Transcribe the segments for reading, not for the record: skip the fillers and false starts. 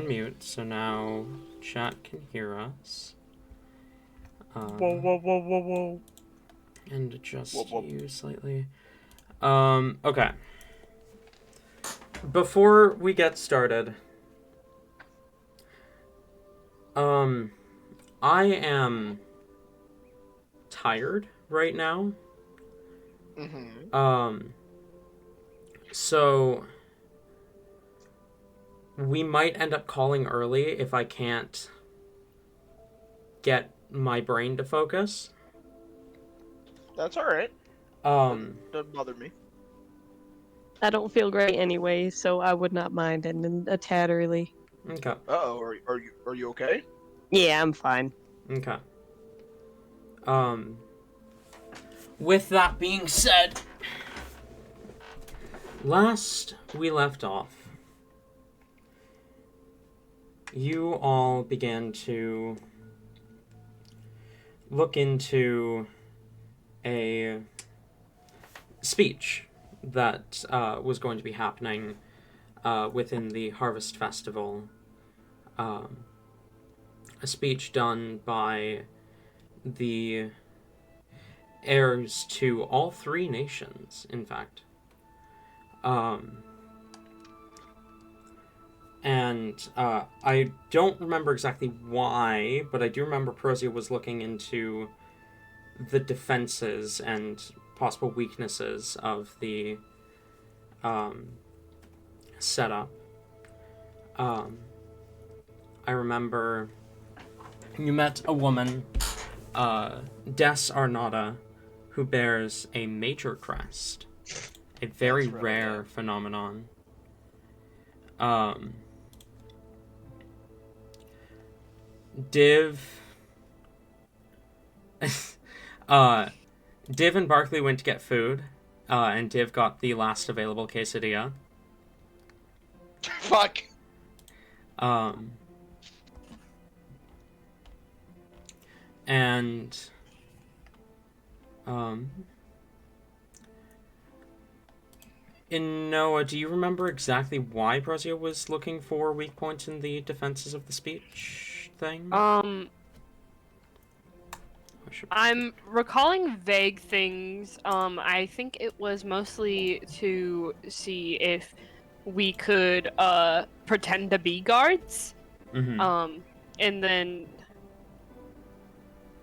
unmute, so now chat can hear us. Whoa. And adjust Whoa. you slightly. Okay. Before we get started, I am tired right now. Mm-hmm. So we might end up calling early if I can't get my brain to focus. That's all right. Doesn't bother me. I don't feel great anyway, so I would not mind ending a tad early. Okay. Uh-oh, are you okay? Yeah, I'm fine. Okay. With that being said, last we left off, you all began to look into a speech that was going to be happening within the Harvest Festival. A speech done by the heirs to all three nations, in fact. And I don't remember exactly why, but I do remember Prozia was looking into the defenses and possible weaknesses of the setup. I remember you met a woman, Des Arnada, who bears a major crest, a very rare phenomenon. Div Div and Barkley went to get food, and Div got the last available quesadilla. Fuck. And in Noah, do you remember exactly why Prozia was looking for weak points in the defenses of the speech thing? I'm recalling vague things. I think it was mostly to see if we could pretend to be guards. Mm-hmm. And then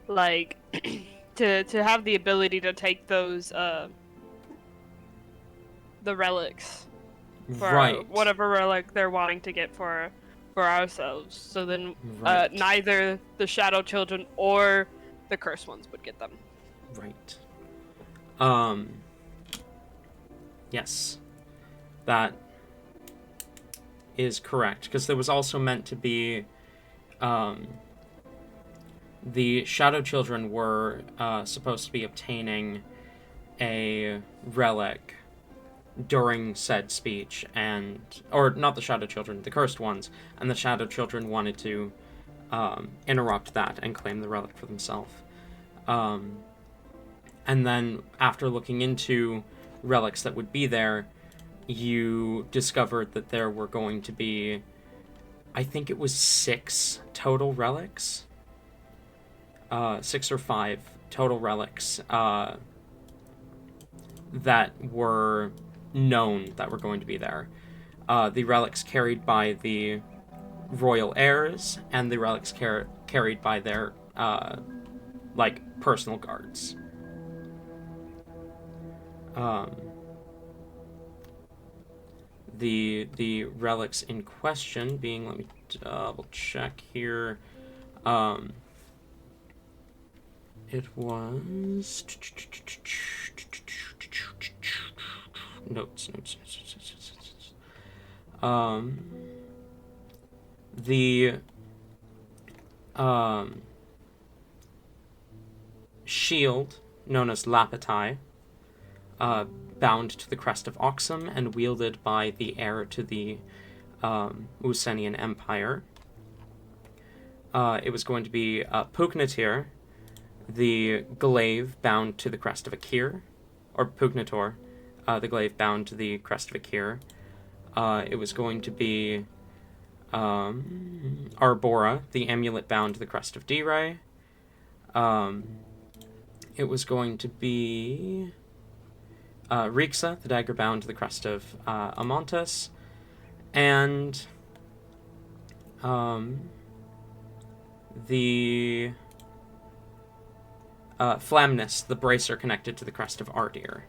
like to have the ability to take those the relics for whatever relic they're wanting to get for ourselves. So then neither the Shadow Children or the Cursed Ones would get them. Right. Yes. That is correct, because there was also meant to be the Shadow Children were supposed to be obtaining a relic during said speech, or not the Shadow Children, the Cursed Ones, and the Shadow Children wanted to interrupt that and claim the relic for themselves. And then after looking into relics that would be there, you discovered that there were going to be, I think it was 6 total relics. 6 or 5 total relics that were known that were going to be there. The relics carried by the royal heirs, and the relics carried by their personal guards. The relics in question being, let me double check here. It was notes. The shield known as Lapetai, bound to the crest of Oxum and wielded by the heir to the Usenian Empire. It was going to be Pugnatir, the glaive bound to the crest of Akir, or Pugnator, the glaive bound to the crest of Akir. It was going to be Arbora, the amulet bound to the crest of D-Ray. It was going to be Rixa, the dagger bound to the crest of Amontes, and the Flamnus, the bracer connected to the crest of Ardir.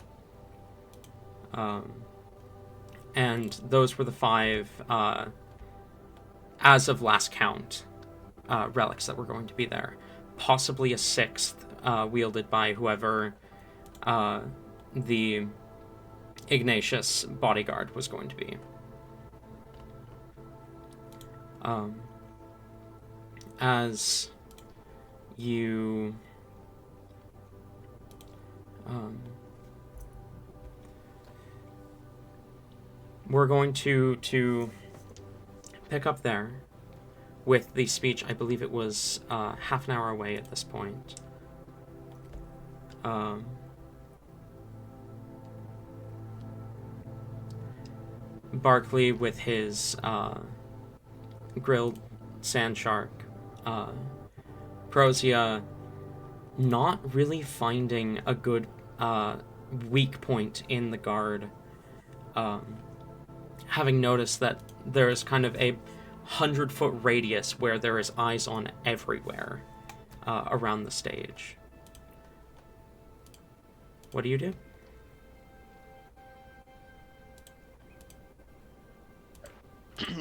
And those were the 5, as of last count, relics that were going to be there. Possibly a 6th, wielded by whoever the Ignatius bodyguard was going to be. As you we're going to pick up there with the speech. I believe it was half an hour away at this point. Barkley with his grilled sand shark. Prozia not really finding a good weak point in the guard. Having noticed that there is kind of a 100-foot radius where there is eyes on everywhere around the stage. What do you do?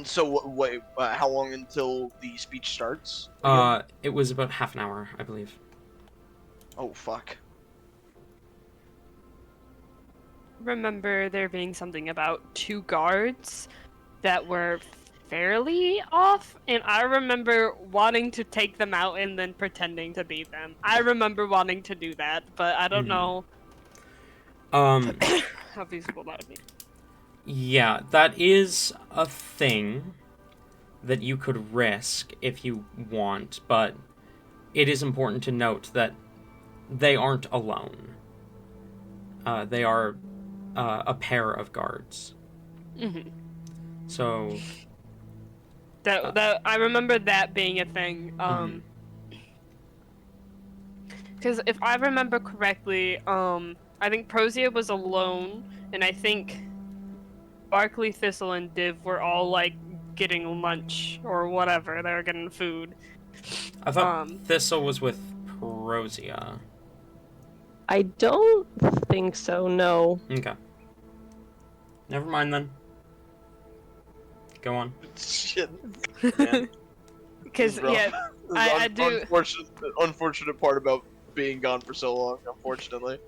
So, wait, how long until the speech starts? It was about half an hour, I believe. Oh, fuck. Remember there being something about 2 guards that were fairly off, and I remember wanting to take them out and then pretending to be them. I remember wanting to do that, but I don't know how feasible that would be. Yeah, that is a thing that you could risk if you want, but it is important to note that they aren't alone. They are a pair of guards. Mm-hmm. So that I remember that being a thing. Because if I remember correctly, I think Prozia was alone, and I think Barkley, Thistle, and Div were all like getting lunch or whatever. They were getting food. I thought Thistle was with Prozia. I don't think so, no. Okay. Never mind then. Go on. Shit. Man. Because yeah, I do. Unfortunate part about being gone for so long. Unfortunately.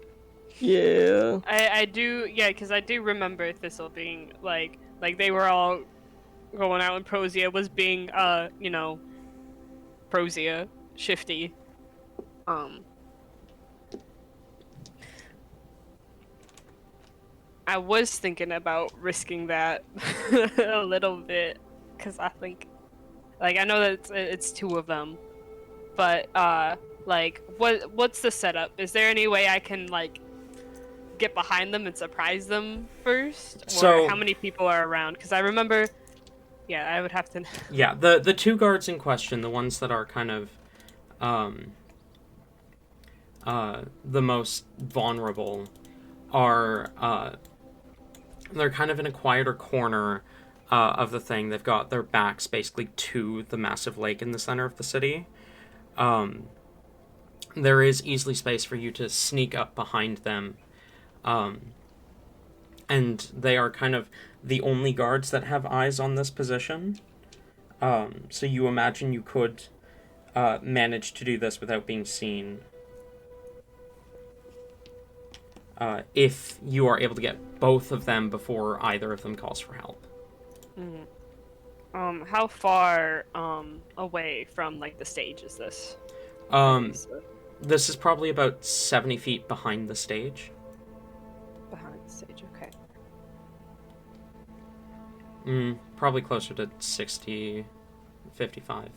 Yeah. I do. Yeah, because I do remember Thistle being like they were all going out, and Prozia was being Prozia shifty. I was thinking about risking that a little bit, because I think, I know that it's 2 of them, but what's the setup? Is there any way I can get behind them and surprise them first, or So, how many people are around? Because I remember, I would have to. Yeah, the 2 guards in question, the ones that are kind of the most vulnerable, are they're kind of in a quieter corner of the thing. They've got their backs basically to the massive lake in the center of the city. There is easily space for you to sneak up behind them. And they are kind of the only guards that have eyes on this position. So you imagine you could manage to do this without being seen. If you are able to get both of them before either of them calls for help. Mm-hmm. How far away from the stage is this? This is probably about 70 feet behind the stage. Behind the stage, okay. Probably closer to 60, 55.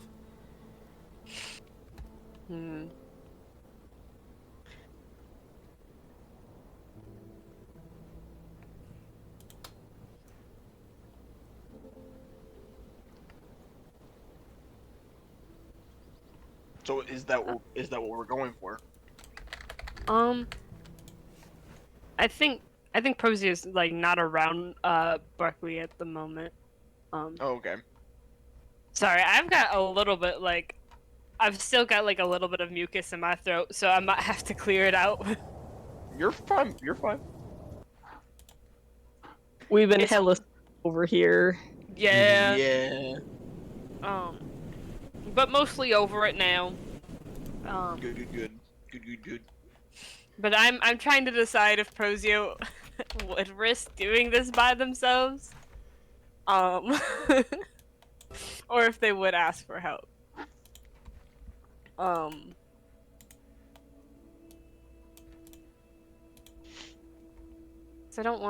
So is that what we're going for? I think Posey is like not around Barkley at the moment. Oh, okay. Sorry, I've still got like a little bit of mucus in my throat, so I might have to clear it out. You're fine. You're fine. We've been hella over here. Yeah. Yeah. But mostly over it now. Good. But I'm trying to decide if Prozio would risk doing this by themselves, or if they would ask for help. So I don't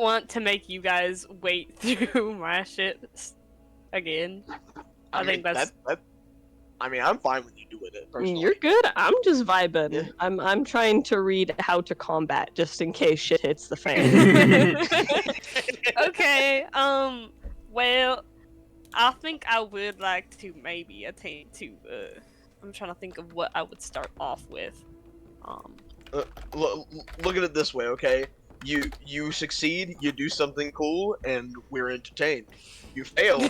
want to make you guys wait through my shit again. I think that's. I mean, I'm fine with you doing it. Personally. You're good. I'm just vibing. Yeah. I'm trying to read how to combat just in case shit hits the fan. Okay. Well, I think I would like to maybe attain to. I'm trying to think of what I would start off with. Look at it this way, okay? You succeed, you do something cool, and we're entertained. You fail,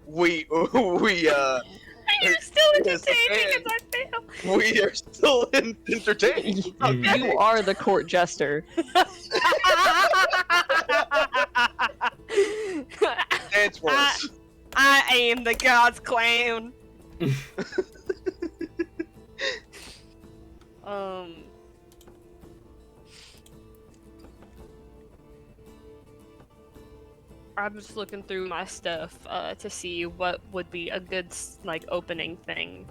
we Are you still entertaining as I fail? We are still entertained. You are the court jester. Dance for us. I am the god's clown. I'm just looking through my stuff to see what would be a good like opening thing.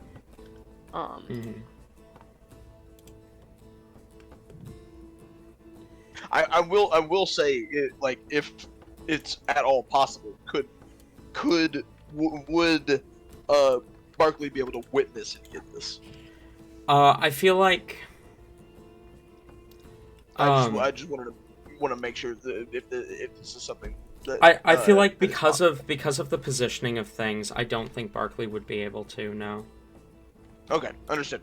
I will say like if it's at all possible, would Barkley be able to witness any of this? I feel like I just want to make sure that if this is something that I feel like because of the positioning of things, I don't think Barkley would be able to. No. Okay, understood.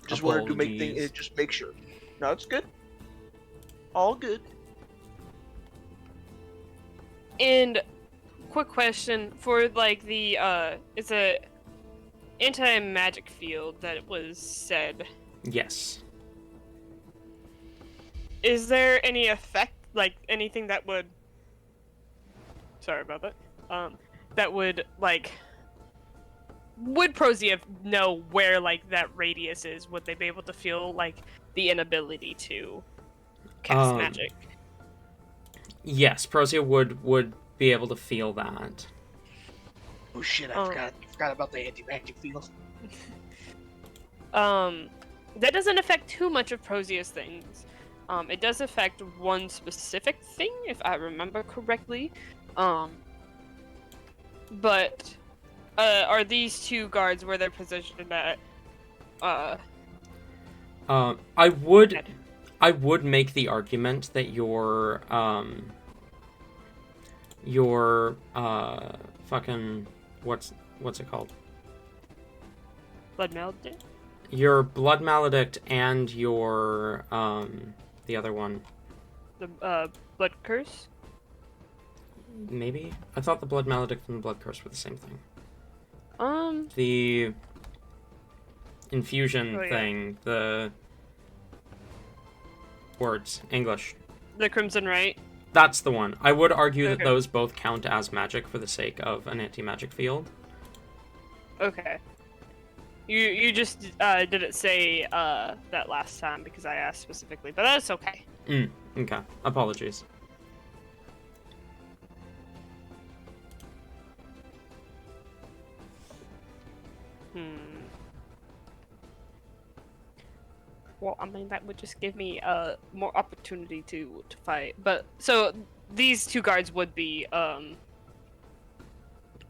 Just wanted to make things, just make sure. No, it's good. All good. And quick question for like the it's a anti-magic field that was said. Yes. Is there any effect, like anything that would? Sorry about that. That would like. Would Proziev know where like that radius is? Would they be able to feel like the inability to cast magic? Yes, Proziev would be able to feel that. Oh shit! I forgot about the anti-magic field. That doesn't affect too much of Prozia's things. It does affect one specific thing, if I remember correctly. But are these two guards where they're positioned at? I would make the argument that your fucking what's it called? Blood maledict? Your blood maledict and your the other one. The blood curse? Maybe? I thought the blood maledict and the blood curse were the same thing. The infusion thing, the words, English. The Crimson Right? That's the one. I would argue that those both count as magic for the sake of an anti-magic field. Okay. You just didn't say that last time because I asked specifically, but that's okay. Okay. Apologies. Well, I mean, that would just give me more opportunity to fight. But, so, these two guards would be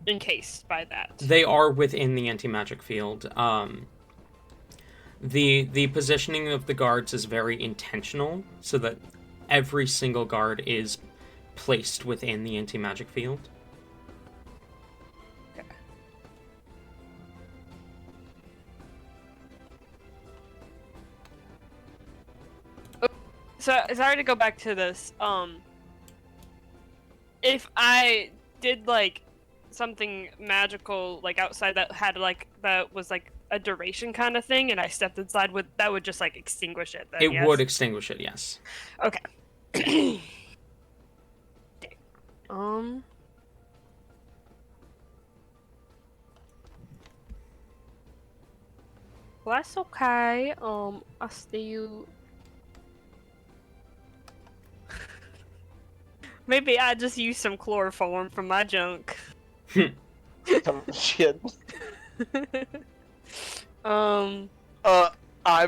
encased by that. They are within the anti-magic field. The positioning of the guards is very intentional, so that every single guard is placed within the anti-magic field. So sorry to go back to this. If I did like something magical like outside that had like that was like a duration kind of thing, and I stepped inside, would that would just like extinguish it? Then, It yes? would extinguish it, yes. Okay. um. Well, that's okay. I still. Maybe I just use some chloroform for my junk. Shit. I've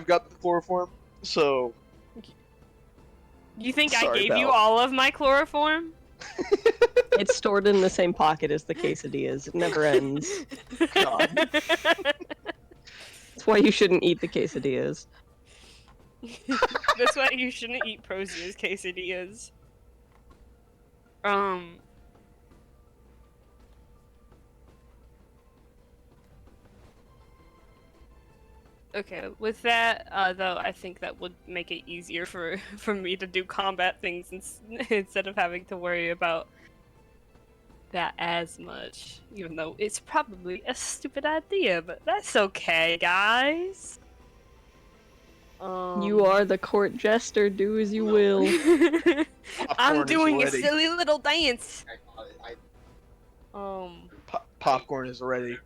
got the chloroform, so You think I Sorry, gave you pal. all of my chloroform? It's stored in the same pocket as the quesadillas. It never ends. God. That's why you shouldn't eat the quesadillas. That's why you shouldn't eat Prosia's quesadillas. Okay, with that, though, I think that would make it easier for me to do combat things instead of having to worry about that as much. Even though it's probably a stupid idea, but that's okay, guys. You are the court jester. Do as you will. I'm Popcorn is doing a ready. silly little dance. Popcorn is ready.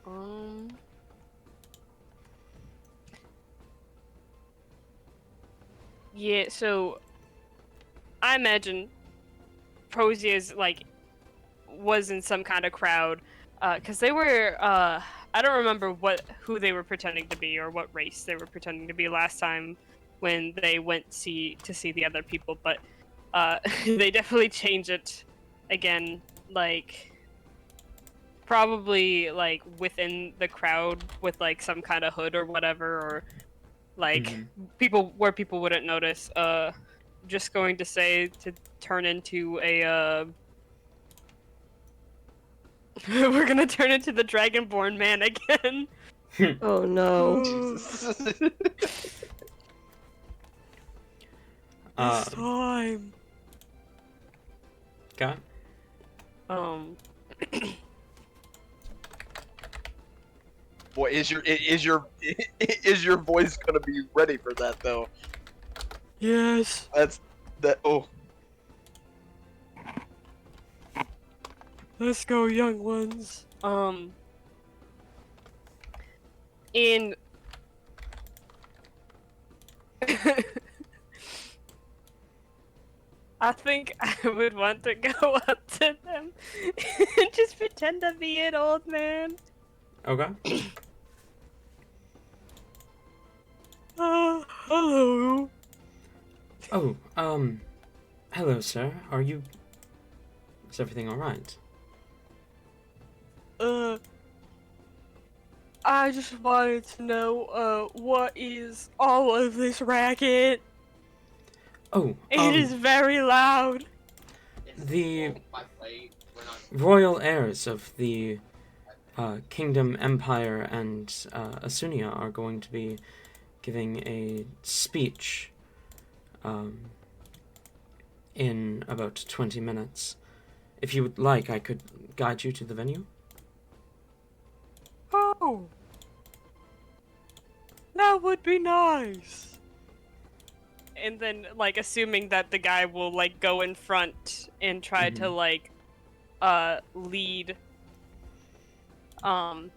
Um. Yeah, so I imagine Prosia's like was in some kind of crowd, because they were I don't remember who they were pretending to be or what race they were pretending to be last time when they went to see the other people, but they definitely changed it again, like probably like within the crowd with like some kind of hood or whatever, or like people wouldn't notice. Just going to say to turn into a we're gonna turn into the Dragonborn man again. Oh no. This time. Okay. Boy, is your voice gonna be ready for that though? Yes. Oh. Let's go, young ones. In I think I would want to go up to them and just pretend to be an old man. Okay. Hello. Oh, hello, sir. Is everything alright? I just wanted to know, what is all of this racket? Oh, It is very loud. the royal heirs of the Kingdom, Empire, and Asunia are going to be giving a speech in about 20 minutes. If you would like, I could guide you to the venue. Oh, that would be nice. And then, like, assuming that the guy will, like, go in front and try to, like, lead, Brosia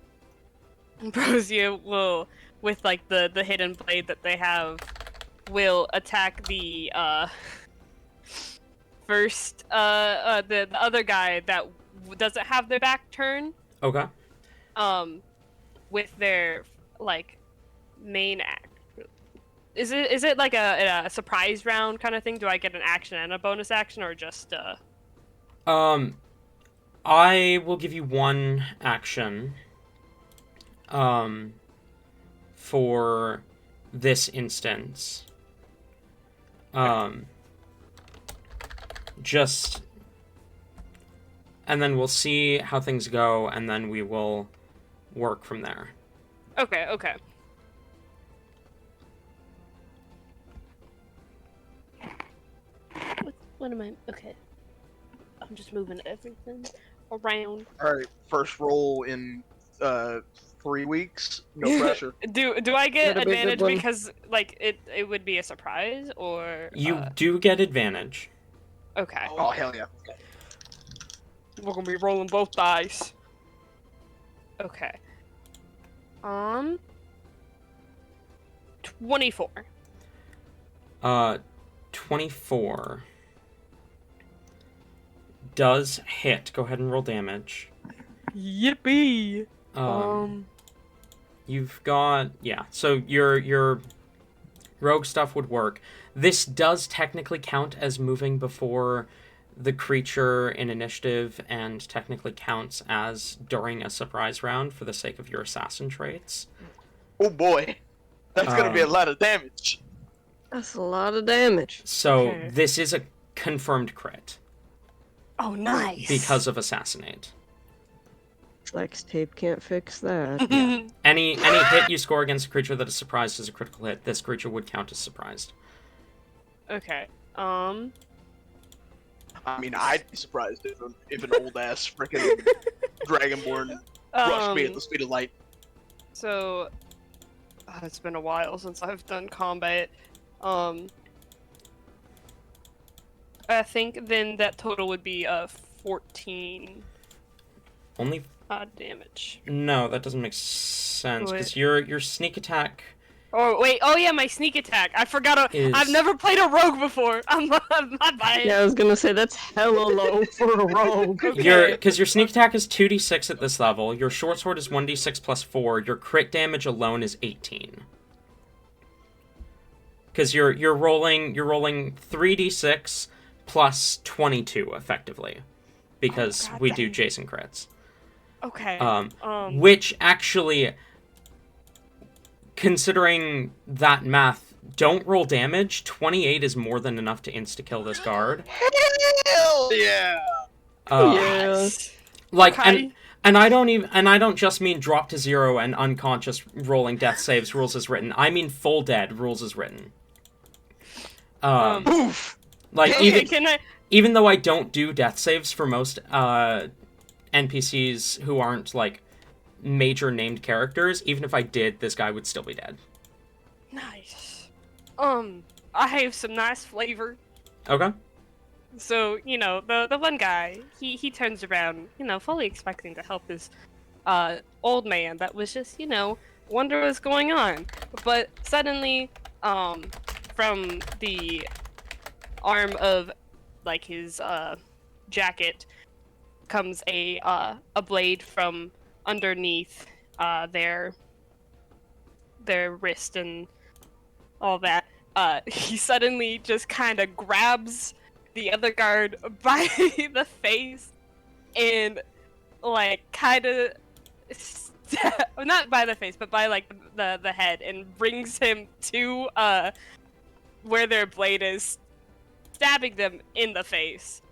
will, with, like, the hidden blade that they have, will attack the, first, the other guy that doesn't have their back turned. Okay. With their, like, main act. Is it like a surprise round kind of thing? Do I get an action and a bonus action, or just I will give you one action for this instance. Just and then we'll see how things go, and then we will work from there. Okay, okay. What am I? Okay. I'm just moving everything around. All right, first roll in 3 weeks. No pressure. Do I get That'd be a good advantage one. because like it would be a surprise or You do get advantage. okay. Oh hell yeah. We're gonna be rolling both dice. Okay. 24. 24 does hit. Go ahead and roll damage. Yippee! You've got, yeah, so your rogue stuff would work. This does technically count as moving before the creature in initiative, and technically counts as during a surprise round for the sake of your assassin traits. Oh boy, that's gonna be a lot of damage. That's a lot of damage. So Okay. this is a confirmed crit Oh, nice. because of assassinate. Flex tape can't fix that. Any hit you score against a creature that is surprised is a critical hit. This creature would count as surprised. Okay. I mean, I'd be surprised if an old ass freaking dragonborn rushed me at the speed of light. So, it's been a while since I've done combat. I think then that total would be 14 Only damage. no, that doesn't make sense because Wait. your sneak attack. Oh wait, oh yeah, my sneak attack. I forgot. Is- I've never played a rogue before. I'm not bad. Yeah, I was gonna say that's hella low for a rogue. Okay. Because your sneak attack is 2d6 at this level. Your short sword is 1d6 plus 4. Your crit damage alone is 18. Because you're rolling 3d6 plus 22 effectively, because God we do dang. Jason crits. Okay. Which actually, considering that math, don't roll damage. 28 is more than enough to insta-kill this guard. Hell yeah! Yeah. Like, Okay. and I don't just mean drop to 0 and unconscious rolling death saves rules as written. I mean full dead rules as written. Oof! Like Okay, can I? even though I don't do death saves for most NPCs who aren't like major named characters, even if I did, this guy would still be dead. Nice. I have some nice flavor. Okay. So, you know, the one guy, he turns around, you know, fully expecting to help this old man that was just, you know, wonder what's going on. But suddenly, from the arm of like his jacket comes a blade from underneath their wrist and all that. He suddenly just kind of grabs the other guard by the face and like kind of not by the face but by like the head, and brings him to where their blade is, stabbing them in the face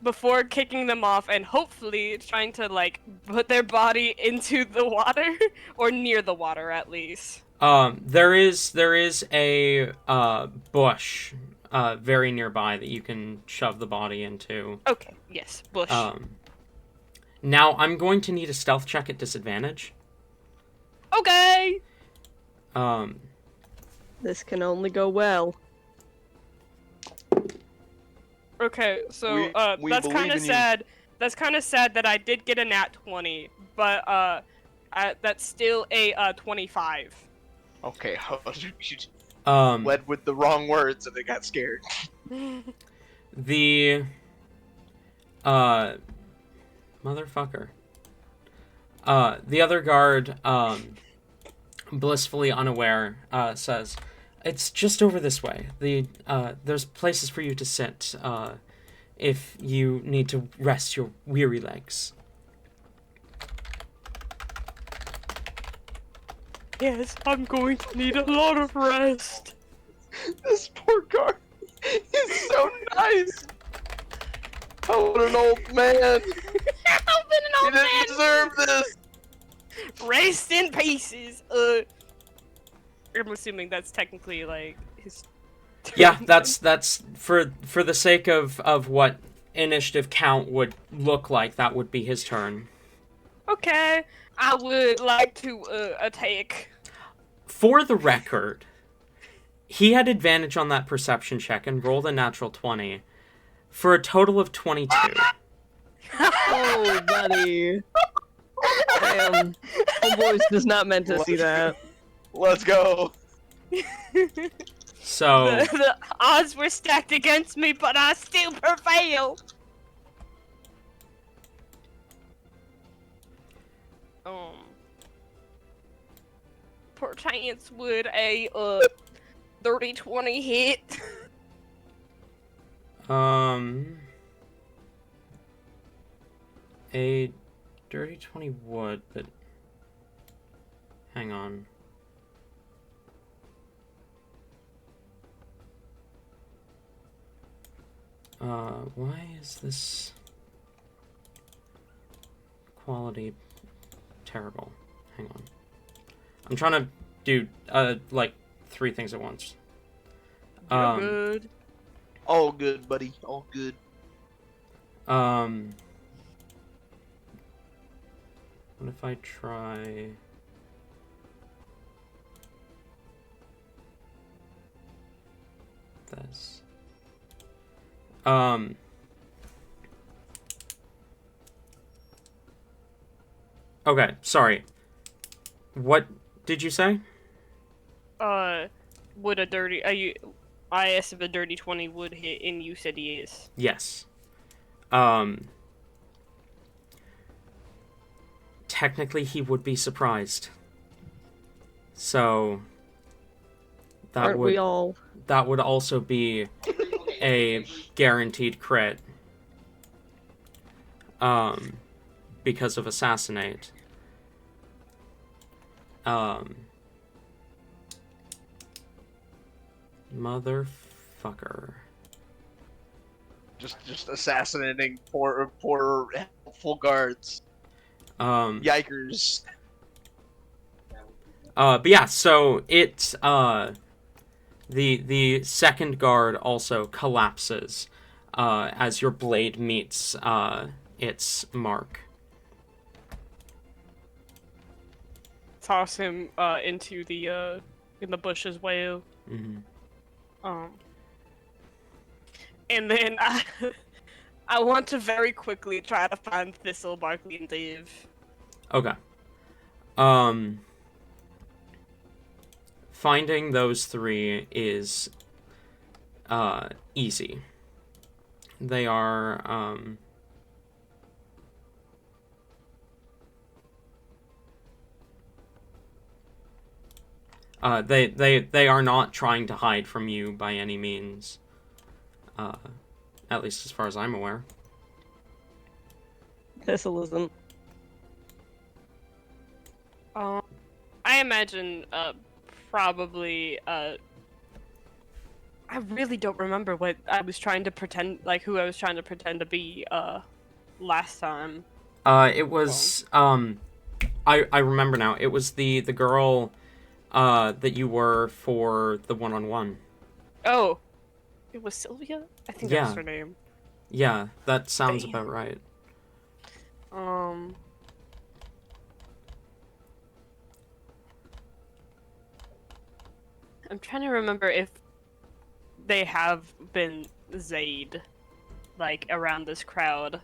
before kicking them off and hopefully trying to like put their body into the water or near the water at least. There is a bush very nearby that you can shove the body into. Okay, yes, bush. Now I'm going to need a stealth check at disadvantage. Okay. This can only go well. Okay, so We that's believe kind of in you. sad. That's kind of sad that I did get a nat 20, but that's still a 25. Okay, you Um, led with the wrong words and they got scared. the motherfucker. The other guard, blissfully unaware, says, "It's just over this way. There's places for you to sit, if you need to rest your weary legs." Yes, I'm going to need a lot of rest. This poor guard is so nice. Oh, what an old man! I've been an He old didn't man. deserve this! Rest in pieces. I'm assuming that's technically like his. Yeah, that's for the sake of what initiative count would look like. That would be his turn. Okay, I would like to attack. For the record, he had advantage on that perception check and rolled a natural 20 for a total of 22. Oh, buddy. Damn. Homeboys does not meant to see that. Let's go. So The odds were stacked against me, but I still prevail. Perchance would a 30-20 hit. a dirty 20 would, but hang on. Why is this quality terrible? Hang on. I'm trying to do, like, 3 things at once. You're good. All good, buddy. All good. What if I try... this? Okay, sorry. What did you say? Would a dirty... I asked if a dirty 20 would hit, and you said he is. Yes. Technically, he would be surprised. So... Aren't we all? That would also be a guaranteed crit. Because of assassinate. Motherfucker. Just assassinating poor helpful guards. Yikers. But yeah, so it the second guard also collapses as your blade meets its mark. Toss him into the in the bush as well. Mm-hmm. And then I want to very quickly try to find Thistle, Barkley, and Dave. Okay. Finding those 3 is easy. They are they are not trying to hide from you by any means. At least as far as I'm aware. Thistle isn't. I imagine probably I really don't remember what I was trying to pretend, like who I was trying to pretend to be last time. It was I remember now. It was the girl that you were for the one-on-one. Oh, it was Sylvia? I think that was her name. Yeah, that sounds Damn. about right. I'm trying to remember if they have been Zaid, like, around this crowd.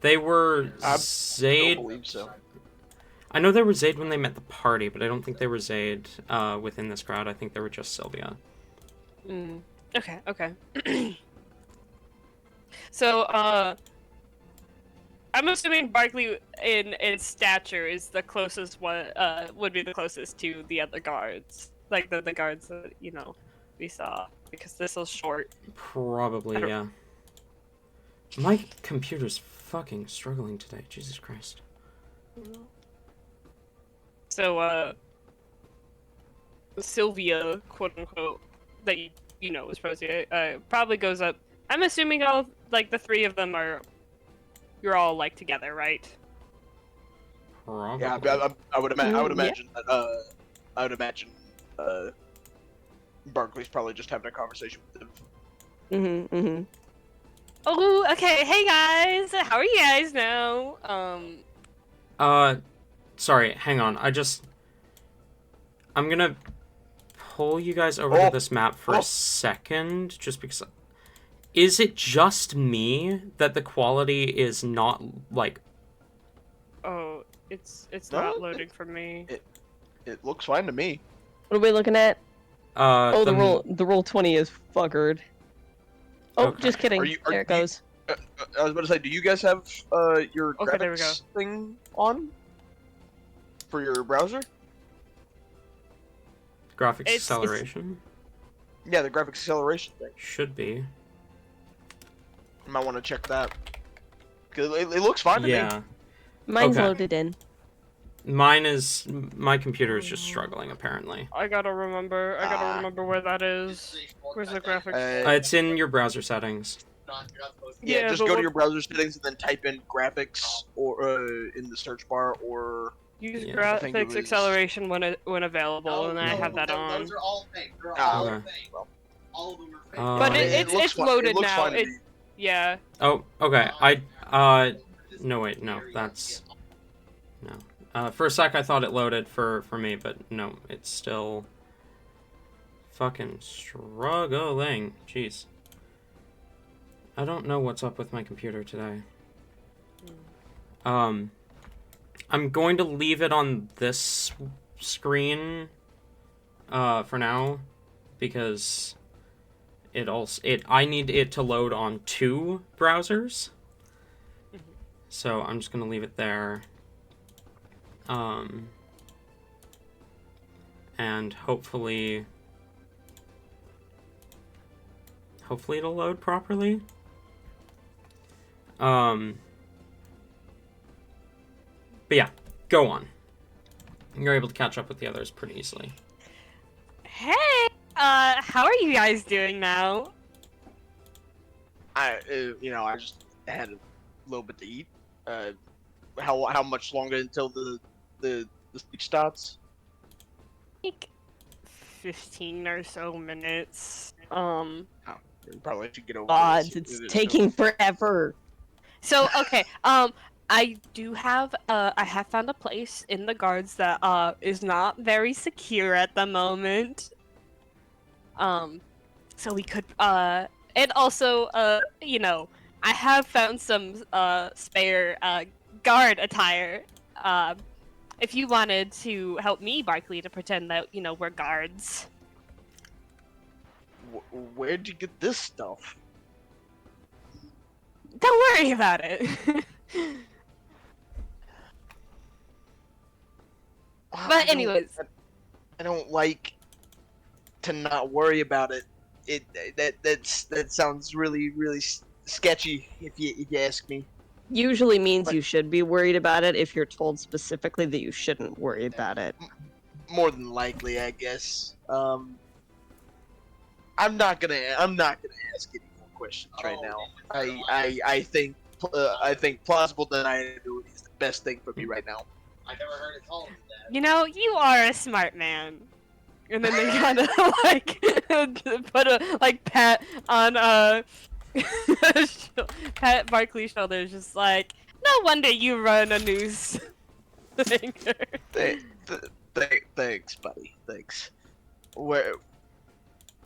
They were I Zaid. don't believe so. I know they were Zaid when they met the party, but I don't think they were Zaid within this crowd. I think they were just Sylvia. Okay, okay. So, I'm assuming Barkley in stature is the closest one, would be the closest to the other guards. Like the guards that, you know, we saw. Because this is short. Probably, yeah. My computer's fucking struggling today. Jesus Christ. So, Sylvia, quote unquote, that was supposed to. Probably goes up. I'm assuming all like the three of them are. You're all like together, right? Probably. Yeah, I would Yeah. imagine that. I would imagine. Barkley's probably just having a conversation with him. Mm-hmm. Oh, okay. Hey guys, how are you guys now? Sorry, hang on. I'm gonna pull you guys over to this map for a second, just because. Is it just me that the quality is not, like... Oh, it's No, not loading for me. It looks fine to me. What are we looking at? Oh, the the roll 20 is fuckered. Oh, Okay. just kidding. There it goes. I was about to say, do you guys have your Okay, there we go. graphics thing on for your browser? graphics It's- acceleration? Yeah, the graphics acceleration thing. Should be. You might want to check that. 'Cause it looks fine to me. Yeah. Mine's Okay. loaded in. My computer is just struggling, apparently. I gotta remember. I gotta remember where that is. Where's the graphics? It's in your browser settings. Yeah, just but go to what- your browser settings and then type in graphics or in the search bar or Use Yeah. I think it graphics was- acceleration when available, and I have that on. Those are all fake. They're Ah, all okay. fake. All of them are fake. But it it's loaded looks now. fine to It- me. Yeah. Oh, okay. No, wait, no, that's... No. For a sec, I thought it loaded for me, but no, it's still... fucking struggling. Jeez. I don't know what's up with my computer today. I'm going to leave it on this screen for now because I need it to load on 2 browsers. So I'm just going to leave it there. And hopefully it'll load properly. But yeah, go on. You're able to catch up with the others pretty easily. Hey, how are you guys doing now? I just had a little bit to eat. How much longer until the speech starts? Like 15 or so minutes. You probably should get over Odds, this. it's taking forever. So okay, I do have I have found a place in the guards that is not very secure at the moment. So we could and also I have found some spare guard attire. If you wanted to help me, Barkley, to pretend that we're guards. Where'd you get this stuff? Don't worry about it. But anyways, I don't like to not worry about it. That sounds really sketchy if you ask me. Usually means But- you should be worried about it if you're told specifically that you shouldn't worry about it. More than likely, I guess. I'm not gonna ask any more questions right now. I think plausible deniability is the best thing for me right now. I never heard it called that. you are a smart man. And then they kind of put a pat on pat Barkley's shoulders, just like, no wonder you run a news thing. Thanks, buddy. Thanks. Where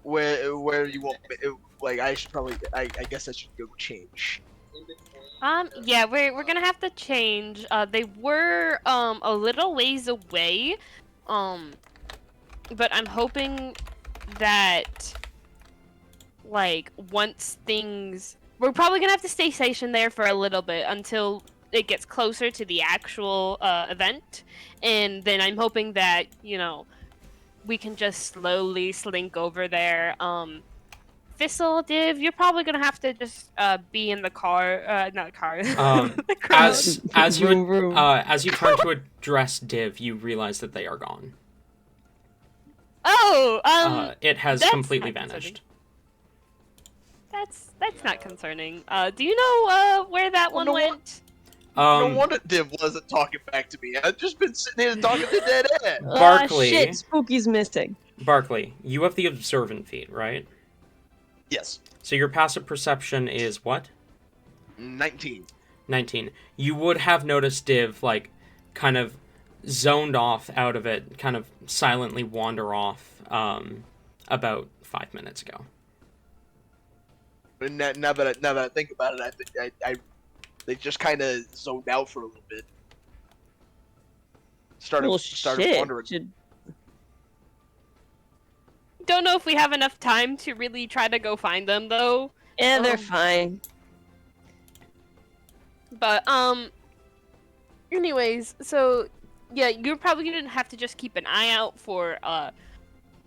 do you want me? Like, I should probably. I guess I should go change. Yeah, we're gonna have to change. They were a little ways away, but I'm hoping that once we're probably gonna have to stay stationed there for a little bit until it gets closer to the actual event, and then I'm hoping that we can just slowly slink over there. Thistle, Div, you're probably gonna have to just be in the car, not car. The crowd. As you Vroom, vroom. as you turn to address Div, you realize that they are gone. Oh, It has that's completely not vanished. That's not concerning. Do you know where that Well, one no went? No wonder Div wasn't talking back to me. I've just been sitting here talking to dead air. Barkley. Shit, Spooky's missing. Barkley, you have the observant feat, right? Yes. So your passive perception is what? 19. 19. You would have noticed Div, like, kind of zoned off out of it, kind of silently wander off, about 5 minutes ago. But now that I think about it, I think they just kind of zoned out for a little bit. Started wandering. Don't know if we have enough time to really try to go find them, though. Yeah, they're fine. But, anyways, so, yeah, you're probably gonna have to just keep an eye out for,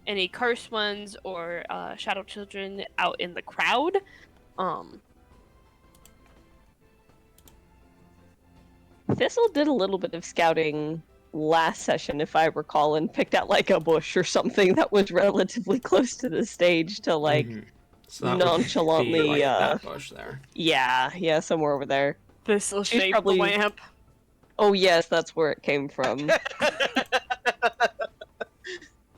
any cursed ones or, shadow children out in the crowd. Thistle did a little bit of scouting last session, if I recall, and picked out like a bush or something that was relatively close to the stage to like So that nonchalantly. would be, like, that bush there. Yeah, somewhere over there. This'll She's shape probably- the lamp. Oh yes, that's where it came from.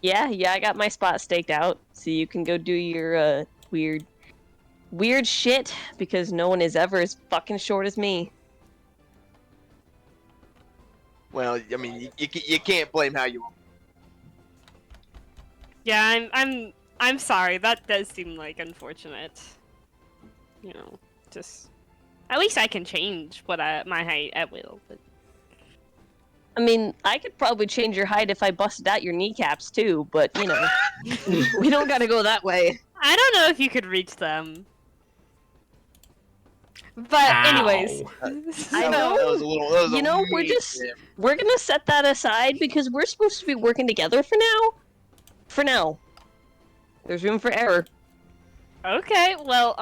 Yeah, I got my spot staked out, so you can go do your weird shit because no one is ever as fucking short as me. Well, I mean, you can't blame how you. Yeah, I'm sorry. That does seem like unfortunate. You know, just at least I can change my height at will. But I mean, I could probably change your height if I busted out your kneecaps too, but you know, we don't gotta go that way. I don't know if you could reach them. But Ow. anyways, I know. That was a little. That was You a know, mean tip. we're gonna set that aside because we're supposed to be working together for now. For now. There's room for error. Okay, well,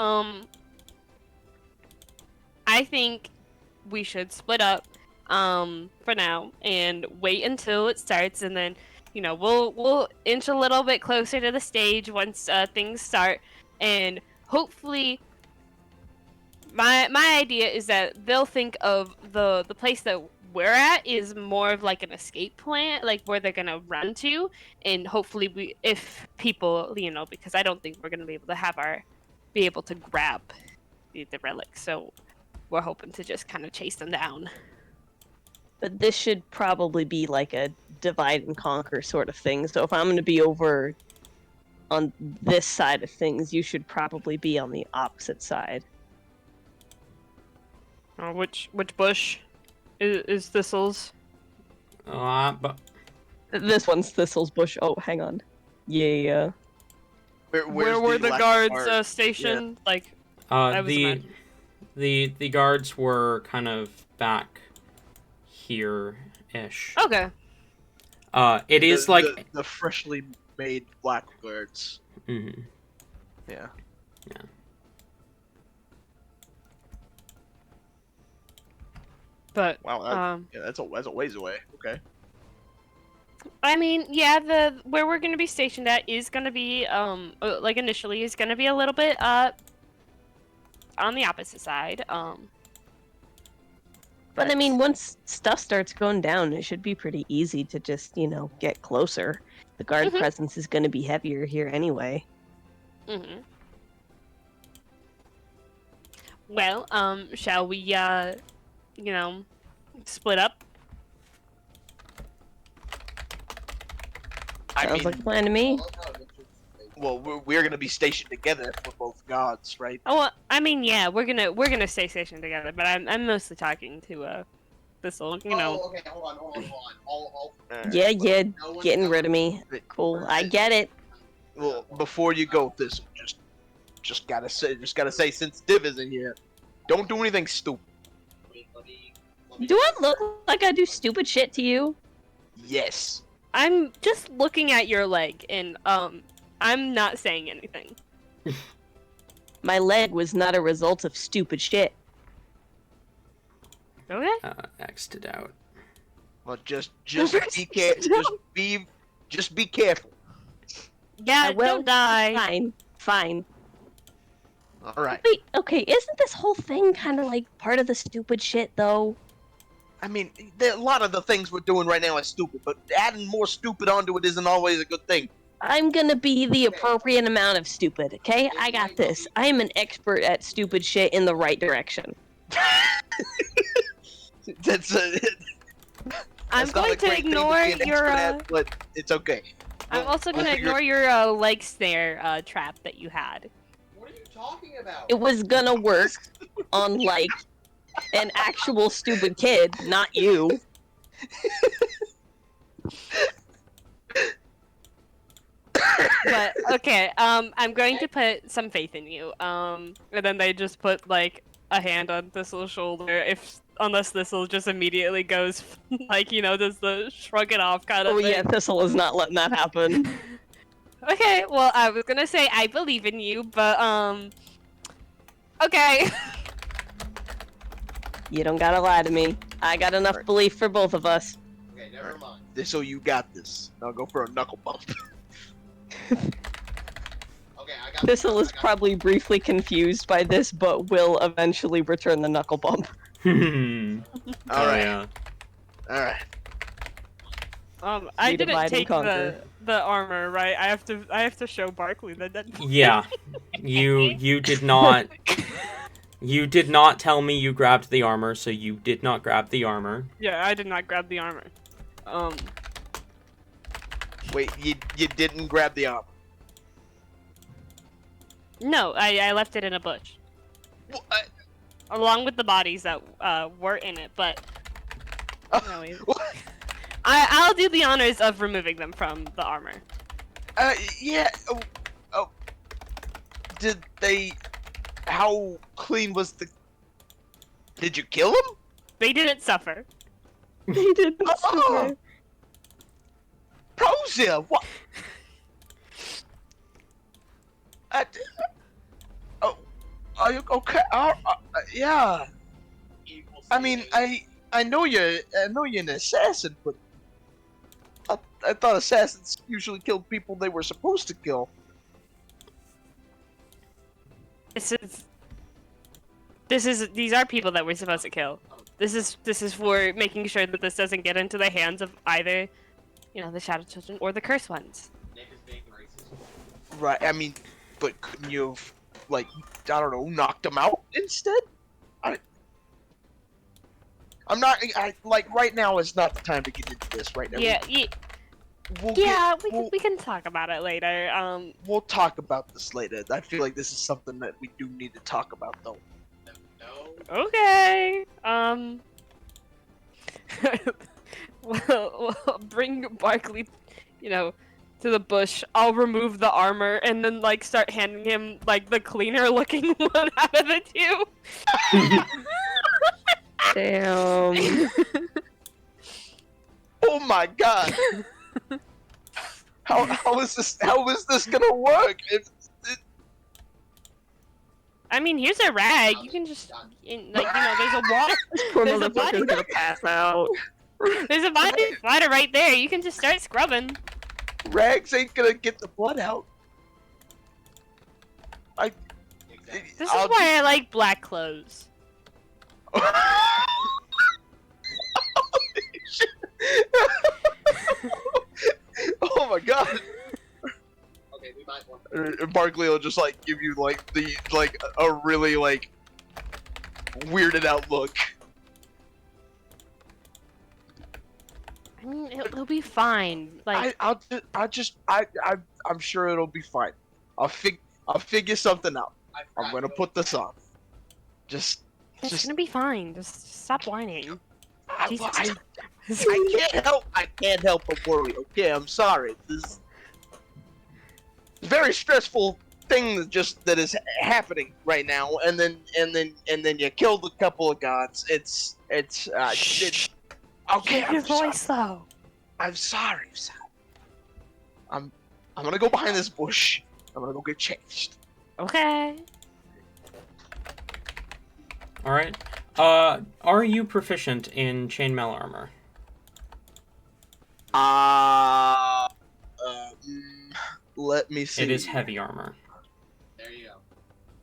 I think we should split up, for now, and wait until it starts, and then, you know, we'll inch a little bit closer to the stage once, things start, and hopefully, my idea is that they'll think of the place that we're at is more of like an escape plan, like where they're gonna run to, and hopefully if people, you know, because I don't think we're gonna be able to grab the relic, so we're hoping to just kind of chase them down. But this should probably be like a divide and conquer sort of thing. So if I'm going to be over on this side of things, you should probably be on the opposite side. Which bush is Thistle's? But This one's Thistle's bush. Oh, hang on. Yeah. Where Where's were the left guards part? stationed? Like, I was the guards were kind of back here-ish. okay. It is The- like the freshly made black guards. Mhm. Yeah. But Wow. That's a ways away. Okay. I mean, yeah, where we're gonna be stationed at is gonna be like initially is gonna be a little bit on the opposite side. But I mean, once stuff starts going down, it should be pretty easy to just, you know, get closer. The guard presence is going to be heavier here anyway. Mm-hmm. Well, shall we, you know, split up? Sounds like a plan to me. Well, we're gonna be stationed together for both gods, right? Oh, well, I mean, yeah, we're gonna stay stationed together, but I'm mostly talking to Thistle, you know. Oh, okay, hold on. All Yeah, no one getting knows. rid of me. Cool, I get it. Well, before you go, this just gotta say, since Div isn't here, don't do anything stupid. Let me Do I look like I do stupid shit to you? Yes. I'm just looking at your leg, and I'm not saying anything. My leg was not a result of stupid shit. Okay. X'd it out. Well, just be careful. Just be careful. Yeah, I will. don't die. Fine. All right. Wait, okay, isn't this whole thing kind of like part of the stupid shit, though? I mean, a lot of the things we're doing right now are stupid, but adding more stupid onto it isn't always a good thing. I'm gonna be the appropriate amount of stupid, okay? I got this. I am an expert at stupid shit in the right direction. That's I'm not going a to great thing ignore be an your. expert at, but it's okay. I'm also We'll going to figure- ignore your leg snare trap that you had. What are you talking about? It was gonna work on, like, an actual stupid kid, not you. But okay, I'm going to put some faith in you. And then they just put like a hand on Thistle's shoulder. Unless Thistle just immediately goes like does the shrug it off kind of Oh thing. yeah, Thistle is not letting that happen. Okay, well I was gonna say I believe in you, but okay. You don't gotta lie to me. I got enough belief for both of us. Okay, never mind. So you got this. Now go for a knuckle bump. Okay, I got Thistle is I got- probably briefly confused by this, but will eventually return the knuckle bump. All Oh, right. yeah. All right. I We didn't divide and take conquer. the armor, right? I have to show Barkley that. Yeah. You did not. You did not tell me you grabbed the armor, so you did not grab the armor. Yeah, I did not grab the armor. Wait, you didn't grab the armor. No, I left it in a bush. What? Along with the bodies that were in it, but no, What? I'll do the honors of removing them from the armor. Yeah. Oh. Did they? How clean was the? Did you kill him? They didn't suffer. He did not Oh. suffer. Prozia, what? Oh, are you okay? Yeah. Evil I mean, Satan. I know you're an assassin, but I thought assassins usually killed people they were supposed to kill. These are people that we're supposed to kill. This is for making sure that this doesn't get into the hands of either, the Shadow Children or the Cursed Ones. Nick is being racist. Right. I mean, but couldn't you have, like, I don't know, knocked them out instead? I'm not. Like right now is not the time to get into this right now. Yeah, We'll we can talk about it later. we'll talk about this later. I feel like this is something that we do need to talk about, though. No. Okay. Well, bring Barkley, to the bush. I'll remove the armor and then like start handing him like the cleaner looking one out of the two. Damn. Oh my god! How is this gonna work? I mean, here's a rag. You can just, there's a water. Poor There's a motherfucker's body- gonna pass out. There's a body spider right there. You can just start scrubbing. Rags ain't gonna get the blood out. Exactly. This is why I like black clothes. Oh my god! Okay, we might want. Barkley will just like give you like a really like weirded out look. I mean, it'll be fine. Like, I'm sure it'll be fine. I'll figure something out. I'm gonna put this on. it's just- gonna be fine. Just stop whining. Jesus. I can't help but worry. Okay, I'm sorry. This very stressful thing that is happening right now, and then you killed a couple of gods. It's okay. Keep your voice low. I'm sorry. I'm gonna go behind this bush. I'm gonna go get changed. Okay. All right. Are you proficient in chainmail armor? Let me see. It is heavy armor. There you go.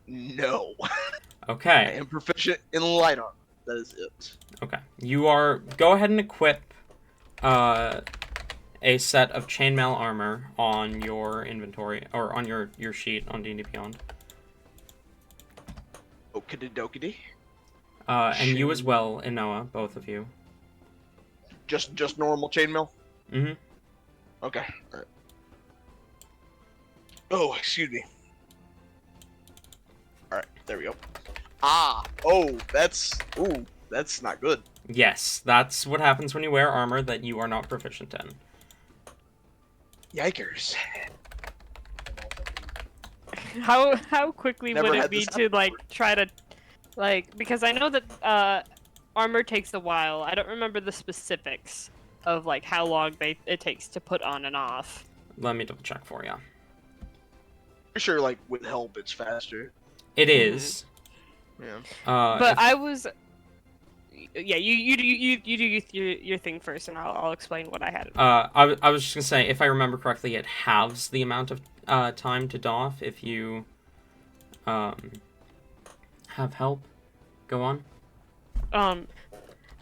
No. I Okay. am proficient in light armor. That is it. Okay. Go ahead and equip a set of chainmail armor on your inventory, or on your sheet on D&D Beyond. Okity dokity. And you as well, Inoa, both of you. Just normal chainmail? Mm-hmm. Okay. Alright. Oh, excuse me. Alright, there we go. That's not good. Yes, that's what happens when you wear armor that you are not proficient in. Yikers. How quickly Never would it had be this to like try to because I know that armor takes a while. I don't remember the specifics of like how long it takes to put on and off. Let me double check for you. For sure, like with help, it's faster. It is. Yeah. But I was, yeah. You do your thing first, and I'll explain what I had. I was just gonna say, if I remember correctly, it halves the amount of time to doff if you have help. Go on.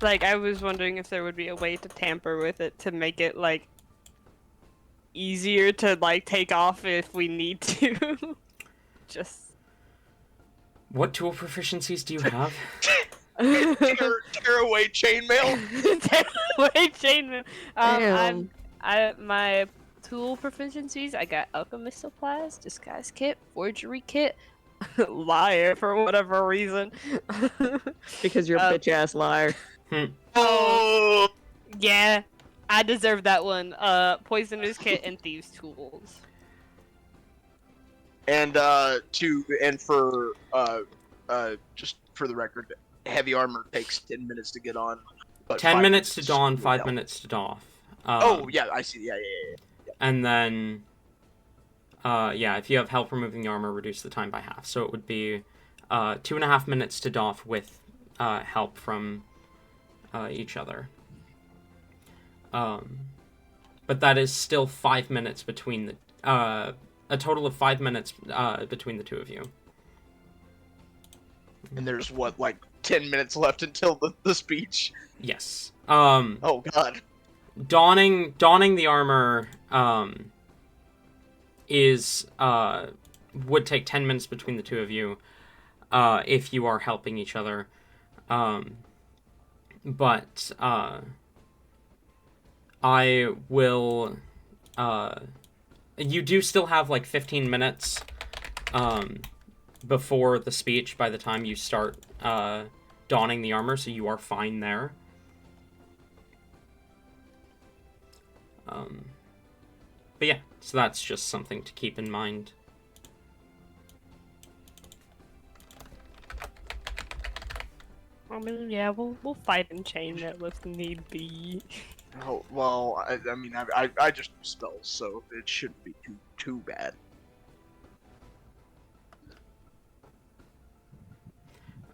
Like I was wondering if there would be a way to tamper with it to make it like easier to like take off if we need to. Just. What tool proficiencies do you have? Tear away chainmail. Wait, chainmail. Damn. My tool proficiencies. I got alchemist supplies, disguise kit, forgery kit, liar for whatever reason. Because you're a bitch ass liar. Oh. Yeah, I deserve that one. Poisoner's kit and thieves tools. And for just for the record, heavy armor takes 10 minutes to get on. But 10 minutes to minutes don, with 5 help. minutes to doff. Oh yeah, I see. Yeah. And then, if you have help removing the armor, reduce the time by half. So it would be 2.5 minutes to doff with help from each other. But that is still 5 minutes between the a total of 5 minutes between the two of you. And there's what, like 10 minutes left until the speech. Yes. Oh god. Donning the armor is would take 10 minutes between the two of you if you are helping each other. But I will you do still have like 15 minutes before the speech by the time you start donning the armor, so you are fine there. But yeah, so that's just something to keep in mind. I mean, yeah, we'll fight in chainmail if need be. Oh well, I mean, I just use spells, so it shouldn't be too bad.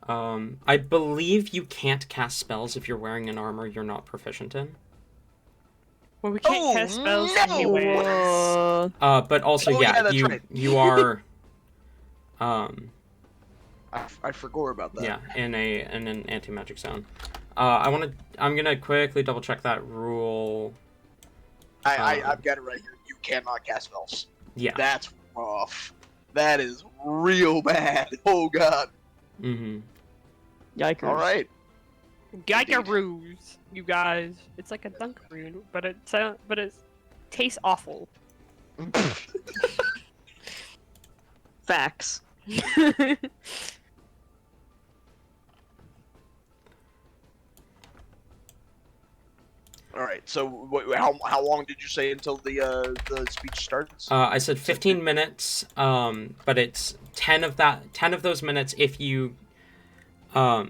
I believe you can't cast spells if you're wearing an armor you're not proficient in. Well, we can't cast spells no! anyway. But also, Oh, yeah, that's right. you are, I forgot about that. yeah, in an anti-magic zone. I'm gonna quickly double check that rule. I've got it right here. You cannot cast spells. Yeah. That's rough. That is real bad. Oh god. Mm-hmm. Yikers. All right. Gigaroos, you guys. It's like a Dunkaroo, but it tastes awful. Facts. All right. So, how long did you say until the speech starts? I said 15 minutes, but it's 10 of those minutes if you, well,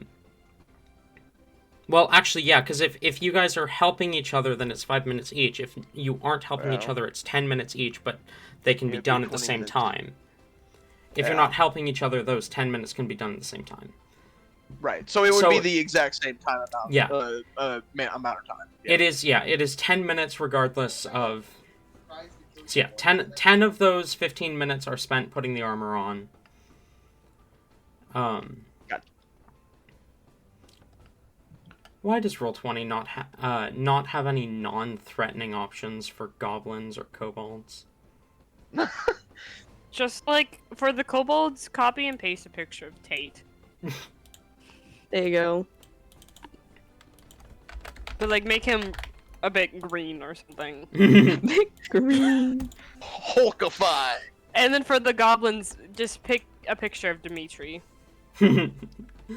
actually, yeah, because if you guys are helping each other, then it's 5 minutes each. If you aren't helping each other, it's 10 minutes each, but they can be It'd be done at the 20 same minutes. time. If you're Yeah. not helping each other, those 10 minutes can be done at the same time. Right. So it would So- be the exact same time amount. Yeah. Amount of time. Yeah. It is 10 minutes regardless of... So yeah, 10 of those 15 minutes are spent putting the armor on. Gotcha. Why does Roll20 not have any non-threatening options for goblins or kobolds? Just like for the kobolds, copy and paste a picture of Tate. There you go. But like make him a bit green or something. Green. Hulkify. And then for the goblins, just pick a picture of Dimitri.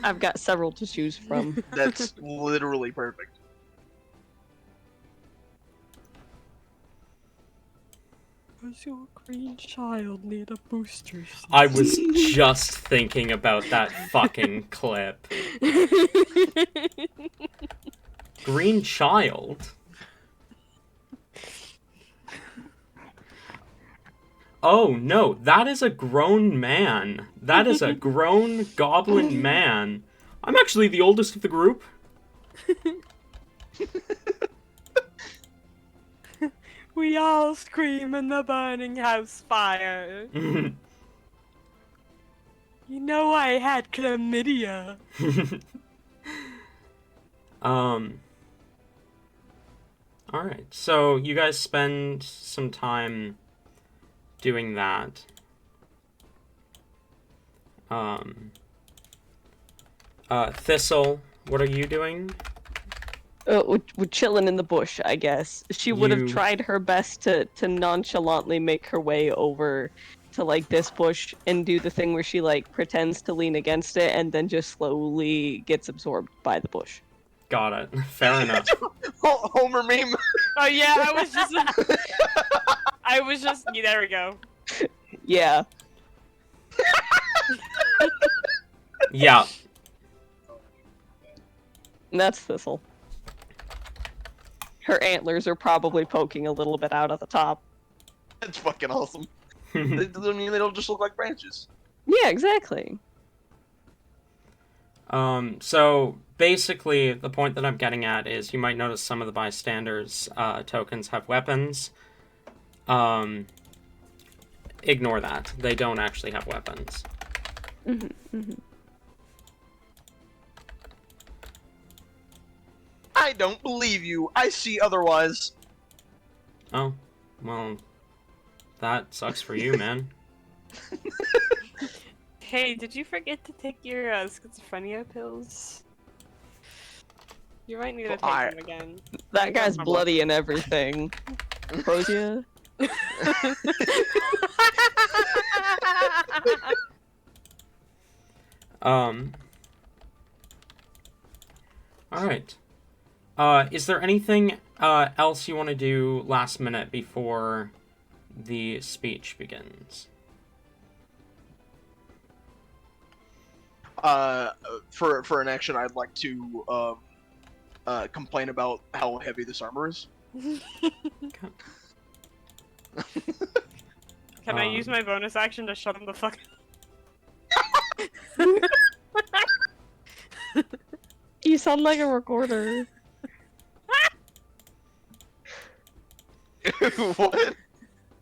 I've got several to choose from. That's literally perfect. Does your green child need a booster seat? I was just thinking about that fucking clip. Green child? Oh no, that is a grown man. That is a grown goblin man. I'm actually the oldest of the group. We all scream in the burning house fire. You know I had chlamydia. Alright, so you guys spend some time doing that. Thistle, what are you doing? We're chilling in the bush, I guess. She would have You- tried her best to nonchalantly make her way over to like this bush and do the thing where she like pretends to lean against it and then just slowly gets absorbed by the bush. Got it. Fair enough. Homer meme. Oh yeah, I was just, yeah, there we go. Yeah. Yeah. And that's Thistle. Her antlers are probably poking a little bit out at the top. That's fucking awesome. They don't just look like branches. Yeah, exactly. So basically, the point that I'm getting at is you might notice some of the bystanders' tokens have weapons. Ignore that. They don't actually have weapons. I don't believe you. I see otherwise. Oh, well, that sucks for you, man. Hey, did you forget to take your schizophrenia pills? You might need to take them again. That guy's bloody and everything. Prosia? Alright. Is there anything else you want to do last minute before the speech begins? For an action, I'd like to complain about how heavy this armor is. Can I use my bonus action to shut him the fuck You sound like a recorder. What?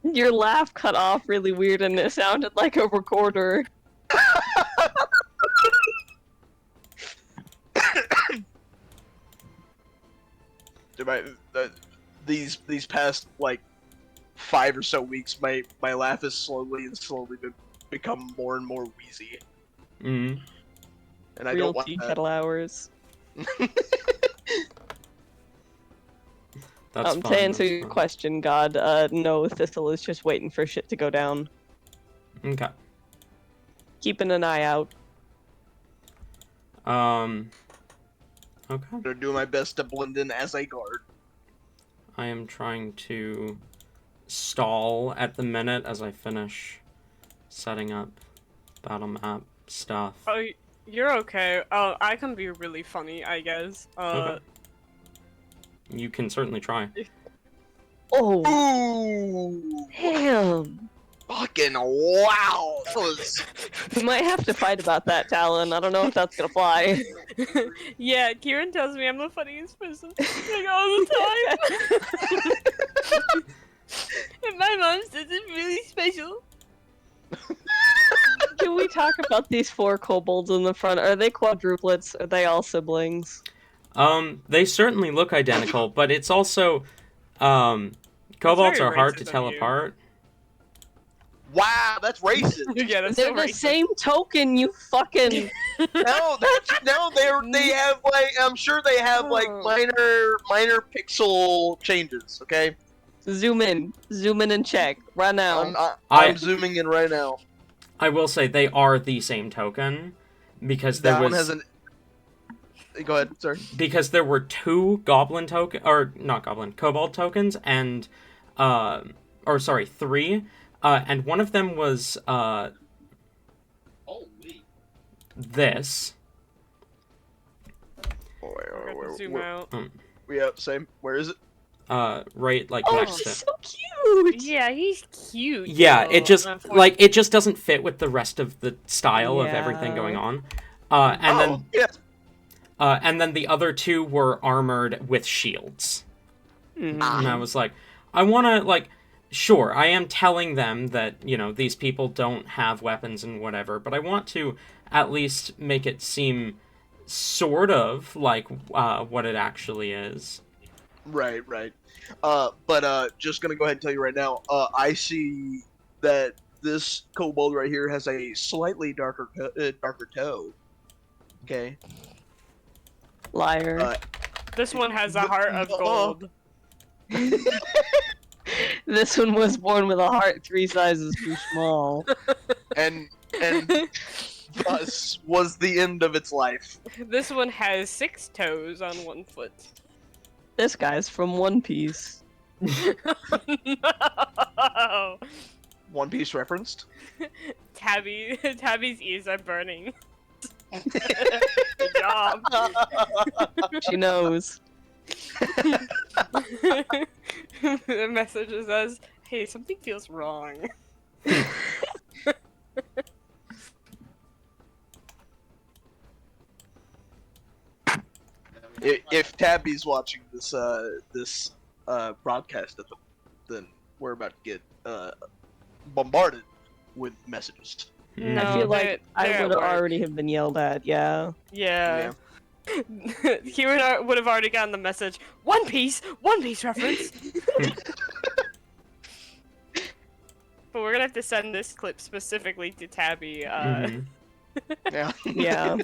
Your laugh cut off really weird and it sounded like a recorder. These past like 5 or so weeks, my laugh has slowly become more and more wheezy, Mm. and I Real don't want tea that. kettle hours. That's To fine, answer that's your fine. question, God, no, Thistle is just waiting for shit to go down. Okay. Keeping an eye out. Okay. I'm gonna do my best to blend in as a guard. I am trying to stall at the minute as I finish setting up battle map stuff. Oh, you're okay. Oh, I can be really funny, I guess. Okay. You can certainly try. Oh, Ooh, damn! fucking wow! That was We might have to fight about that, Talon. I don't know if that's gonna fly. Yeah, Kieran tells me I'm the funniest person like all the time. And my mom says it's really special. Can we talk about these 4 kobolds in the front? Are they quadruplets? Are they all siblings? They certainly look identical, but it's also, kobolds very are hard to racist of tell you. apart. Wow, that's racist. Yeah, that's They're so the racist. same token, you fucking... No, they have like I'm sure they have like Oh. minor pixel changes. Okay, Zoom in and check. Right now. I'm zooming in right now. I will say they are the same token, because there That one was... has an. Go ahead, sorry. Because there were 2 goblin token, or not goblin, kobold tokens, and, 3, and one of them was, Holy. this. Zoom out. Yeah, same. Where is it? Right, like, Oh, next he's to... so cute! Yeah, he's cute. Yeah, though, it just, unfortunately. like, it just doesn't fit with the rest of the style of Yeah. everything going on. And yes. then the other 2 were armored with shields. Mhm. And I was like, I want to, like, sure, I am telling them that, you know, these people don't have weapons and whatever, but I want to at least make it seem sort of like what it actually is. Right. But just gonna go ahead and tell you right now. I see that this kobold right here has a slightly darker toe. Okay. Liar. This one has a heart of gold. This one was born with a heart 3 sizes too small. and thus was the end of its life. This one has 6 toes on 1 foot. This guy's from One Piece. No! One Piece referenced. Tabby's ears are burning. Good job. She knows. The message says, "Hey, something feels wrong." If Tabby's watching this broadcast, then we're about to get bombarded with messages. No, I feel like they're I at would work. already have been yelled at, yeah. Yeah. He would have already gotten the message. One Piece reference. But we're gonna have to send this clip specifically to Tabby. Mhm. Yeah. Yeah.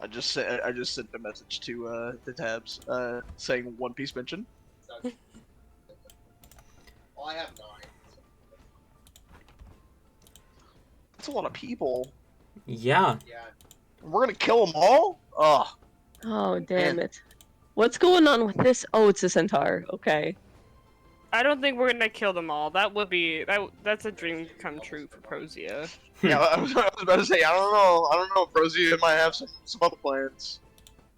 I just sent a message to the Tabs saying One Piece mention. Well, I have 9. That's a lot of people. Yeah. Yeah. We're gonna kill them all. Ugh. Oh, damn it. What's going on with this? Oh, it's a centaur. Okay. I don't think we're gonna kill them all. That would be that's a dream come true for Prosia. Yeah, I was about to say I don't know. I don't know. Rosie might have some other plans.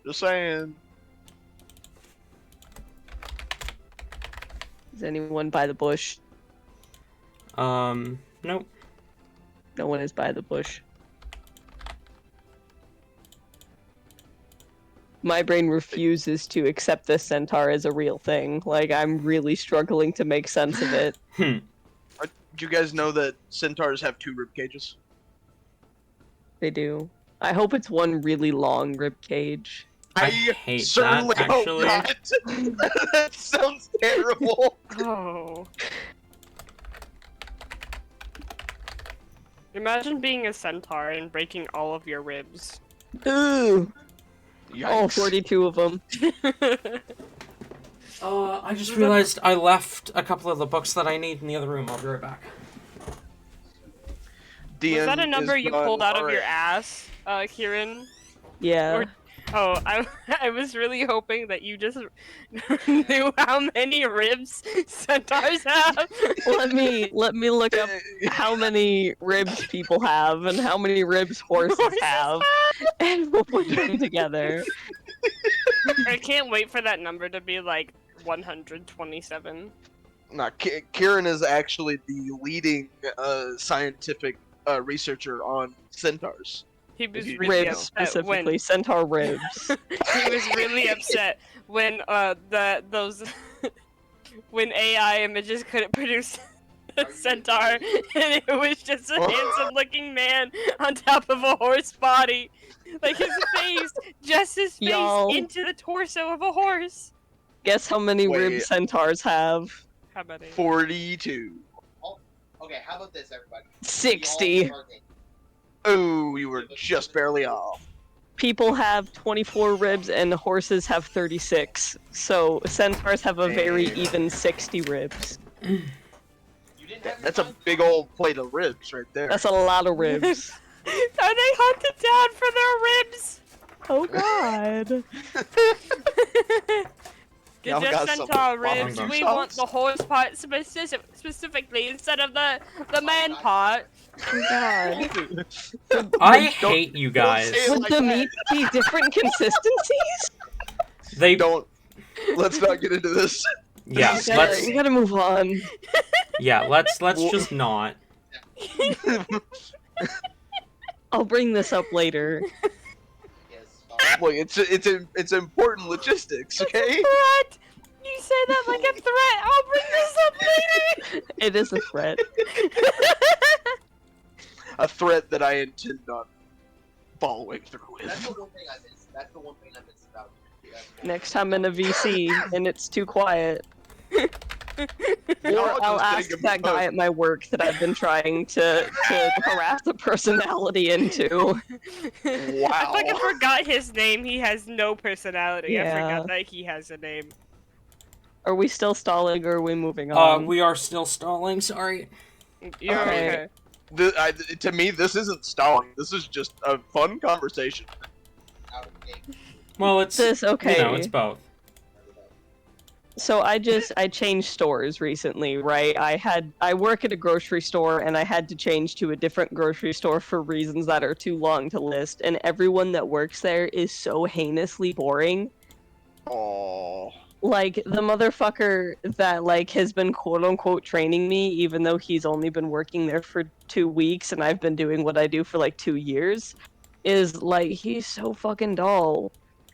Just saying. Is anyone by the bush? Nope. No one is by the bush. My brain refuses to accept this centaur as a real thing. Like, I'm really struggling to make sense of it. Do you guys know that centaurs have 2 rib cages? They do. I hope it's one really long rib cage. I hate certainly that, hope actually. not. That sounds terrible. Oh. Imagine being a centaur and breaking all of your ribs. Ooh! All Yikes. 42 of them. I just realized I left a couple of the books that I need in the other room. I'll be right back. Was that a DM number is you done. pulled out of Alright. your ass, Kieran? Yeah. Or- Oh, I was really hoping that you just knew how many ribs centaurs have. let me look up how many ribs people have and how many ribs horses have, and we'll put them together. I can't wait for that number to be like 127. Nah, Kieran is actually the leading scientific researcher on centaurs. He was Ribs really Ribs upset specifically, centaur ribs. he was really upset when those when AI images couldn't produce a centaur, and it was just a handsome-looking man on top of a horse body. Like his face, just his face Y'all. into the torso of a horse. Guess how many Wait. ribs centaurs have? How many? 42. Okay, how about this, everybody? 60. We all target- Oh, you were just barely off. People have 24 ribs and horses have 36. So centaurs have a very Damn. even 60 ribs. You didn't have That's your a time? big old plate of ribs right there. That's a lot of ribs. Are they hunted down for their ribs? Oh god. Get Y'all just got centaur some ribs. barbecue We sauce? want the horse part specifically instead of the man part. Oh god. I hate you guys. say it Would like the that. meat be different consistencies? They Don't. Let's not get into this. yeah. Let's We gotta move on. let's Well- just not. I'll bring this up later. Yes. Look, it's important logistics, okay? Threat! You say that like a threat. I'll bring this up later. It is a threat. A threat that I intend on following through That's the with. one thing I missed. That's the one thing I missed about you. Next time in a VC and it's too quiet. Y'all Or I'll just ask think that about- guy at my work that I've been trying to harass the personality into. Wow. I fucking forgot his name. He has no personality. I Yeah. forgot that he has a name. Are we still stalling or are we moving on? We are still stalling. Sorry. You're Okay. okay. To me, this isn't stalling. This is just a fun conversation. Out of the game. Well, it's This okay. you know, it's both. So I changed stores recently, right? I work at a grocery store and I had to change to a different grocery store for reasons that are too long to list, and everyone that works there is so heinously boring. Oh. Like the motherfucker that like has been quote unquote training me, even though he's only been working there for 2 weeks and I've been doing what I do for like 2 years, is like he's so fucking dull.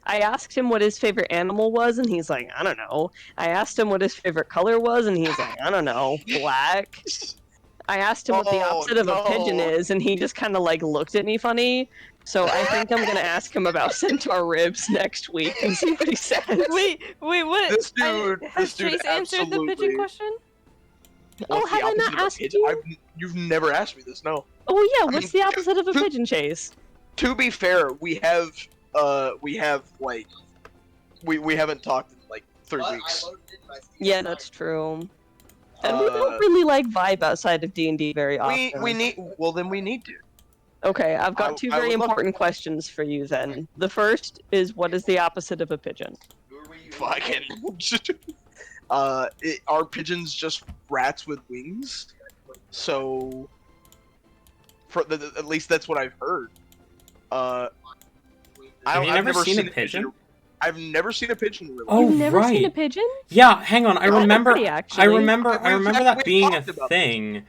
I asked him what his favorite animal was and he's like, I don't know. I asked him what his favorite color was and he's like, I don't know, black. I asked him what the Oh, opposite of a pigeon no. is and he just kind of like looked at me funny. So I think I'm gonna ask him about centaur ribs next week and see what he says. Wait, what? This dude- has this dude Chase answered the pigeon absolutely- question? Oh, What's the have I not opposite of a asked pigeon? you? You've never asked me this, no. Oh yeah, I what's mean, the opposite of a pigeon, Chase? To be fair, we have like we haven't talked in like 3 But weeks. I loaded it and I see Yeah, it's that's fine. true. And we Uh, don't really like vibe outside of D&D very often. we need then we need to. Okay, I've got two I very would love important questions for you then. The first is, what is the opposite of a pigeon? Who are we? Fucking. Are pigeons just rats with wings? So, at least that's what I've heard. Have you I've never seen a pigeon? I've never seen a pigeon really. Oh, You've never seen a right. pigeon? Yeah, hang on. I Oh, remember. pretty, actually. I remember We've that being a talked about thing.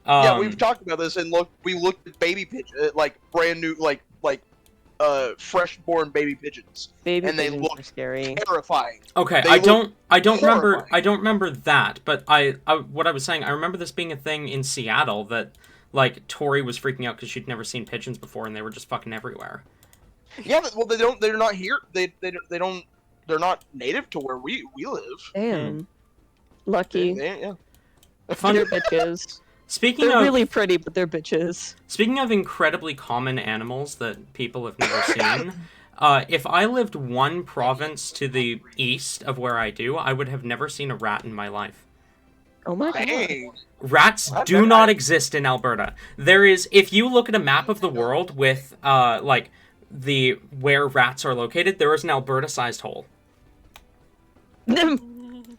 Yeah, we've talked about this, and we looked at baby pigeons, like brand new, like fresh-born baby pigeons. Baby And they pigeons look are scary. Terrifying. Okay, They I look don't remember. horrifying. I don't remember that. But what I was saying, I remember this being a thing in Seattle that, like, Tori was freaking out because she'd never seen pigeons before, and they were just fucking everywhere. Yeah, well, they're not here. They're not native to where we live. Damn. Lucky. Yeah. Fun. They're bitches. Speaking They're of really pretty, but they're bitches. speaking of incredibly common animals that people have never seen, if I lived one province to the east of where I do, I would have never seen a rat in my life. Oh my god. Dang. Rats I do bet not I- exist in Alberta. There is, if you look at a map of the world with, like, where rats are located, there is an Alberta-sized hole.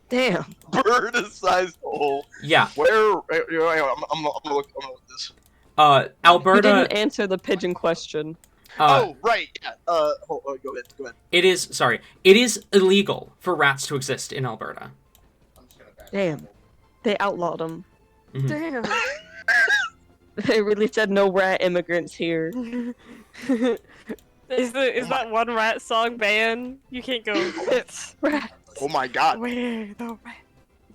Damn. Bird-sized hole. Yeah. Where? I'm gonna look this. You Alberta, didn't answer the pigeon question. Oh, right. Yeah. Go ahead. it is illegal for rats to exist in Alberta. I'm just gonna back Damn. They outlawed them. Damn. They really said no rat immigrants here. Is that one rat song banned? You can't go. Rat. Oh my God. Where the rat?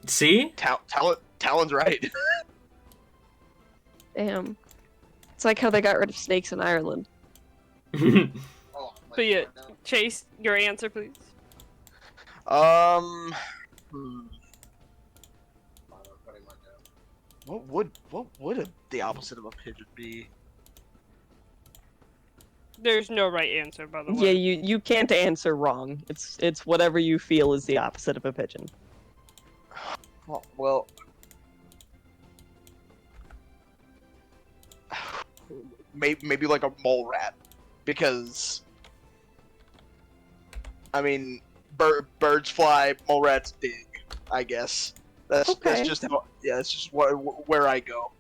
See? Talon's right. Damn. It's like how they got rid of snakes in Ireland. Oh, I'm But yeah, now. Chase, your answer, please. Hmm. Fine, I'm putting mine down. What would the opposite of a pigeon be? There's no right answer, by the Yeah, way. you can't answer wrong. It's whatever you feel is the opposite of a pigeon. Well, maybe like a mole rat, because I mean, birds fly, mole rats dig. I guess that's Okay. just how. Yeah, that's just where I go.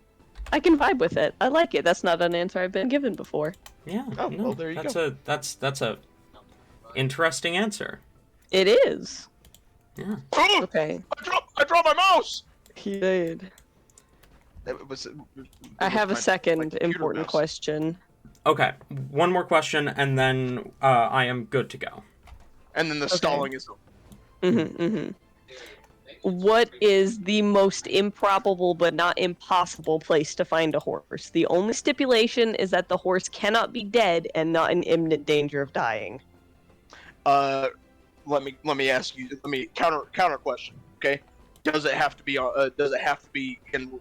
I can vibe with it. I like it. That's not an answer I've been given before. Yeah. Oh, no, well, there you that's a interesting answer. It is. Yeah. Oh, Okay. I dropped my mouse. He did. It was, I have a my second computer important mouse. question. Okay. One more question, and then I am good to go. And then the stalling is over. Mm-hmm. What is the most improbable but not impossible place to find a horse? The only stipulation is that the horse cannot be dead and not in imminent danger of dying. Let me ask you. Let me counter question. Okay, does it have to be in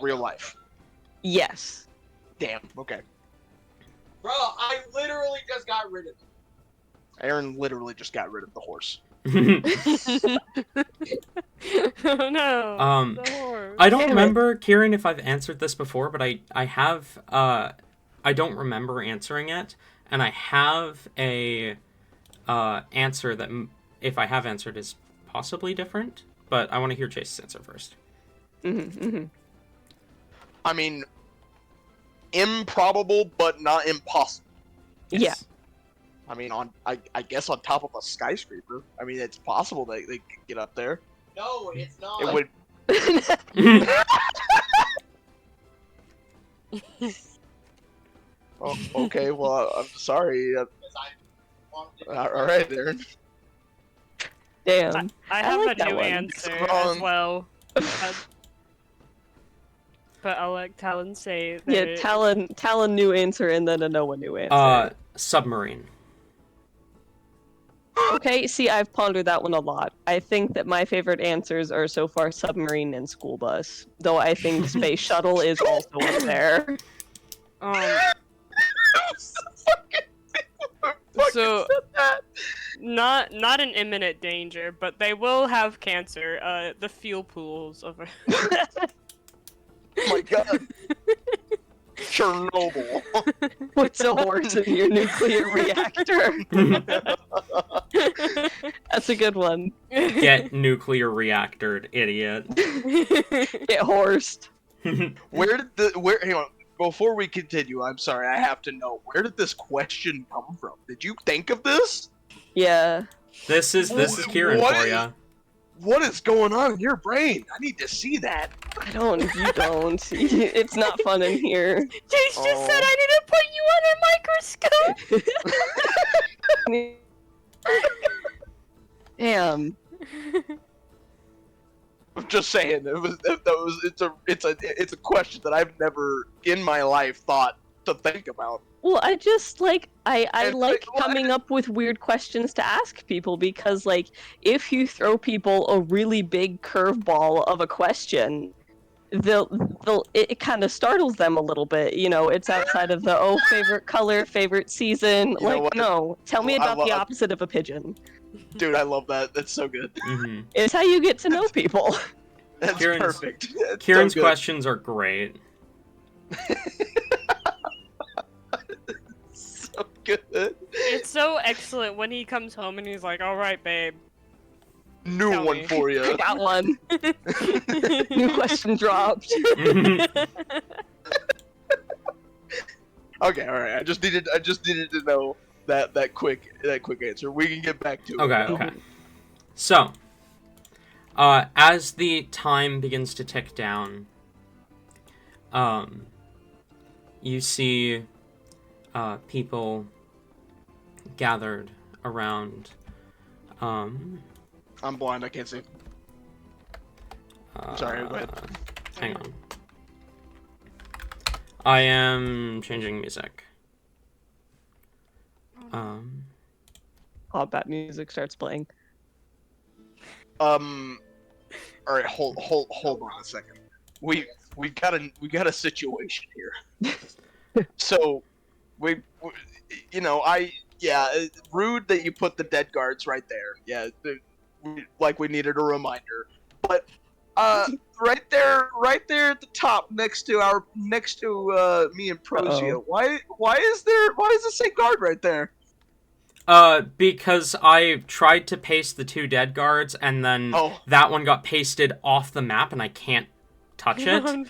real life? Yes. Damn. Okay. Bro, I literally just got rid of it. Aaron literally just got rid of the horse. Oh no. The horse. I don't Damn it. remember, Kieran, if I've answered this before, but I have, I don't remember answering it, and I have a, answer that, if I have answered, is possibly different, but I want to hear Chase's answer first. I mean, improbable but not impossible. Yeah. I mean, I guess on top of a skyscraper. I mean, it's possible they could get up there. No, it's not. It would. Oh, okay. Well, I'm sorry. Because I wanted to- All right, Aaron. Damn. I have like a that new one. answer It's as wrong. well. But I'll let Talon say that Yeah, Talon new answer and then a Noah new answer. Submarine. Okay, see, I've pondered that one a lot. I think that my favorite answers are so far submarine and school bus, though I think space shuttle is also up there. So not in imminent danger, but they will have cancer. The fuel pools of Oh my god. Chernobyl. Puts a horse in your nuclear reactor. That's a good one. Get nuclear reactored, idiot. Get horsed. Hang on, before we continue, I'm sorry, I have to know, where did this question come from? Did you think of this? Yeah. This is Kieran What for is- ya. What is going on in your brain? I need to see that. I don't. You don't. It's not fun in here. Chase just said Oh. I need to put you on a microscope. Damn. I'm just saying, it's a question that I've never in my life thought to think about. Well, I just I It's like like, coming up with weird questions to ask people because if you throw people a really big curveball of a question, it kind of startles them a little bit. You know, it's outside of the favorite color, favorite season. You know what? No, tell me I about the love- opposite of a pigeon. Dude, I love that. That's so good. Mhm. It's how you get to know people. That's Kieran's- perfect. That's Kieran's so good. questions are great. So good. It's so excellent when he comes home and he's like, "All right, babe." New Tell one me. for you. I got one. New question dropped. Okay, all right. I just needed to know that quick answer. We can get back to it. Okay, now. okay. So, as the time begins to tick down, you see people gathered around. I'm blind. I can't see. Sorry, go ahead. Hang on. I am changing music. Combat music starts playing. All right, hold on a second. We got a situation here. So, rude that you put the dead guards right there. Yeah, we needed a reminder. But right there at the top, next to me and Prozia. Uh-oh. Why is the same guard right there? Because I tried to paste the 2 dead guards, and then that one got pasted off the map, and I can't touch it.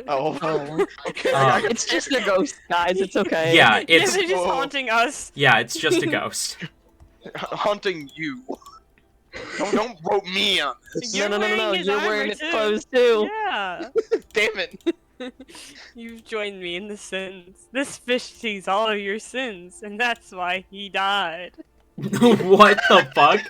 Oh. Okay. It's just a ghost, guys. It's okay. Yeah, it's they're just haunting us. yeah, it's just a ghost. Hunting you. Don't rope me on this. No. wearing his You're armor wearing its too. clothes too. Yeah. Damn it. You've joined me in the sins. This fish sees all of your sins, and that's why he died. What the fuck?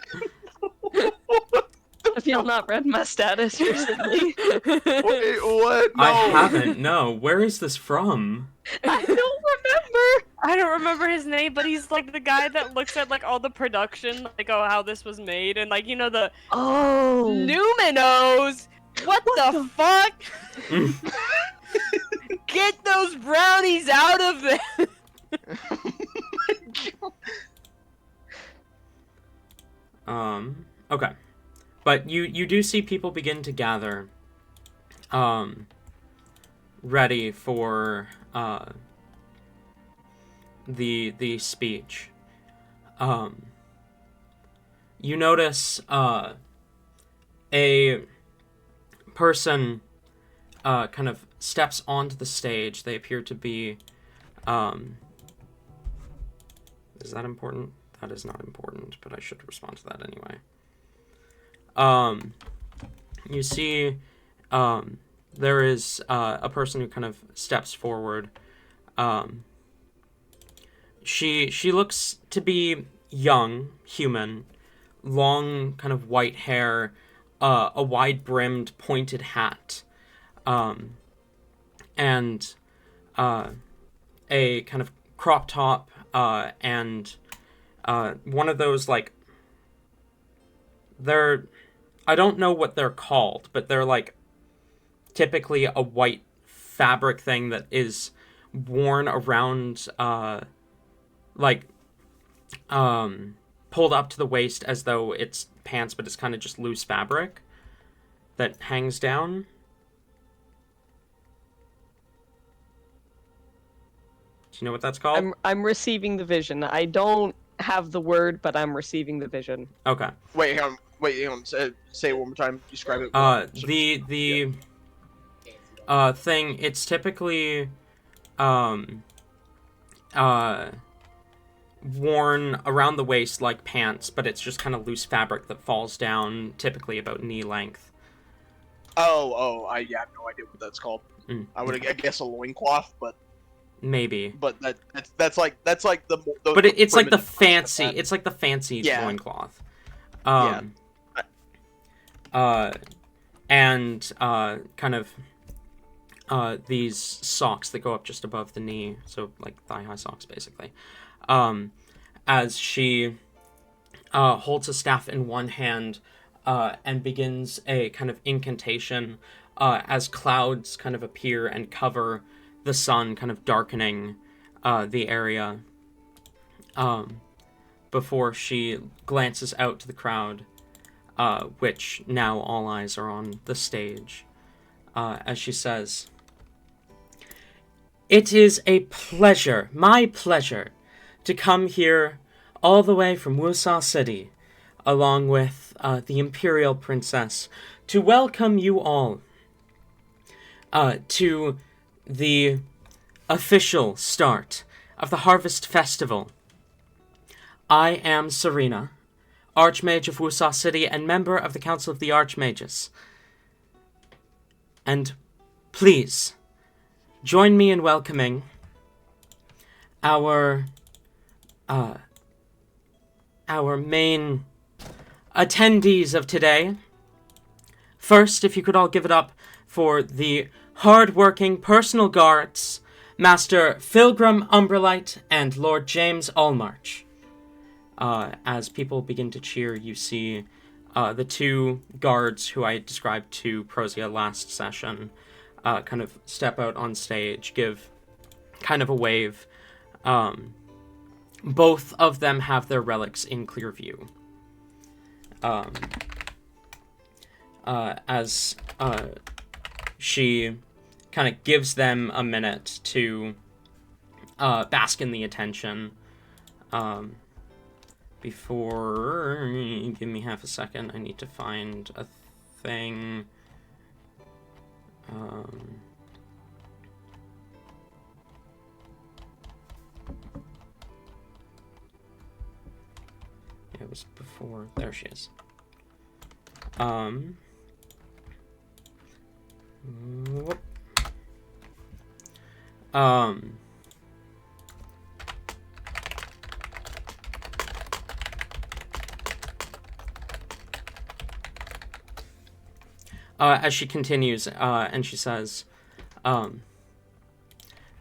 Have you not read my status recently? Wait, what? No. I haven't, no. Where is this from? I don't remember. I don't remember his name, but he's like the guy that looks at like all the production, like how this was made, and like the Oh. Luminos. What the fuck? Get those brownies out of there! Okay. But you do see people begin to gather, ready for, the speech. You notice, a person, kind of steps onto the stage. They appear to be, is that important? That is not important, but I should respond to that anyway. You see, there is, a person who kind of steps forward. She looks to be young, human, long, kind of white hair, a wide-brimmed, pointed hat, and, a kind of crop top, and, one of those, like, I don't know what they're called, but they're, like, typically a white fabric thing that is worn around, pulled up to the waist as though it's pants, but it's kind of just loose fabric that hangs down. Do you know what that's called? I'm receiving the vision. I don't have the word, but I'm receiving the vision. Okay. Wait, hang on. Say it one more time. Describe it. The thing, it's typically, worn around the waist like pants, but it's just kind of loose fabric that falls down, typically about knee length. I have no idea what that's called. I guess a loincloth, but maybe. But that's like the. But it's like the fancy. That. It's like the fancy loincloth. And kind of these socks that go up just above the knee, so like thigh-high socks, basically. As she holds a staff in one hand and begins a kind of incantation as clouds kind of appear and cover the sun, kind of darkening the area before she glances out to the crowd, which now all eyes are on the stage, as she says, "It is a pleasure, my pleasure, to come here all the way from Wusa City, along with the Imperial Princess, to welcome you all to the official start of the Harvest Festival. I am Serena, Archmage of Wusa City and member of the Council of the Archmages. And please, join me in welcoming our main attendees of today. First, if you could all give it up for the hard-working personal guards, Master Philgrim Umbrelite and Lord James Allmarch. As people begin to cheer, you see the two guards who I described to Prozia last session kind of step out on stage, give kind of a wave. Both of them have their relics in clear view. As she kind of gives them a minute to bask in the attention. Before... Give me half a second. I need to find a thing. It was before... There she is. Whoop. As she continues, and she says,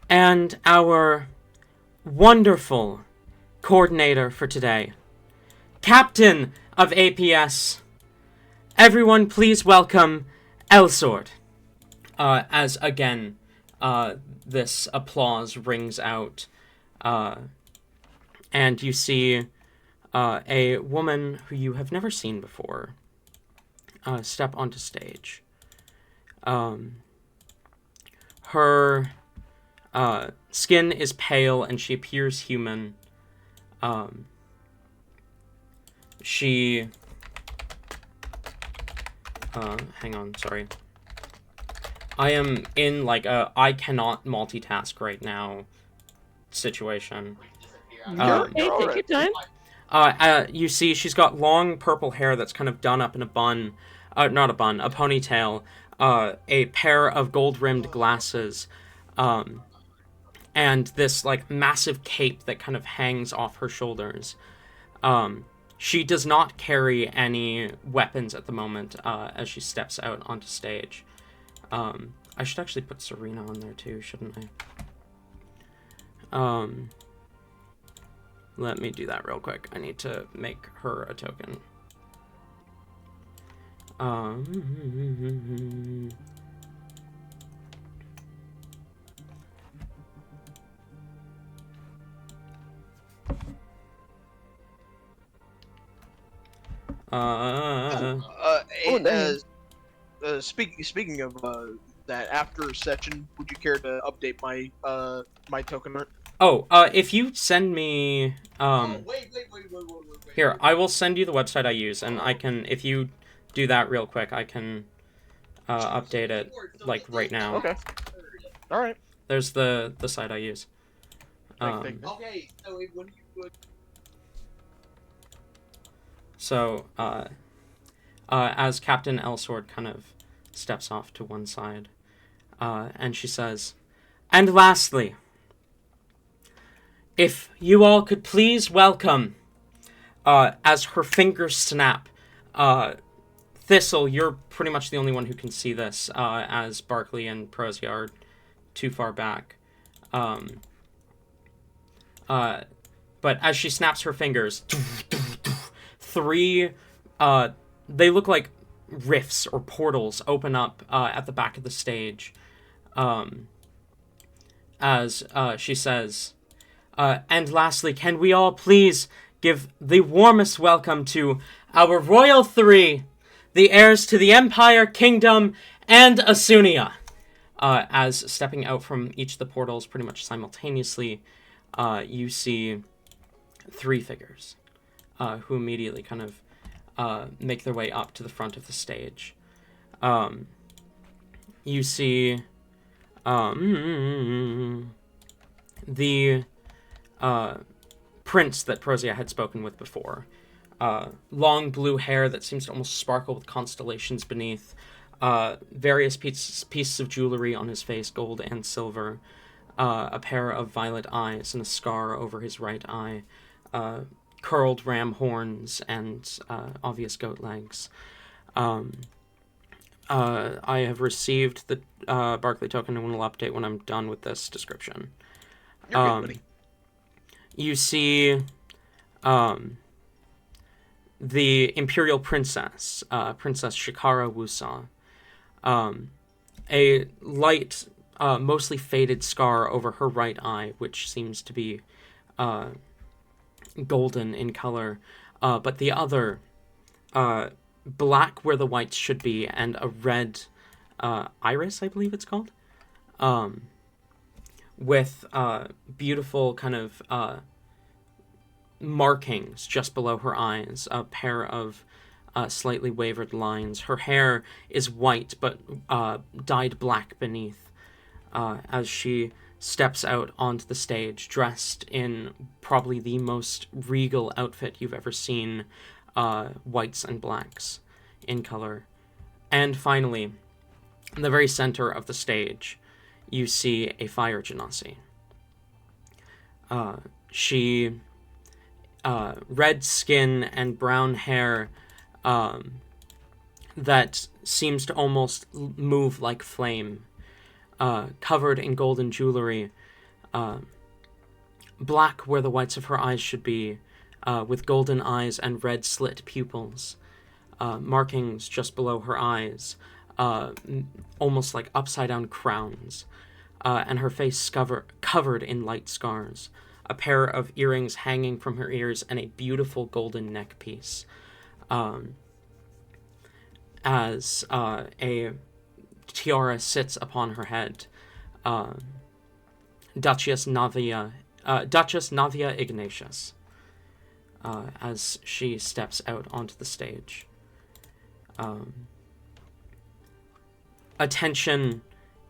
and our wonderful coordinator for today, Captain of APS, everyone please welcome Elsword. As again, this applause rings out, and you see a woman who you have never seen before step onto stage. Her skin is pale and she appears human. She... hang on, sorry. I am in, like, a I cannot multitask right now situation. Hey, take your time. You see, she's got long purple hair that's kind of done up in a bun. Not a bun, a ponytail. A pair of gold-rimmed glasses. And this, like, massive cape that kind of hangs off her shoulders. She does not carry any weapons at the moment as she steps out onto stage. I should actually put Serena on there too, shouldn't I? Let me do that real quick. I need to make her a token. Speaking of that, after session, would you care to update my my token art? Oh, if you send me, Wait. here, I will send you the website I use, and I can, if you do that real quick, I can, update it, like, right now. Okay. Alright. There's the site I use. Thank you. Okay, so when you would... So, as Captain Elsword kind of steps off to one side, and she says, and lastly, if you all could please welcome, as her fingers snap, Thistle, you're pretty much the only one who can see this, as Barkley and Prozia are too far back. But as she snaps her fingers, three, they look like rifts or portals open up at the back of the stage. As she says, and lastly, can we all please give the warmest welcome to our Royal Three, the heirs to the Empire, Kingdom, and Asunia. As stepping out from each of the portals pretty much simultaneously, you see three figures who immediately kind of make their way up to the front of the stage. You see the prince that Prozia had spoken with before. Long blue hair that seems to almost sparkle with constellations beneath. Various pieces of jewelry on his face, gold and silver. A pair of violet eyes and a scar over his right eye. Curled ram horns and obvious goat legs. I have received the Barclay token and will update when I'm done with this description. You're good, buddy. You see the Imperial Princess, Princess Shikara Wusa. A light, mostly faded scar over her right eye, which seems to be golden in color, but the other black where the whites should be, and a red iris, I believe it's called, with beautiful kind of markings just below her eyes, a pair of slightly wavered lines. Her hair is white, but dyed black beneath, as she steps out onto the stage, dressed in probably the most regal outfit you've ever seen, whites and blacks in color. And finally, in the very center of the stage, you see a fire genasi. She, red skin and brown hair, that seems to almost move like flame, covered in golden jewelry, black where the whites of her eyes should be, with golden eyes and red slit pupils, markings just below her eyes, almost like upside-down crowns, and her face covered in light scars, a pair of earrings hanging from her ears, and a beautiful golden neck piece. As a tiara sits upon her head, Duchess Navia Ignatius, as she steps out onto the stage. Attention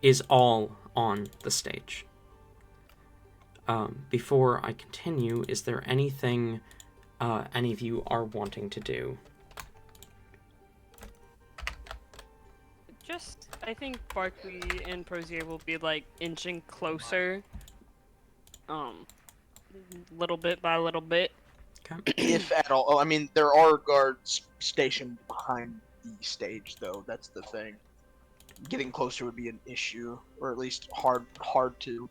is all on the stage. Before I continue, is there anything any of you are wanting to do? I think Barkley and Prosier will be like inching closer, little bit by little bit. Okay. If at all. Oh, I mean, there are guards stationed behind the stage, though. That's the thing. Getting closer would be an issue, or at least hard to.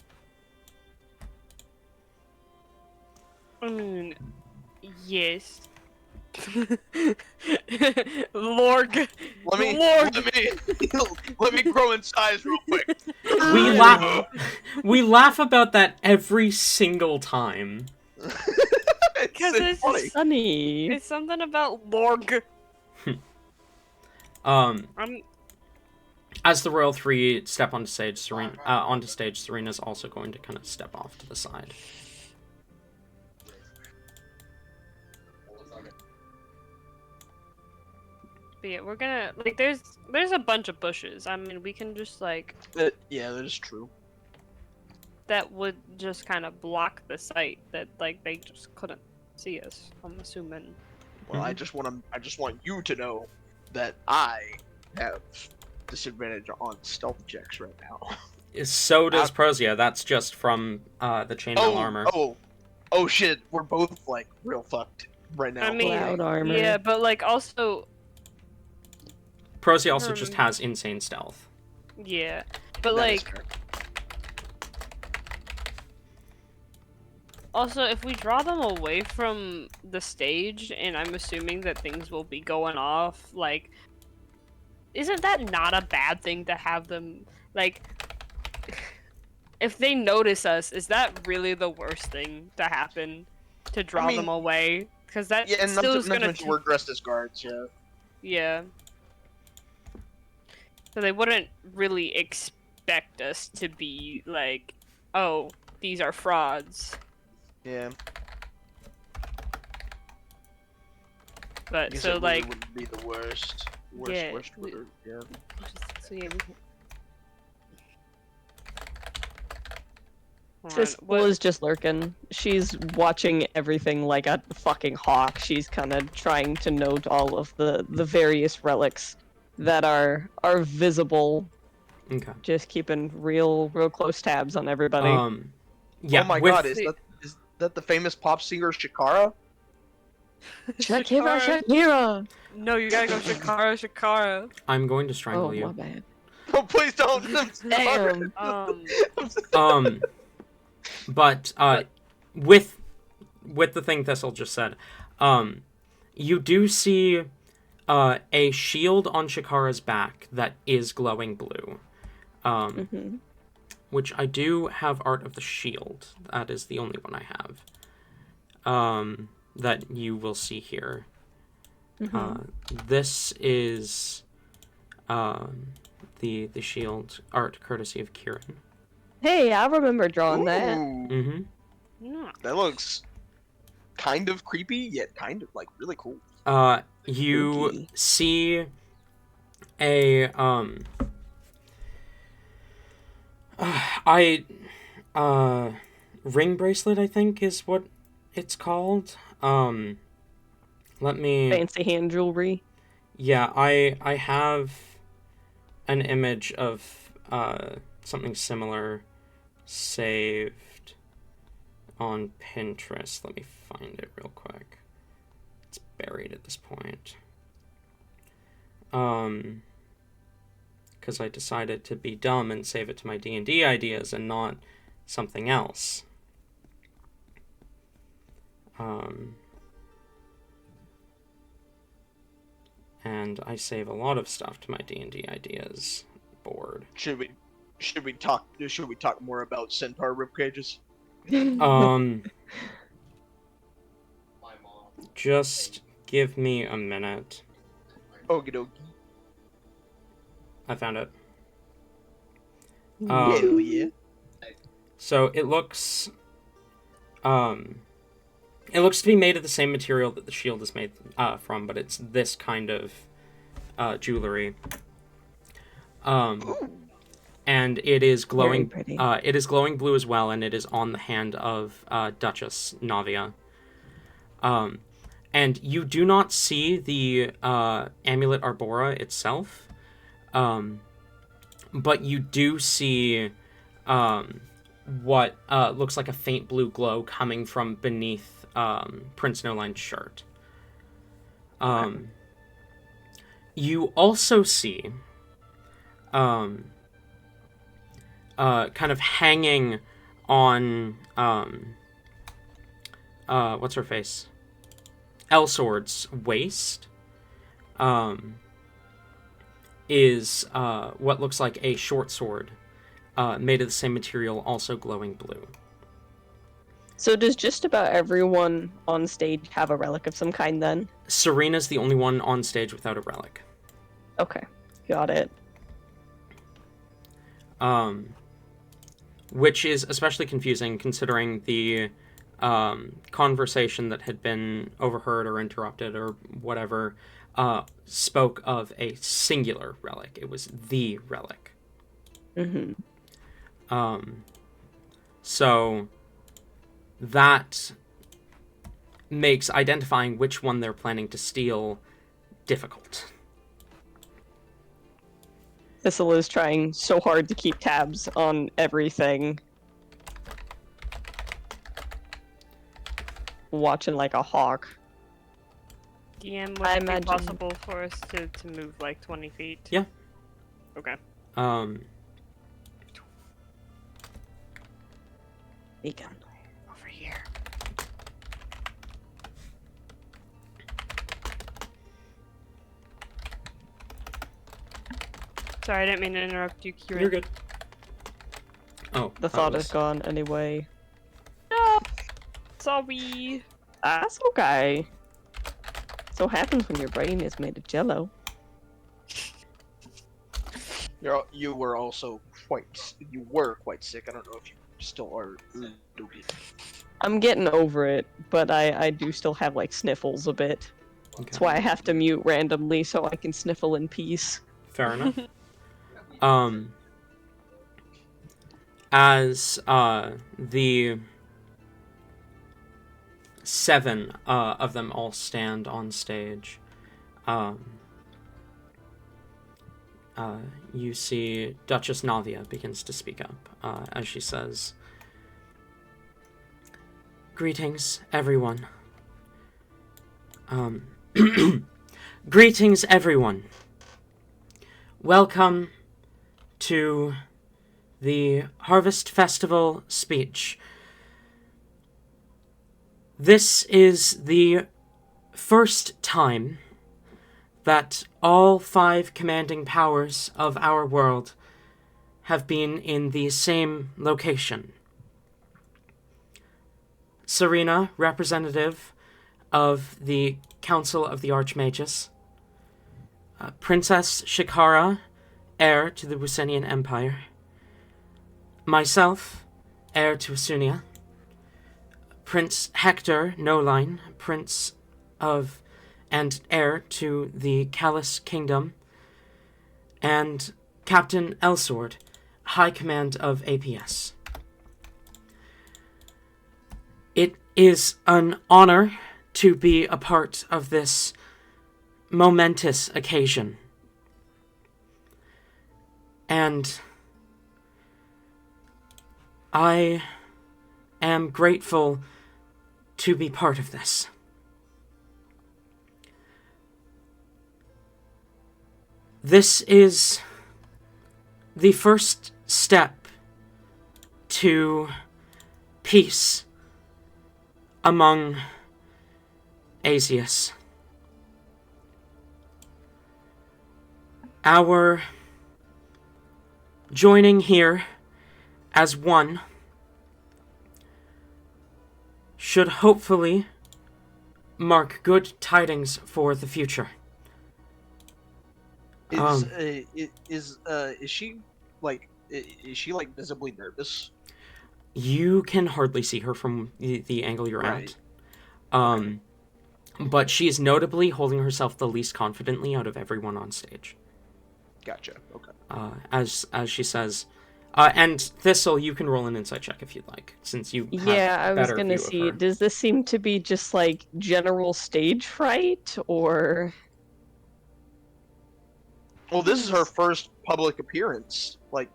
I mean, yes. Lorg. Let me let me grow in size real quick. We laugh about that every single time. Because it's funny. Sunny. It's something about Lorg. As the Royal Three step onto stage, Serena's also going to kind of step off to the side. But yeah, we're gonna like there's a bunch of bushes. I mean, we can just like Yeah, that is true. that would just kind of block the sight that like they just couldn't see us. I'm assuming. Well, I just want you to know that I have disadvantage on stealth checks right now. So does Prozia. That's just from the chainmail armor. Oh shit! We're both like real fucked right now. I mean, Cloud armor. yeah, but like also, Prozia also just has insane stealth. yeah, but That is like fair. also if we draw them away from the stage, and I'm assuming that things will be going off, like, isn't that not a bad thing to have them like? If they notice us, is that really the worst thing to happen? To draw them away? Because that and still is gonna. we're dressed as guards. Yeah. Yeah. So they wouldn't really expect us to be like, oh, these are frauds. Yeah. But Guess so it really like, wouldn't be the worst. Yeah, Worst word. Yeah. so yeah. Siskel is just lurking. She's watching everything like a fucking hawk. She's kind of trying to note all of the various relics that are visible. Okay. Just keeping real close tabs on everybody. Yeah. Oh my god, is that the famous pop singer Shikara? Shakira. No, you gotta go Shakara. I'm going to strangle Oh, my you. bad. Oh, please don't. I'm sorry. Damn. But with the thing Thistle just said, you do see a shield on Shakara's back that is glowing blue. Which I do have art of the shield. That is the only one I have. That you will see here. This is the shield art courtesy of Kieran. Hey, I remember drawing that. Ooh, Yeah. that looks kind of creepy, yet kind of like really cool. You Spooky. see a ring bracelet, I think is what it's called. Let me Fancy hand jewelry. Yeah, I have an image of something similar saved on Pinterest. Let me find it real quick. It's buried at this point. Because I decided to be dumb and save it to my D&D ideas and not something else. And I save a lot of stuff to my D&D ideas board. Should we talk more about centaur rib cages? Um, My mom. just give me a minute. Okie dokie. I found it. Hell yeah. So it looks to be made of the same material that the shield is made from, but it's this kind of jewelry. And it is glowing. Very pretty. It is glowing blue as well, and it is on the hand of Duchess Navia. And you do not see the amulet arbora itself, but you do see what looks like a faint blue glow coming from beneath Prince No-Line's shirt. You also see kind of hanging on what's her face? Elsword's waist is what looks like a short sword made of the same material, also glowing blue. So does just about everyone on stage have a relic of some kind then? Serena's the only one on stage without a relic. Okay, got it. Which is especially confusing considering the conversation that had been overheard or interrupted or whatever spoke of a singular relic. It was the relic. So that makes identifying which one they're planning to steal difficult. Thistle is trying so hard to keep tabs on everything. Watching like a hawk. DM, would I it imagine- be possible for us to move like 20 feet? Yeah. Okay. Beacon. Over here. Sorry, I didn't mean to interrupt you, Kieran. You're good. Oh, The that thought was- is gone anyway. No! Sorry. That's okay. So happens when your brain is made of jello. You were also quite sick. I don't know if you still are. I'm getting over it, but I do still have like sniffles a bit. That's Okay. why I have to mute randomly so I can sniffle in peace. Fair enough. As the 7 of them all stand on stage, you see Duchess Navia begins to speak up as she says, "Greetings, everyone. Greetings, everyone. Welcome to the Harvest Festival speech. This is the first time that all 5 commanding powers of our world have been in the same location. Serena, representative of the Council of the Archmages. Princess Shikara, heir to the Wusenian Empire. Myself, heir to Asunia. Prince Hector Noline, prince of and heir to the Callus Kingdom. And Captain Elsword, High Command of APS. It is an honor to be a part of this momentous occasion. And I am grateful to be part of this. This is the first step to peace among Azius. Our joining here as one should hopefully mark good tidings for the future. Is she visibly nervous? You can hardly see her from the angle you're Right. at. But she is notably holding herself the least confidently out of everyone on stage. Gotcha. Okay. As she says, and Thistle, you can roll an insight check if you'd like, since you have I was better gonna view of see. her. Does this seem to be just like general stage fright, or? Well, this is her first public appearance, at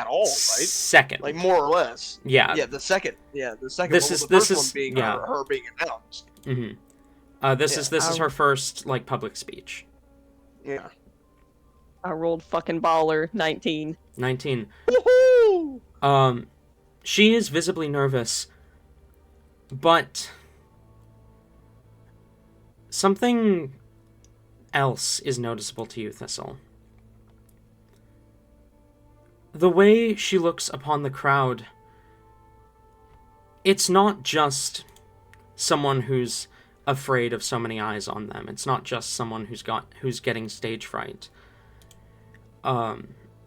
all, right? Second. Like more or less. Yeah. Yeah, the second. Yeah, the second. This one. is- The this first is- one being yeah. her being announced. Mm-hmm. This Yeah. is her first public speech. Yeah. I rolled fucking baller, 19. 19. Woohoo! She is visibly nervous, but something else is noticeable to you, Thistle. The way she looks upon the crowd, it's not just someone who's afraid of so many eyes on them. It's not just someone who's getting stage fright.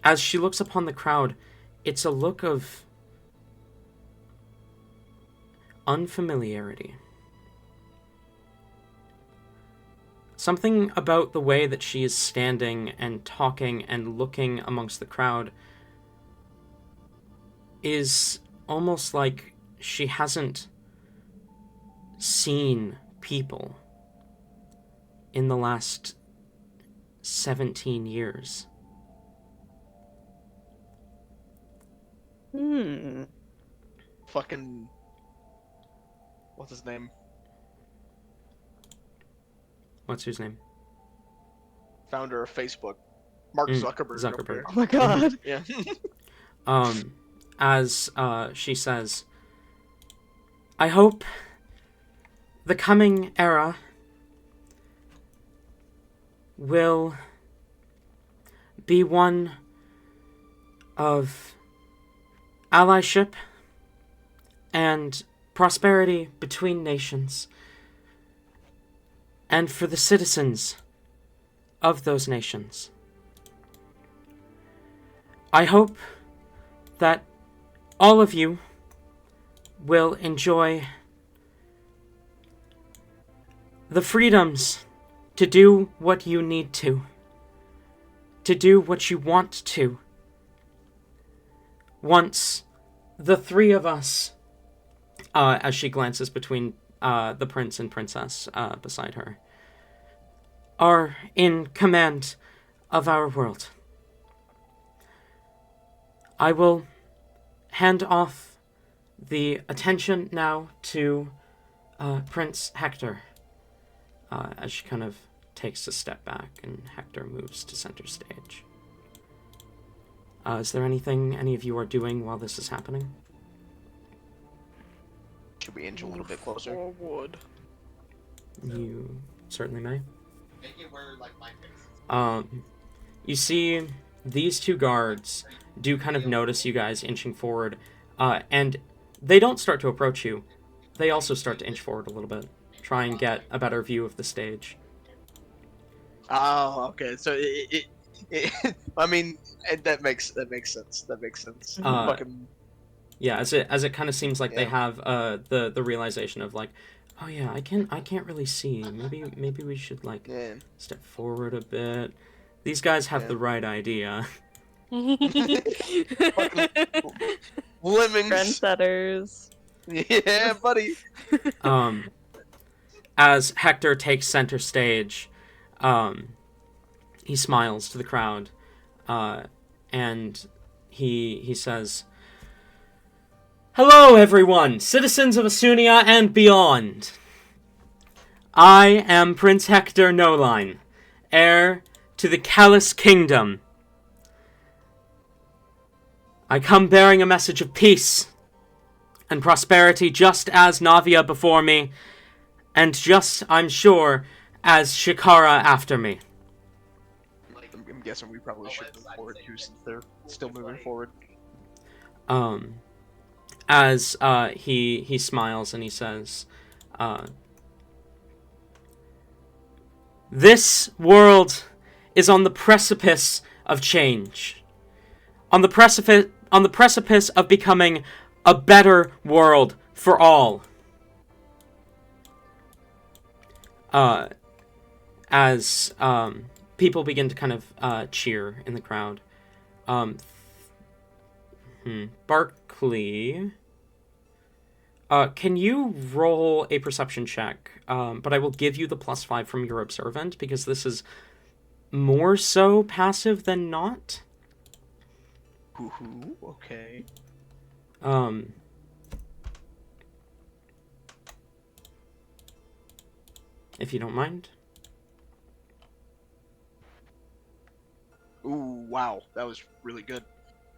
As she looks upon the crowd, it's a look of unfamiliarity. Something about the way that she is standing and talking and looking amongst the crowd is almost like she hasn't seen people in the last 17 years. Fucking. What's his name? What's his name? Founder of Facebook, Mark Zuckerberg. Zuckerberg. Oh my god. Yeah. As she says, I hope the coming era will be one of allyship and prosperity between nations, and for the citizens of those nations. I hope that all of you will enjoy the freedoms to do what you need to do what you want to. Once the 3 of us, as she glances between the prince and princess beside her, are in command of our world. I will hand off the attention now to Prince Hector, as she kind of takes a step back and Hector moves to center stage. Is there anything any of you are doing while this is happening? Should we inch a little bit closer? Forward. You certainly may. Make it where, like, my face. You see these two guards do kind of notice you guys inching forward, and they don't start to approach you. They also start to inch forward a little bit, try and get a better view of the stage. Oh, okay. So I mean, that makes sense. That makes sense. Fucking Yeah, as it kind of seems like they Yeah. have the realization of like, oh yeah, I can't really see. Maybe we should like yeah. step forward a bit. These guys have Yeah. the right idea. Lemmings. Trendsetters. Yeah, buddy. As Hector takes center stage, he smiles to the crowd, and he says, "Hello, everyone, citizens of Asunia and beyond. I am Prince Hector Noline, heir to the Callous Kingdom. I come bearing a message of peace and prosperity, just as Navia before me, and just, I'm sure, as Shikara after me." I'm guessing we probably should move forward too, since they're still moving forward. As he smiles and he says, "This world is on the precipice of change, on the precipice of becoming a better world for all." As people begin to kind of cheer in the crowd. Barkley, can you roll a perception check? But I will give you the +5 from your observant, because this is more so passive than not. Ooh, okay. If you don't mind. Ooh, wow, that was really good.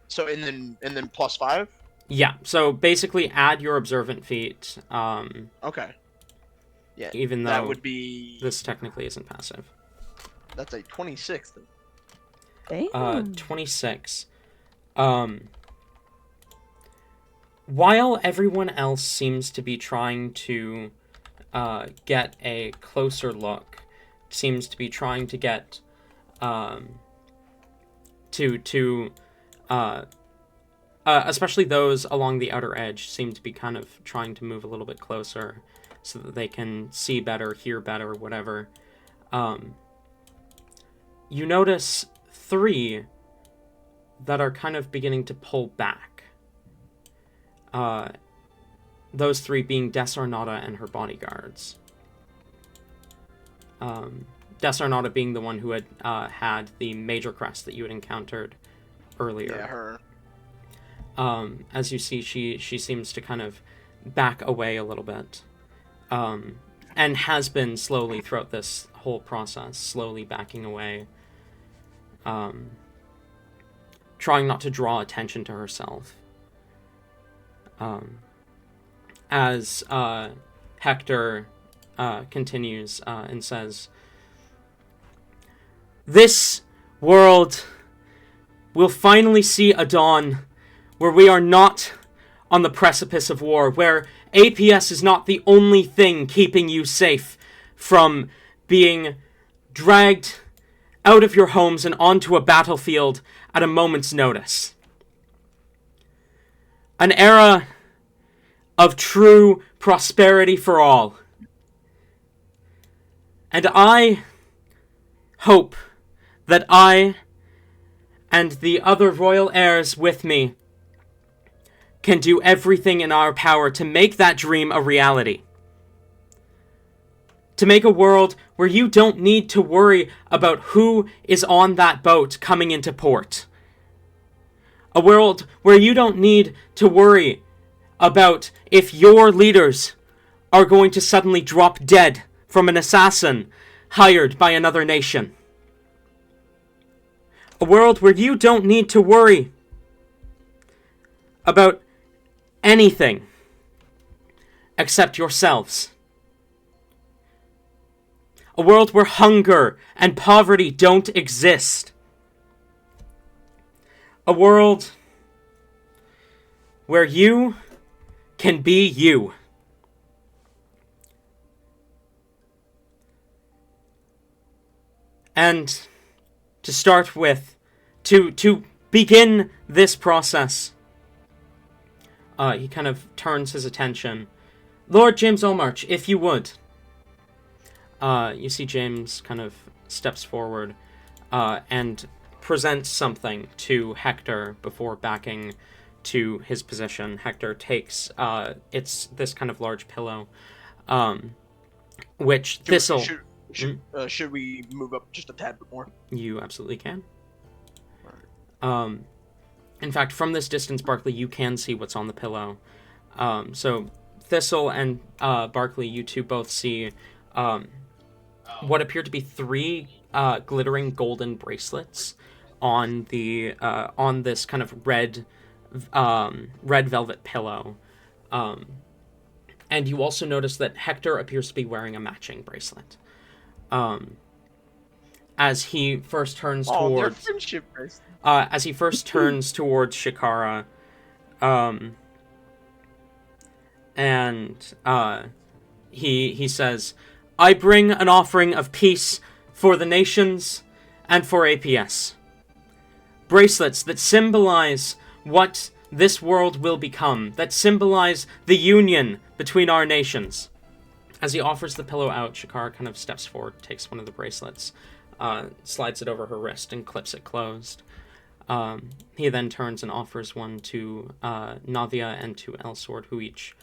So and then +5. Yeah, so basically add your observant feat, Okay. Yeah. even That though would be. this technically isn't passive. That's a 26. Damn. 26. While everyone else seems to be trying to get a closer look, seems to be trying to get especially those along the outer edge seem to be kind of trying to move a little bit closer so that they can see better, hear better, whatever. You notice 3 that are kind of beginning to pull back. Those 3 being Desarnata and her bodyguards. Desarnata being the one who had had the major crest that you had encountered earlier. Yeah, her. As you see, she seems to kind of back away a little bit. And has been slowly throughout this whole process, slowly backing away. Trying not to draw attention to herself. As Hector continues and says, "This world will finally see a dawn where we are not on the precipice of war, where APS is not the only thing keeping you safe from being dragged out of your homes and onto a battlefield at a moment's notice. An era of true prosperity for all. And I hope that I and the other royal heirs with me can do everything in our power to make that dream a reality. To make a world where you don't need to worry about who is on that boat coming into port. A world where you don't need to worry about if your leaders are going to suddenly drop dead from an assassin hired by another nation. A world where you don't need to worry about anything except yourselves. A world where hunger and poverty don't exist. A world where you can be you. And to start with, to begin this process, he kind of turns his attention. Lord James Olmarch, if you would. You see James kind of steps forward and presents something to Hector before backing to his position. Hector takes, it's this kind of large pillow, which Thistle... Should we move up just a tad bit more? You absolutely can. In fact, from this distance, Barkley, you can see what's on the pillow. So Thistle and Barkley, you two both see what appear to be 3 glittering golden bracelets on the on this kind of red velvet pillow. And you also notice that Hector appears to be wearing a matching bracelet. As he first turns towards friendship bracelets. As he first turns towards Shikara, and he says, "I bring an offering of peace for the nations and for APS. Bracelets that symbolize what this world will become, that symbolize the union between our nations." As he offers the pillow out, Shikara kind of steps forward, takes one of the bracelets, slides it over her wrist, and clips it closed. He then turns and offers one to Navia and to Elsword, who each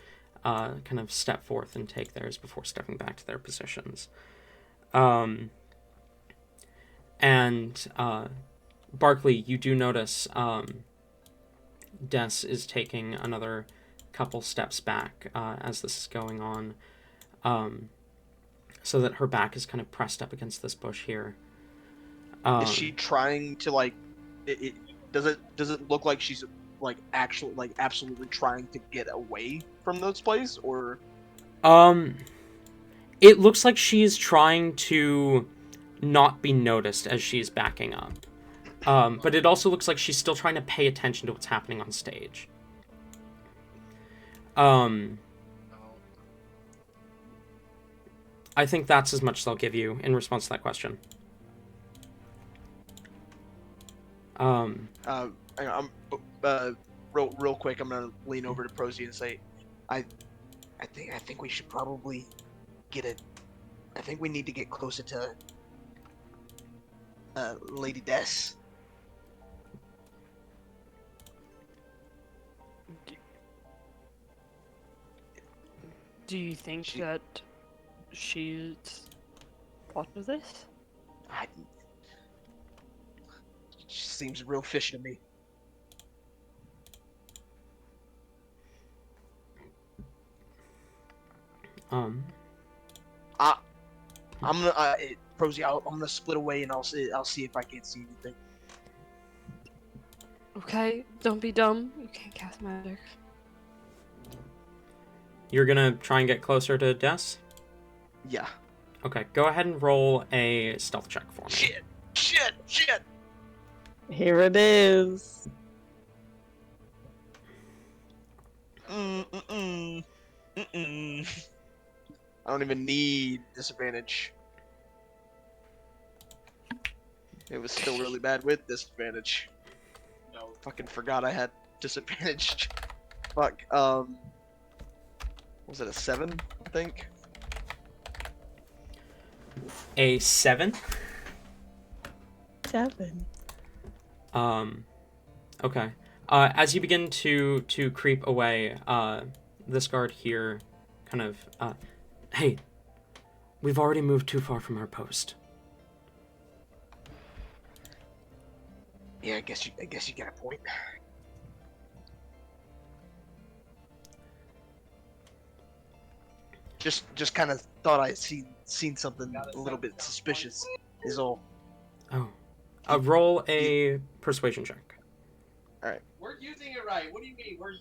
kind of step forth and take theirs before stepping back to their positions. Barkley, you do notice Des is taking another couple steps back as this is going on, so that her back is kind of pressed up against this bush here. Is she trying to like? Does it look like she's like actually like absolutely trying to get away from those places, or? It looks like she's trying to not be noticed as she's backing up. But it also looks like she's still trying to pay attention to what's happening on stage. I think that's as much as I'll give you in response to that question. I'm real quick. I'm gonna lean over to Prosy and say, I think we should probably get it. I think we need to get closer to Lady Des. Do you think that she's part of this? She seems real fishy to me. I'm gonna Prosy. I'm gonna split away and I'll see if I can't see anything. Okay, don't be dumb. You can't cast magic. You're gonna try and get closer to Des? Yeah. Okay, go ahead and roll a stealth check for me. Shit! Here it is. I don't even need disadvantage. It was still really bad with disadvantage. No, fucking forgot I had disadvantage. Fuck. Was it a 7? I think. A 7? 7. Okay. As you begin to creep away, this guard here kind of, hey, we've already moved too far from our post. Yeah, I guess you got a point. Just kind of thought I seen something a little bit suspicious. Is all. Oh. Roll a persuasion check. We're using it right. What do you mean? We're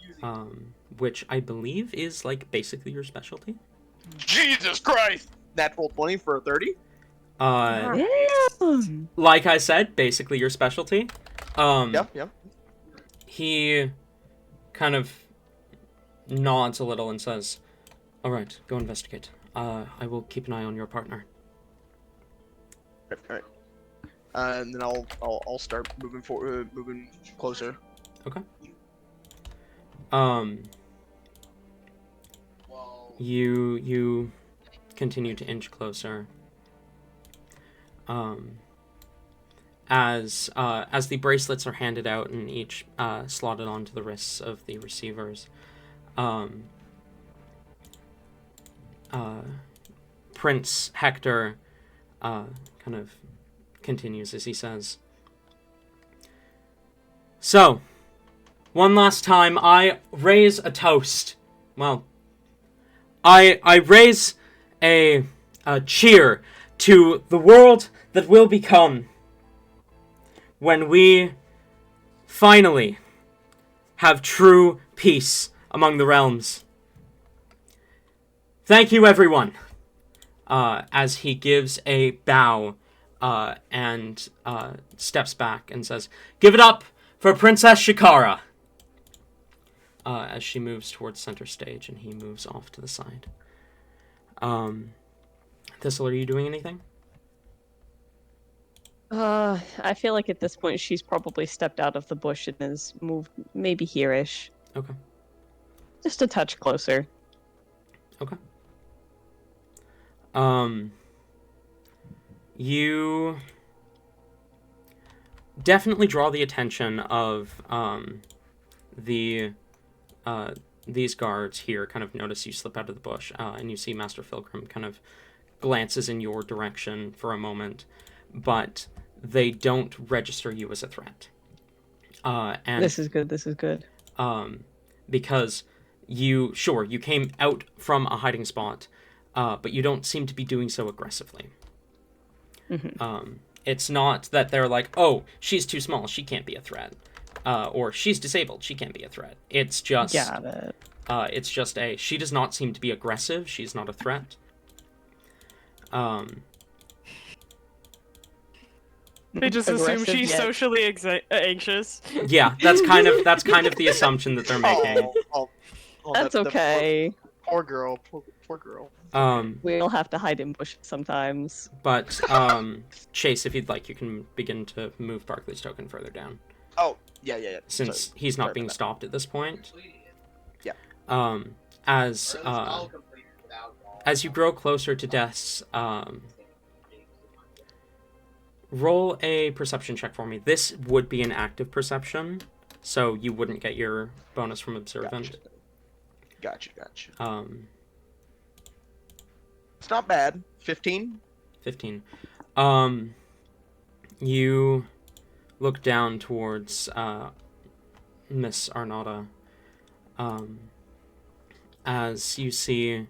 using it. Which I believe is, like, basically your specialty. Jesus Christ! Natural 20 for a 30. Damn. Like I said, basically your specialty. Yep. He kind of nods a little and says, "All right, go investigate. I will keep an eye on your partner." All right. And then I'll start moving forward, moving closer. Okay. Well, You continue to inch closer. As the bracelets are handed out and each slotted onto the wrists of the receivers, Prince Hector kind of continues as he says, "So, one last time, I raise a toast. Well, I raise a cheer to the world that will become when we finally have true peace among the realms. Thank you, everyone." As he gives a bow and steps back and says, "Give it up for Princess Shikara." As she moves towards center stage and he moves off to the side. Thistle, are you doing anything? I feel like at this point she's probably stepped out of the bush and has moved maybe here-ish. Okay. Just a touch closer. Okay. You definitely draw the attention of these guards here. Kind of notice you slip out of the bush, and you see Master Pilgrim kind of glances in your direction for a moment, but they don't register you as a threat. And This is good. Because you came out from a hiding spot, but you don't seem to be doing so aggressively. Mm-hmm. It's not that they're like, "Oh, she's too small, she can't be a threat," or "She's disabled, she can't be a threat." It's just, Got it. she does not seem to be aggressive. She's not a threat. They just assume Aggressive she's yet- socially anxious. Yeah, that's kind of the assumption that they're making. That's okay. Poor girl. Poor girl. We all have to hide in bushes sometimes. But Chase, if you'd like, you can begin to move Barkley's token further down. Oh, yeah. Since Sorry. he's not Sorry being about stopped at this point. Yeah. As you grow closer to Death's, roll a perception check for me. This would be an active perception, so you wouldn't get your bonus from observant. Gotcha. It's not bad. 15? 15. You look down towards Miss Arnauta, as you see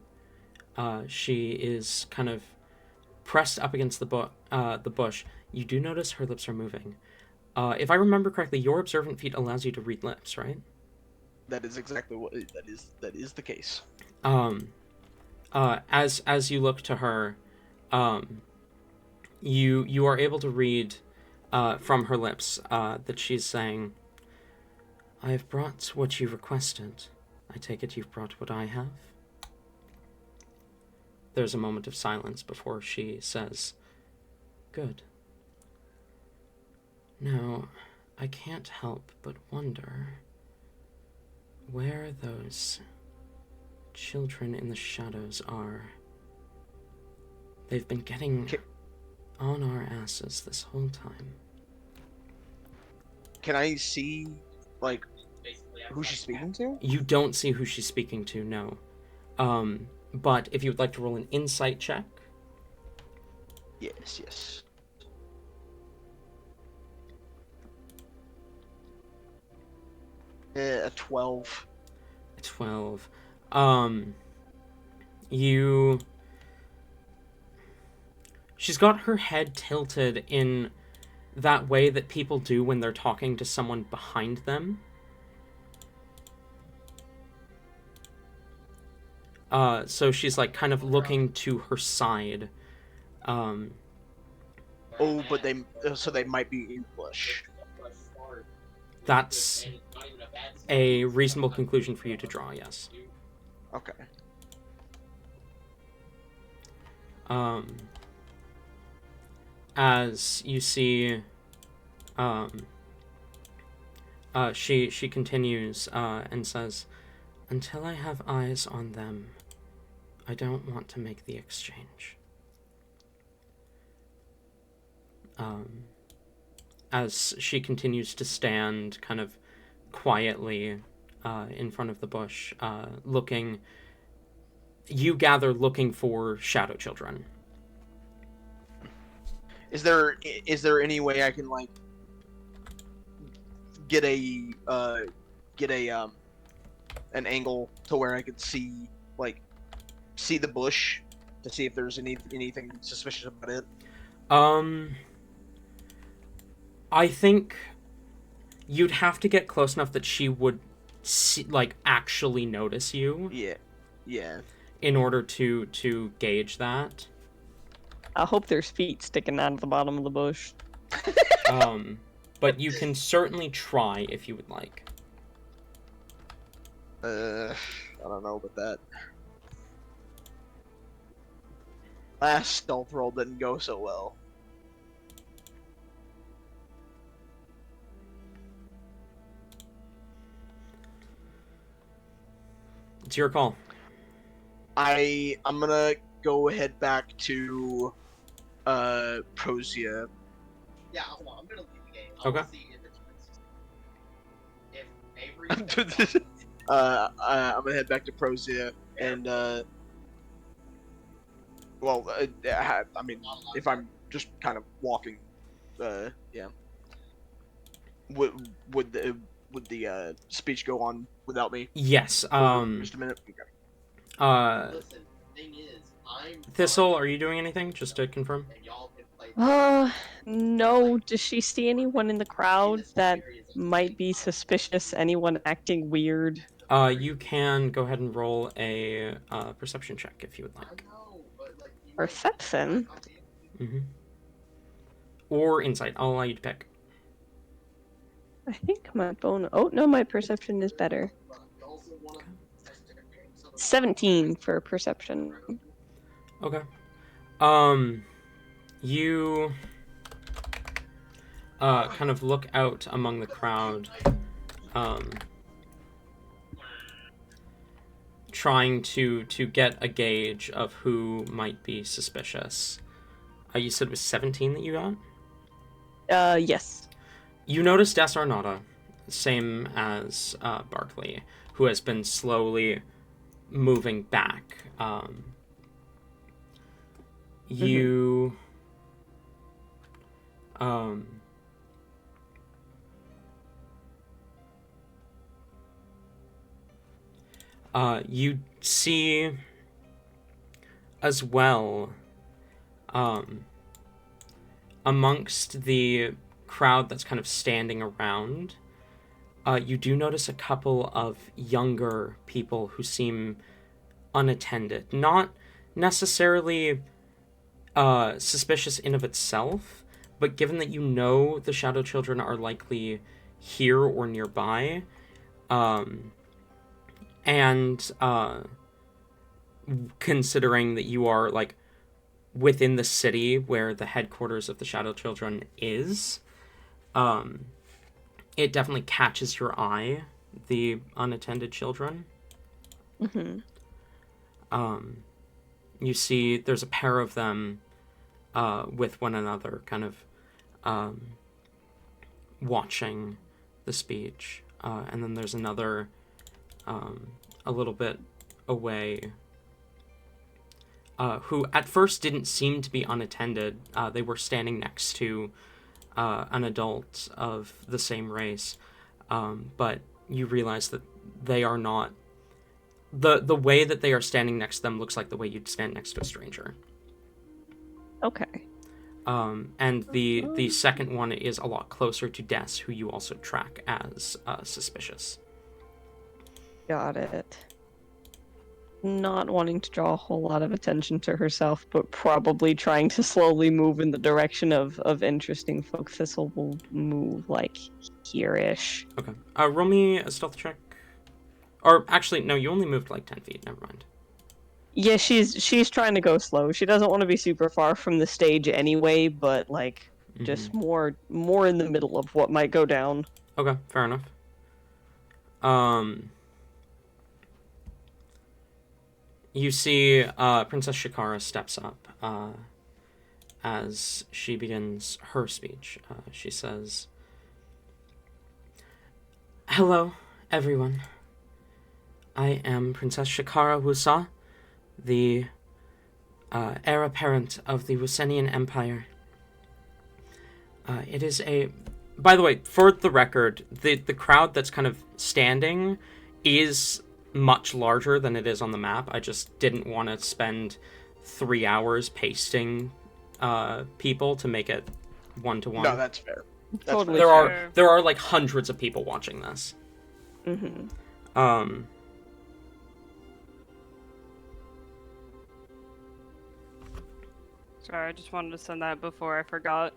she is kind of pressed up against the bush. You do notice her lips are moving. If I remember correctly, your observant feat allows you to read lips, right? That is exactly what that is the case. As you look to her, you are able to read from her lips that she's saying, "I have brought what you requested. I take it you've brought what I have?" There's a moment of silence before she says, "Good. Now, I can't help but wonder where those children in the shadows are. They've been getting on our asses this whole time." Can I see, like, who she's speaking to? You don't see who she's speaking to, no. But if you would like to roll an insight check. Yes. A 12. 12. She's got her head tilted in that way that people do when they're talking to someone behind them. So she's like kind of looking to her side. Oh, but they might be in the bush. That's a reasonable conclusion for you to draw, yes. Okay. As you see, she continues and says, "Until I have eyes on them, I don't want to make the exchange." As she continues to stand kind of quietly in front of the bush, looking for shadow children. Is there any way I can like get an angle to where I could see the bush to see if there's anything suspicious about it? I think you'd have to get close enough that she would see, like, actually notice you. Yeah. In order to gauge that. I hope there's feet sticking out of the bottom of the bush. But you can certainly try if you would like. I don't know about that. Last stealth roll didn't go so well. It's your call. I'm gonna go ahead back to Prosia. Yeah, hold on. I'm gonna leave the game. Okay. See if Avery. I'm gonna head back to Prosia and I mean, if I'm just kind of walking, yeah. Would the speech go on without me? Yes. For just a minute. Okay. Listen, the thing is, I'm Thistle, are you doing anything? Just to confirm. and y'all can play No. Does she see anyone in the crowd that might be suspicious? Anyone acting weird? You can go ahead and roll a perception check if you would like. Perception? Or insight. I'll allow you to pick. I think my oh no, my perception is better. 17 for perception. Okay. You kind of look out among the crowd, trying to get a gauge of who might be suspicious. You said it was 17 that you got? Yes. You notice Des Arnauta, same as Barkley, who has been slowly moving back. You you see as well, amongst the crowd that's kind of standing around, you do notice a couple of younger people who seem unattended. Not necessarily suspicious in of itself, but given that you know the Shadow Children are likely here or nearby, and considering that you are like within the city where the headquarters of the Shadow Children is, it definitely catches your eye, the unattended children. You see there's a pair of them with one another, kind of watching the speech, and then there's another a little bit away, who at first didn't seem to be unattended. They were standing next to an adult of the same race, but you realize that they are not the way that they are standing next to them looks like the way you'd stand next to a stranger. Okay. And the second one is a lot closer to Des, who you also track as suspicious. Got it. Not wanting to draw a whole lot of attention to herself, but probably trying to slowly move in the direction of interesting folk. Thistle will move like here-ish. Okay. Roll me a stealth check. Or actually, no, you only moved like 10 feet. Never mind. Yeah, she's trying to go slow. She doesn't want to be super far from the stage anyway, but like just more in the middle of what might go down. Okay, fair enough. You see Princess Shikara steps up as she begins her speech. She says, "Hello, everyone. I am Princess Shikara Wusa, the heir apparent of the Wusenian Empire. It is a... By the way, for the record, the crowd that's kind of standing is much larger than it is on the map. I just didn't want to spend 3 hours pasting people to make it one-to-one. No, that's fair. That's Totally. fair. There are like hundreds of people watching this. Mm-hmm. Sorry, I just wanted to send that before I forgot.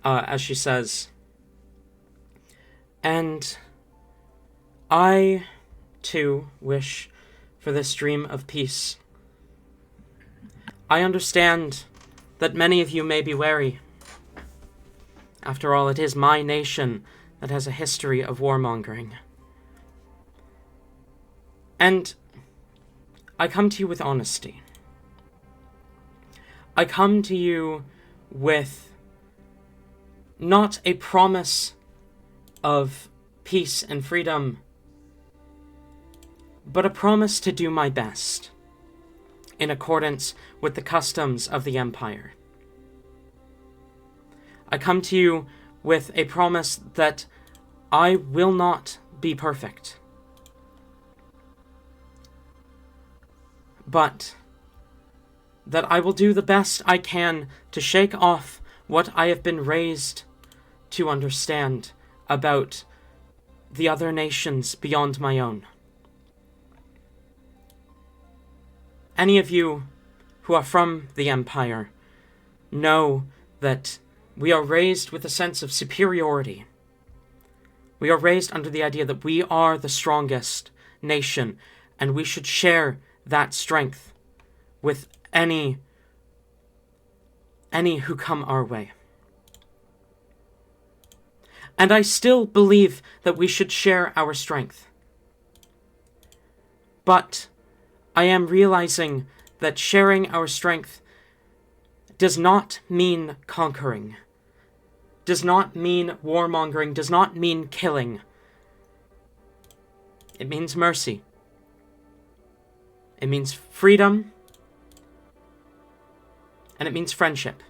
As she says, and I, too, wish for this dream of peace. I understand that many of you may be wary. After all, it is my nation that has a history of warmongering. And I come to you with honesty. I come to you with not a promise of peace and freedom, but a promise to do my best in accordance with the customs of the Empire. I come to you with a promise that I will not be perfect, but that I will do the best I can to shake off what I have been raised to understand about the other nations beyond my own. Any of you who are from the Empire know that we are raised with a sense of superiority. We are raised under the idea that we are the strongest nation, and we should share that strength with any who come our way. And I still believe that we should share our strength. But I am realizing that sharing our strength does not mean conquering, does not mean warmongering, does not mean killing. It means mercy. It means freedom. And it means friendship.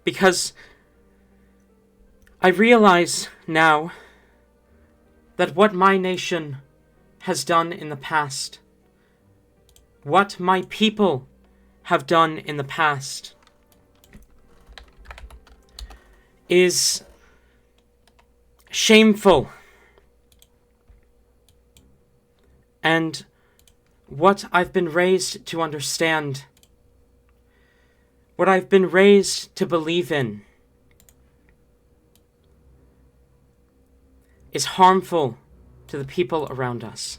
Because I realize now that what my nation has done in the past, what my people have done in the past, is shameful. And what I've been raised to understand, what I've been raised to believe in, is harmful to the people around us.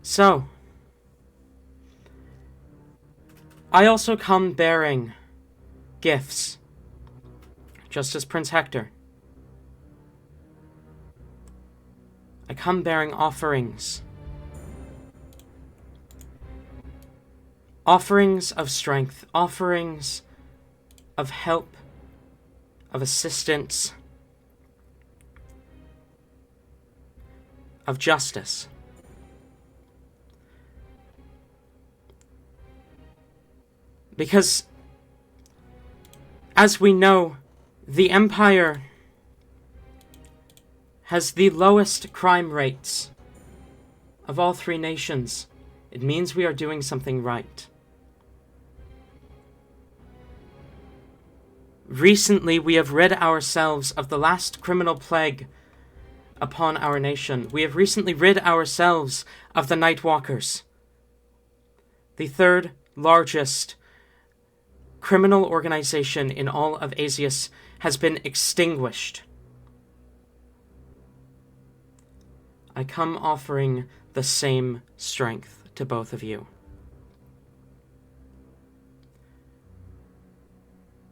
So, I also come bearing gifts, just as Prince Hector. I come bearing offerings. Offerings of strength, offerings of help, of assistance, of justice. Because, as we know, the Empire has the lowest crime rates of all 3 nations. It means we are doing something right. Recently, we have rid ourselves of the last criminal plague upon our nation. We have recently rid ourselves of the Nightwalkers, the 3rd largest criminal organization in all of Azius has been extinguished. I come offering the same strength to both of you.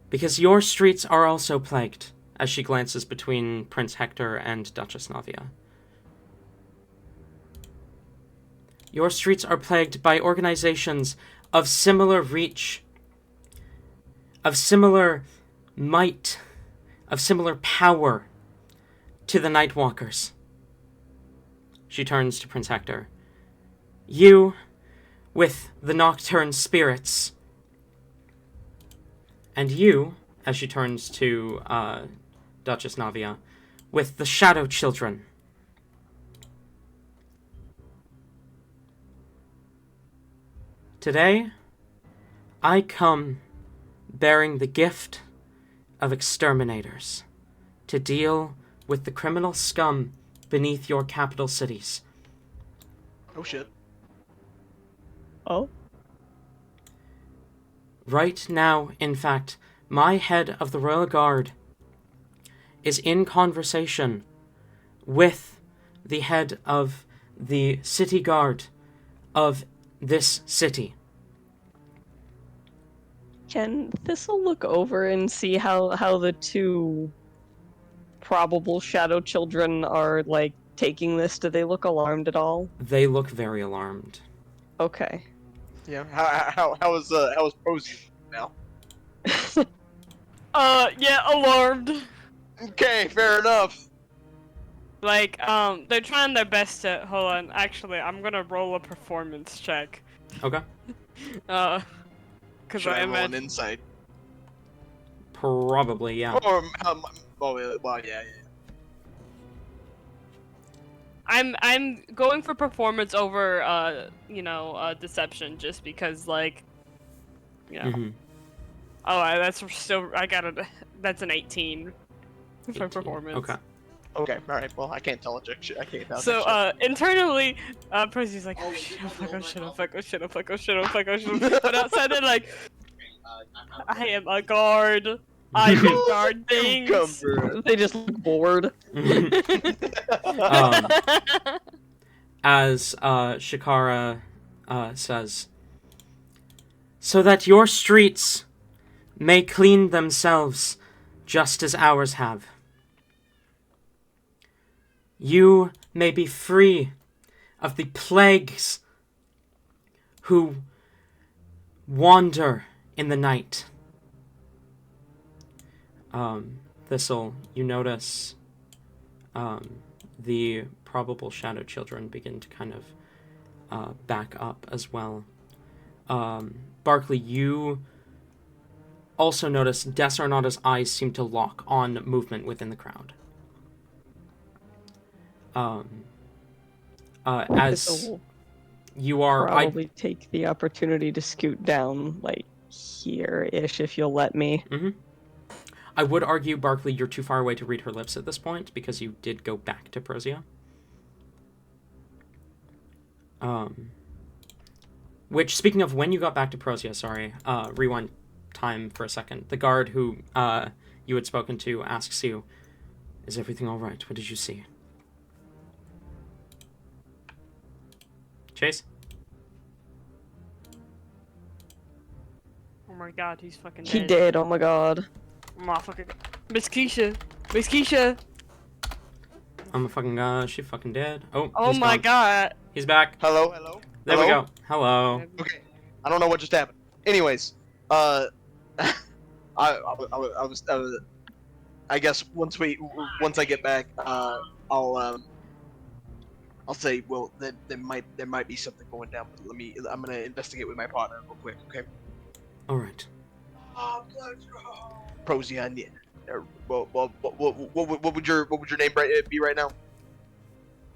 Because your streets are also plagued, as she glances between Prince Hector and Duchess Navia. Your streets are plagued by organizations of similar reach, of similar might, of similar power to the Nightwalkers. She turns to Prince Hector. You, with the Nocturne Spirits, and you, as she turns to Duchess Navia, with the Shadow Children. Today, I come bearing the gift of exterminators to deal with the criminal scum beneath your capital cities. Oh shit. Oh? Right now, in fact, my head of the Royal Guard is in conversation with the head of the city guard of this city. Can Thistle look over and see how the 2 probable shadow children are, like, taking this? Do they look alarmed at all? They look very alarmed. Okay. Yeah. How is Posey now? Yeah, alarmed. Okay, fair enough. Like, they're trying their best to. Hold on. Actually, I'm gonna roll a performance check. Okay. Cause Should I I roll an imagine. insight? Probably, yeah. Or well, yeah. I'm going for performance over deception just because like, you know. Mm-hmm. Oh, that's still I got it. That's an 18 for 18. performance. Okay. Okay, all right. Well, I can't tell a jack shit. I can't tell. So jack internally, Percy's like, oh Oh, shit, you oh fuck, oh rolled shit, my oh fuck, oh shit, oh fuck, oh shit, oh fuck, oh shit. But outside they're like, I am a guard. I do guard shit. things. Cucumber. They just look bored. As Shikara says, so that your streets may clean themselves just as ours have. You may be free of the plagues who wander in the night. Thistle, you notice the probable shadow children begin to kind of back up as well. Barkley, you also notice Desarnada's eyes seem to lock on movement within the crowd. As Thistle you will are, probably take the opportunity to scoot down, like, here-ish, if you'll let me. I would argue, Barkley, you're too far away to read her lips at this point because you did go back to Prozia. Which, speaking of when you got back to Prozia, sorry, rewind time for a second. The guard who you had spoken to asks you, "Is everything all right? What did you see?" Chase? Oh my god, he's fucking dead. He did, oh my god. Motherfucker. Miss Keisha. Miss Keisha. I'm a fucking she fucking dead. Oh, Oh he's my gone. god. He's back. Hello, hello. There hello? we go. Hello. Okay, I don't know what just happened. Anyways, I guess once I get back, I'll say, well, there might be something going down, but I'm gonna investigate with my partner real quick, okay? All right. Let's go. Prozia, what would your name be right now?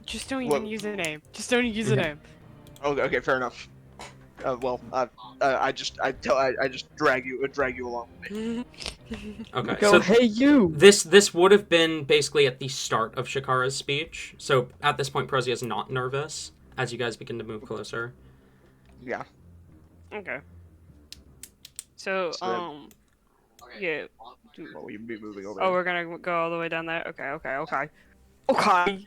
Just don't What- even use a name. Just don't use a Okay. name. Okay, fair enough. I just drag you along with me. Okay. Go, So hey you! this would have been basically at the start of Shakara's speech. So at this point, Prozia is not nervous as you guys begin to move closer. Yeah. Okay. So, So then- yeah. Oh, you'd be moving over. Oh, we're gonna go all the way down there? Okay. Okay.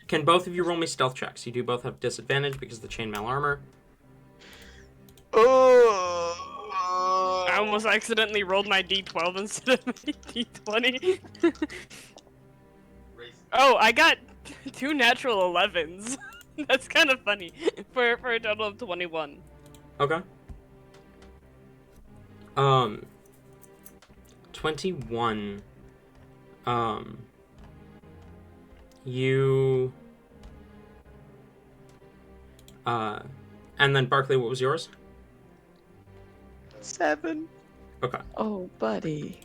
Can both of you roll me stealth checks? You do both have disadvantage because of the chainmail armor. I almost accidentally rolled my d12 instead of my d20. Oh, I got 2 natural 11s. That's kind of funny. For a total of 21. Okay. 21. You. And then Barkley, what was yours? 7. Okay. Oh, buddy.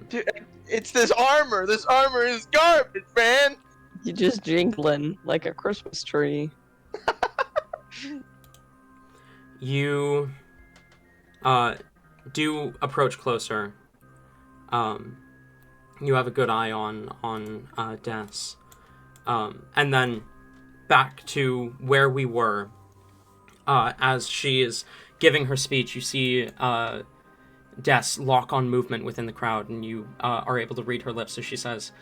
Dude, it's this armor. This armor is garbage, man. You're just jingling like a Christmas tree. You do approach closer. You have a good eye on Des. And then back to where we were. As she is giving her speech, you see Des lock on movement within the crowd, and you are able to read her lips as she says,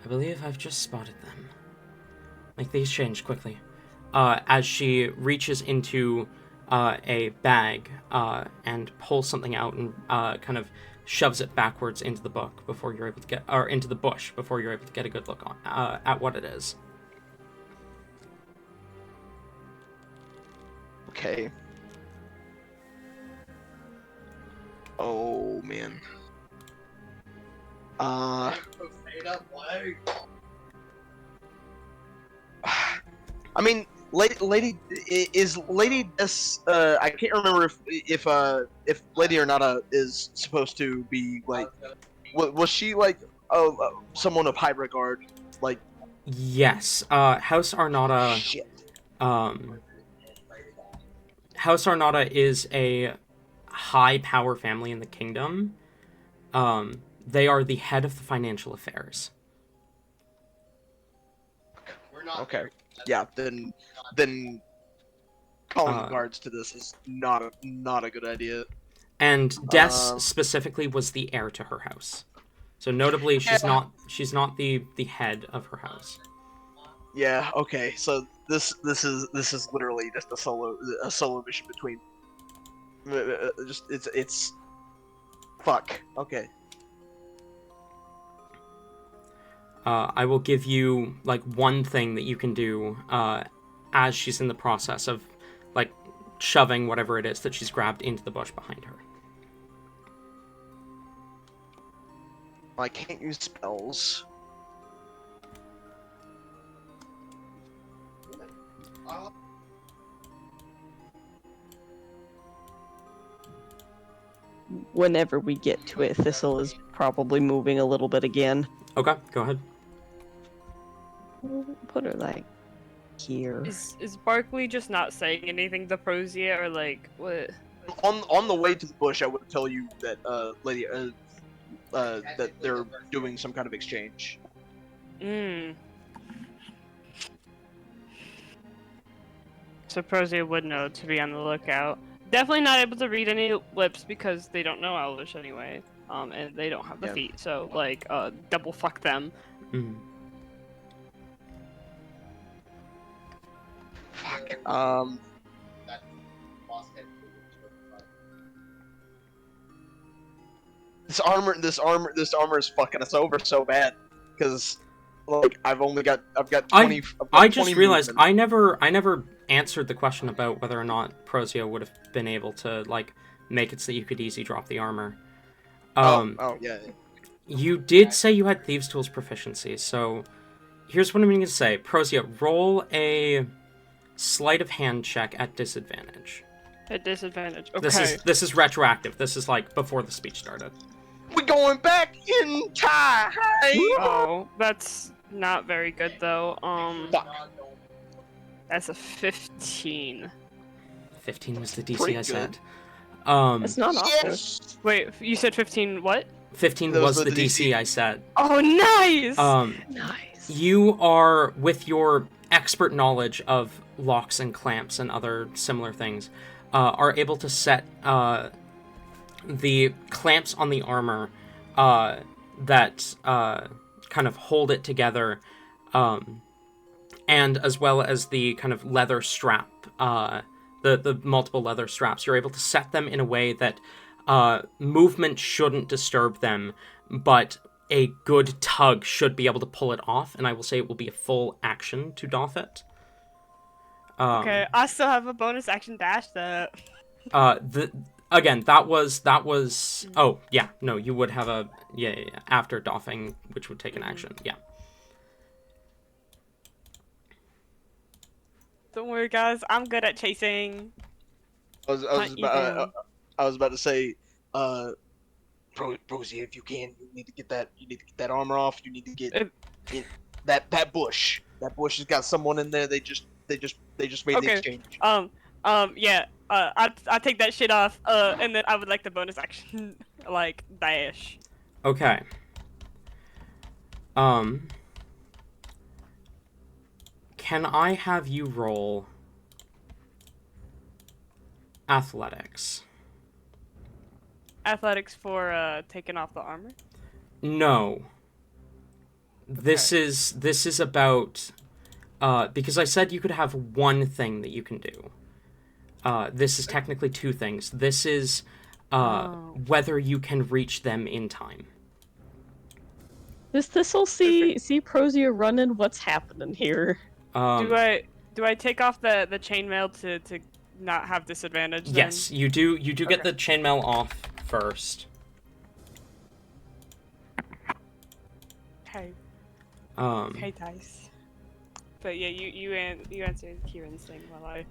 "I believe I've just spotted them. Make these change quickly." As she reaches into a bag and pulls something out and kind of shoves it backwards into the book before you're able to get, or into the bush before you're able to get a good look on at what it is. Okay. Oh man. I mean, lady is Lady Des. I can't remember if Lady Ornata is supposed to be like. Was she like someone of high regard? Like. Yes, House Arnata. Shit. House Arnata is a high power family in the kingdom. They are the head of the financial affairs. Okay. Yeah. Then calling the guards to this is not a good idea. And Des specifically was the heir to her house. So notably, she's not the head of her house. Yeah. Okay. So this is literally just a solo mission between. Just it's. Fuck. Okay. I will give you like one thing that you can do as she's in the process of like shoving whatever it is that she's grabbed into the bush behind her. I can't use spells. Whenever we get to it, Thistle is probably moving a little bit again. Okay, go ahead. Put her like here. Is Barkley just not saying anything to Prozia, or like what? On the way to the bush, I would tell you that Lady that they're doing some kind of exchange. So Prozia would know to be on the lookout. Definitely not able to read any lips because they don't know Elvish anyway. And they don't have the feet, so like double fuck them. Fuck. This armor is fucking us over so bad because like I've got 20. I just realized I never answered the question about whether or not Prozia would have been able to like make it so that you could easy drop the armor. Yeah. You did say you had Thieves' Tools proficiency, so here's what I'm going to say. Prozia, roll a sleight of hand check at disadvantage. At disadvantage. Okay. This is retroactive. This is like before the speech started. We're going back in time. Oh, that's not very good though. Fuck. That's a 15. 15 was the DC Pretty I good. said. It's not awful. Yes. Wait, you said 15 what? 15 That was was the the DC DC. I said. Oh, nice! Nice. You are, with your expert knowledge of locks and clamps and other similar things, are able to set the clamps on the armor that kind of hold it together, and as well as the kind of leather strap, the multiple leather straps. You're able to set them in a way that movement shouldn't disturb them, but a good tug should be able to pull it off, and I will say it will be a full action to doff it. Okay, I still have a bonus action dash that. That was oh yeah, no, you would have a yeah, after doffing, which would take an action. Yeah. Don't worry, guys. I'm good at chasing. I was about to say, Rosie, if you can, you need to get that armor off. You need to get that bush. That bush has got someone in there. They just made the Okay. exchange. Yeah. I take that shit off. And then I would like the bonus action, like dash. Okay. Can I have you roll athletics? Athletics for taking off the armor. No. This is about because I said you could have one thing that you can do. This is technically two things. This is whether you can reach them in time. Does Thistle see Prosier running? What's happening here? Do I take off the chainmail to not have disadvantage? Then? Yes, you do. You do get the chainmail off first. Okay. Okay, dice. But yeah, you answered Kieran's thing while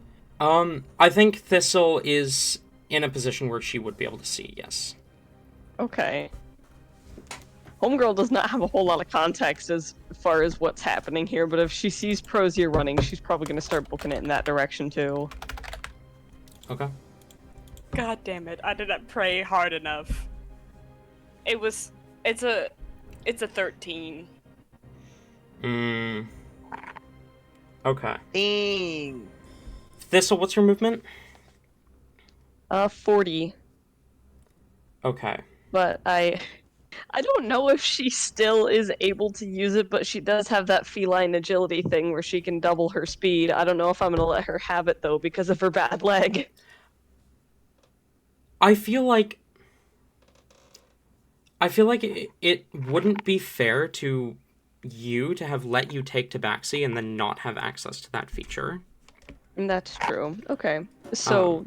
I think Thistle is in a position where she would be able to see. Yes. Okay. Homegirl does not have a whole lot of context as far as what's happening here, but if she sees Prosier running, she's probably going to start booking it in that direction too. Okay. God damn it! I didn't pray hard enough. It's a 13. Okay. Dang. Thistle, what's your movement? 40. Okay. But I don't know if she still is able to use it, but she does have that feline agility thing where she can double her speed. I don't know if I'm going to let her have it, though, because of her bad leg. I feel like it wouldn't be fair to you to have let you take Tabaxi and then not have access to that feature. That's true. Okay. So,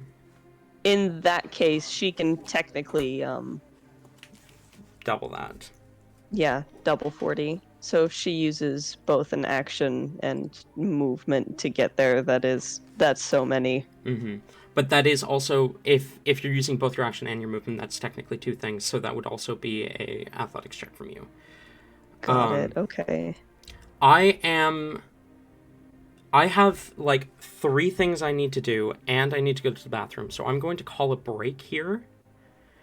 in that case, she can technically, double that. Yeah, double 40. So if she uses both an action and movement to get there, that's so many. Mm-hmm. But that is also, if you're using both your action and your movement, that's technically two things, so that would also be a athletics check from you. Got it, okay. I have, like, 3 things I need to do, and I need to go to the bathroom, so I'm going to call a break here.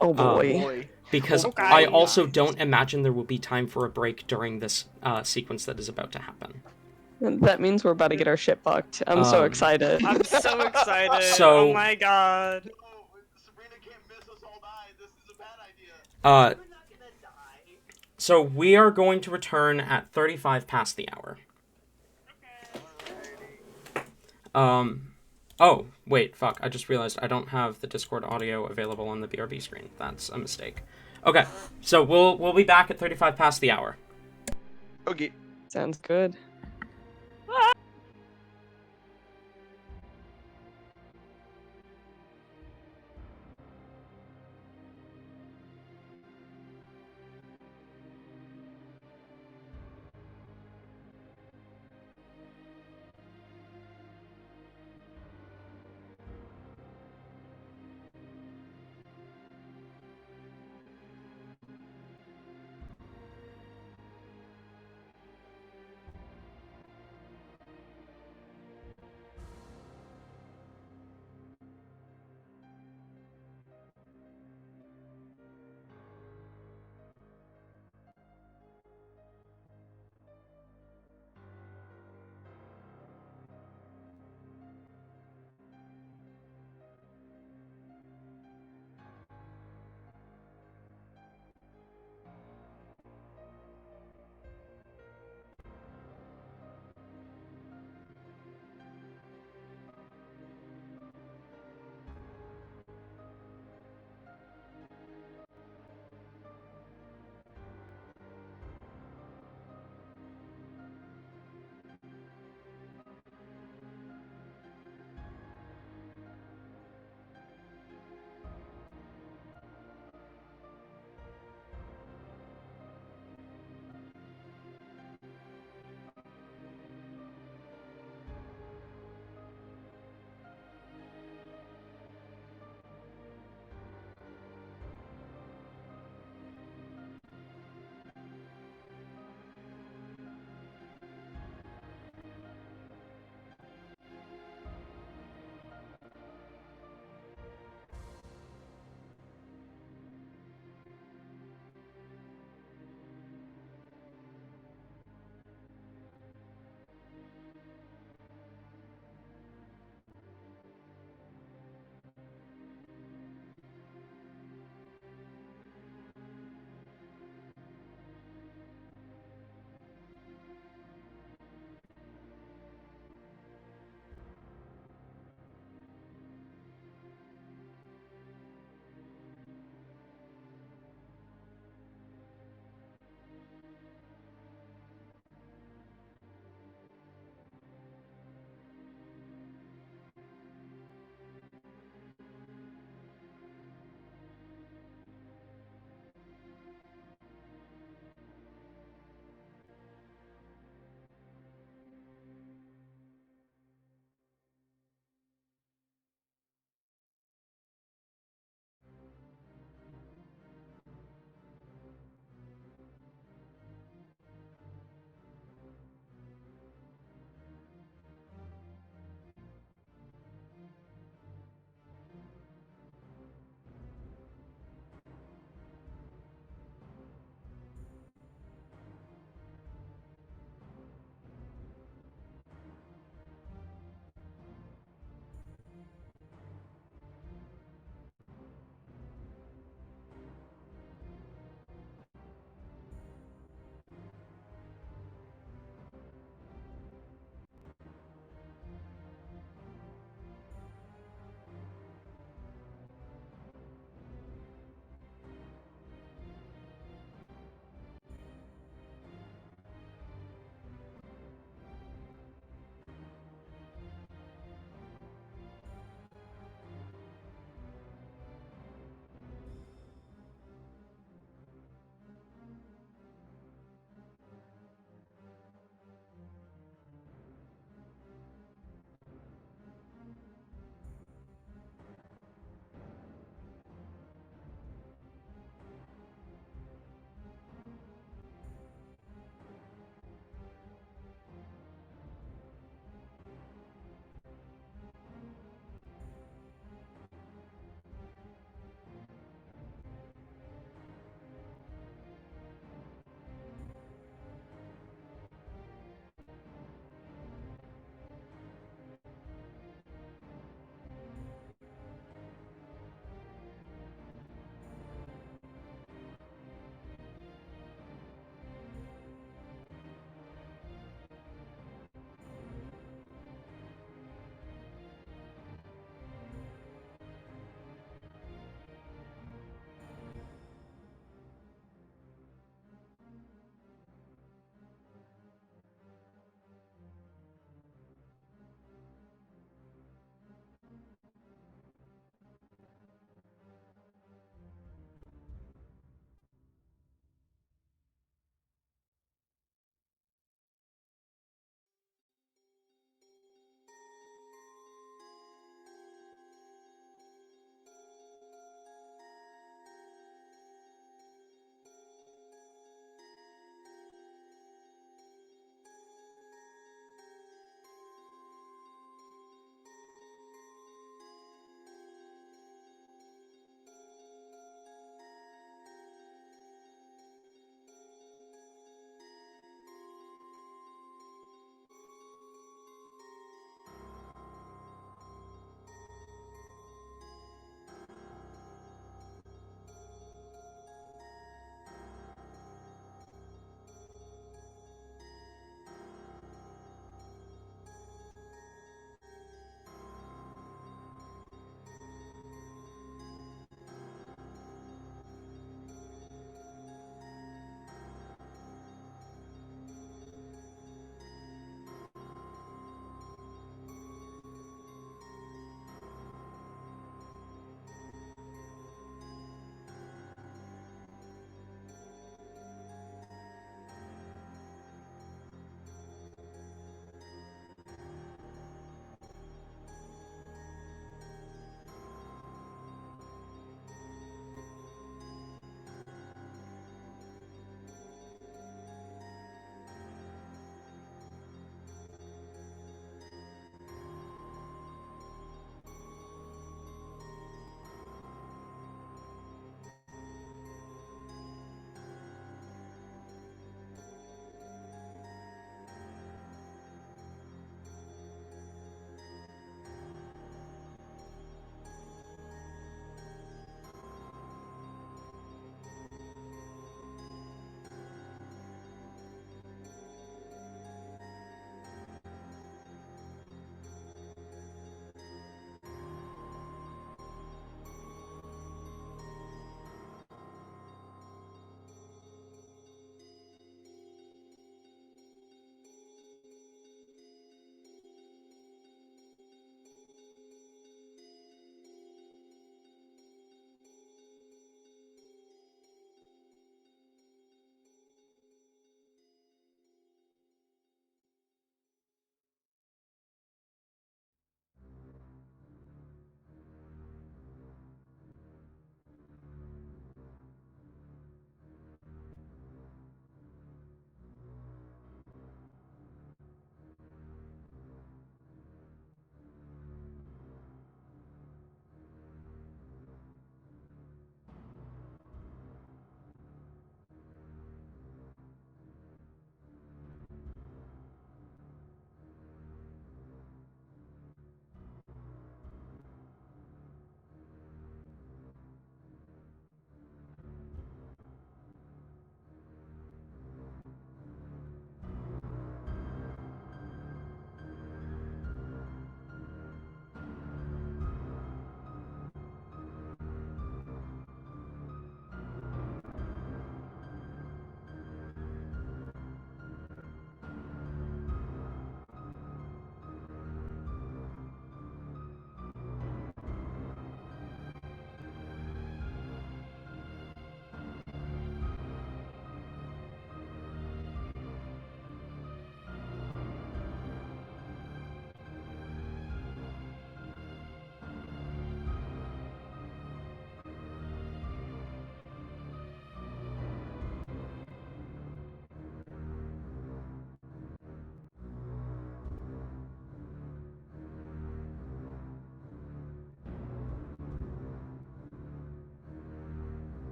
Oh boy. Because I also don't imagine there will be time for a break during this sequence that is about to happen. That means we're about to get our shit fucked. I'm so excited. I'm so excited. So- oh my god. No, Sabrina can't miss us all die. This is a bad idea. We're not gonna die. So we are going to return at 35 past the hour. Oh, wait, fuck. I just realized I don't have the Discord audio available on the BRB screen. That's a mistake. Okay, so we'll be back at 35 past the hour. Okay. Sounds good.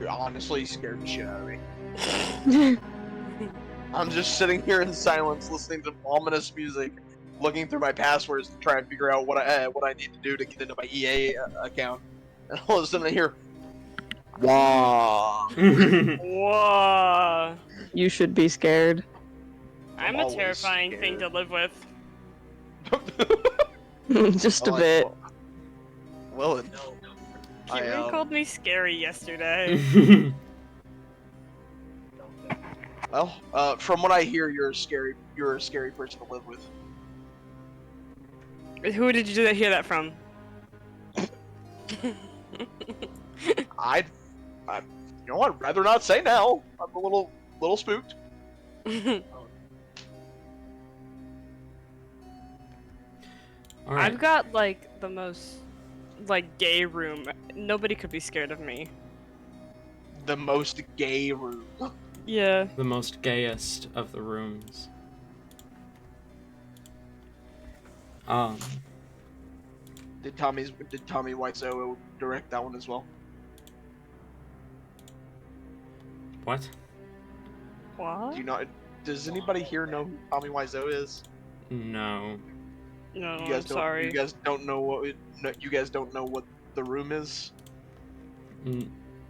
honestly scared the shit out of me. I'm just sitting here in silence, listening to ominous music, looking through my passwords to try and figure out what I need to do to get into my EA account. And all of a sudden I hear, "Wow." Whoa. You should be scared. I'm a always terrifying thing scared. to live with. Just a Oh, bit. Well, Kieran called me scary yesterday. from what I hear, you're a scary person to live with. Who did you hear that from? I'd you know, I'd rather not say now. I'm a little spooked. All right. I've got like the most like gay room. Nobody could be scared of me. The most gay room. Yeah. The most gayest of the rooms. Did Tommy Wiseau direct that one as well? What? What? Do you not? Does anybody here know who Tommy Wiseau is? No. No, You guys I'm don't. sorry. You guys don't know what. You guys don't know what the room is.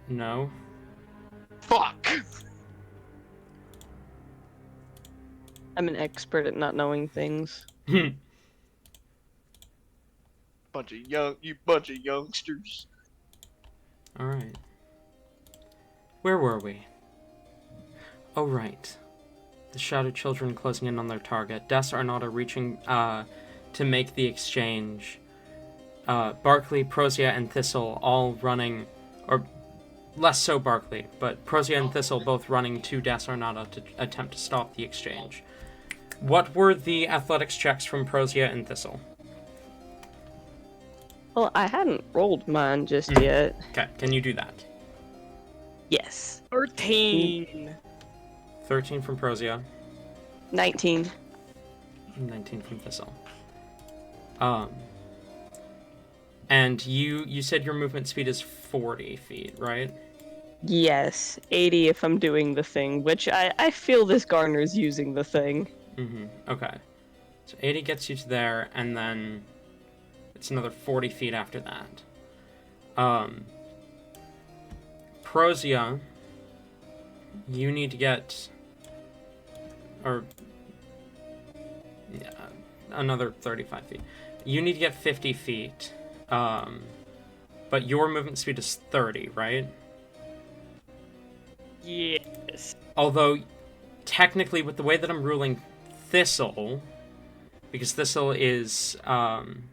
No. Fuck. I'm an expert at not knowing things. Bunch of youngsters. All right. Where were we? Oh, right. The Shadow Children closing in on their target. Des Arnauta reaching to make the exchange. Barkley, Prozia, and Thistle all running, or less so Barkley, but Prozia and Thistle both running to Des Arnauta to attempt to stop the exchange. What were the athletics checks from Prozia and Thistle? Well, I hadn't rolled mine just yet. Okay, can you do that? Yes. 13. 13 from Prozia. 19. 19 from Thistle. And you said your movement speed is 40 feet, right? Yes. 80 if I'm doing the thing, which I feel this Garner's using the thing. Mm-hmm. Okay. So 80 gets you to there, and then it's another 40 feet after that. Prozia, you need to get... Or... Yeah, another 35 feet. You need to get 50 feet. But your movement speed is 30, right? Yes. Although, technically, with the way that I'm ruling Thistle, because Thistle is, I'm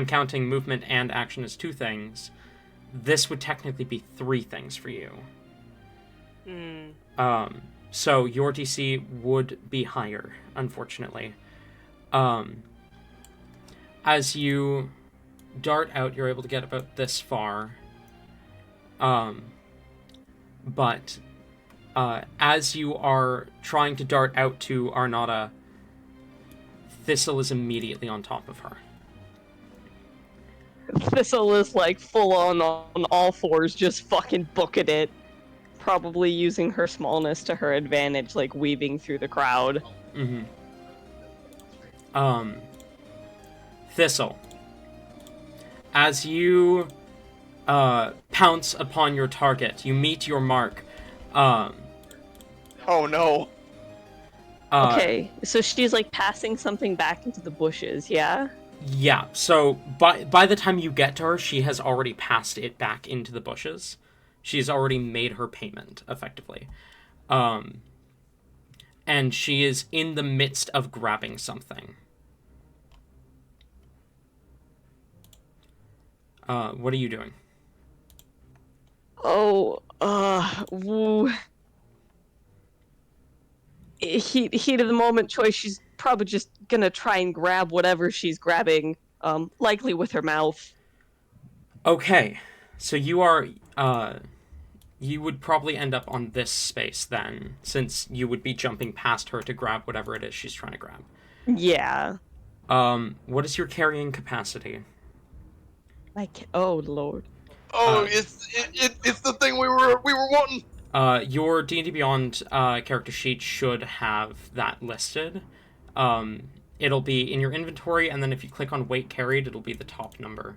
counting movement and action as 2 things, this would technically be 3 things for you. So your DC would be higher, unfortunately. As you dart out, you're able to get about this far. But as you are trying to dart out to Arnauta, Thistle is immediately on top of her. Thistle is like full on all fours, just fucking booking it. Probably using her smallness to her advantage, like weaving through the crowd. Mm-hmm. Thistle. As you pounce upon your target, you meet your mark. Oh no. Okay, so she's like passing something back into the bushes, yeah? Yeah, so by the time you get to her, she has already passed it back into the bushes. She's already made her payment, effectively. And she is in the midst of grabbing something. What are you doing? Woo. Heat of the moment choice, she's probably just gonna try and grab whatever she's grabbing, likely with her mouth. Okay, so you are, you would probably end up on this space then, since you would be jumping past her to grab whatever it is she's trying to grab. Yeah. What is your carrying capacity? Oh, Lord. Oh, it's the thing we were wanting. Your D&D Beyond character sheet should have that listed. It'll be in your inventory, and then if you click on weight carried, it'll be the top number.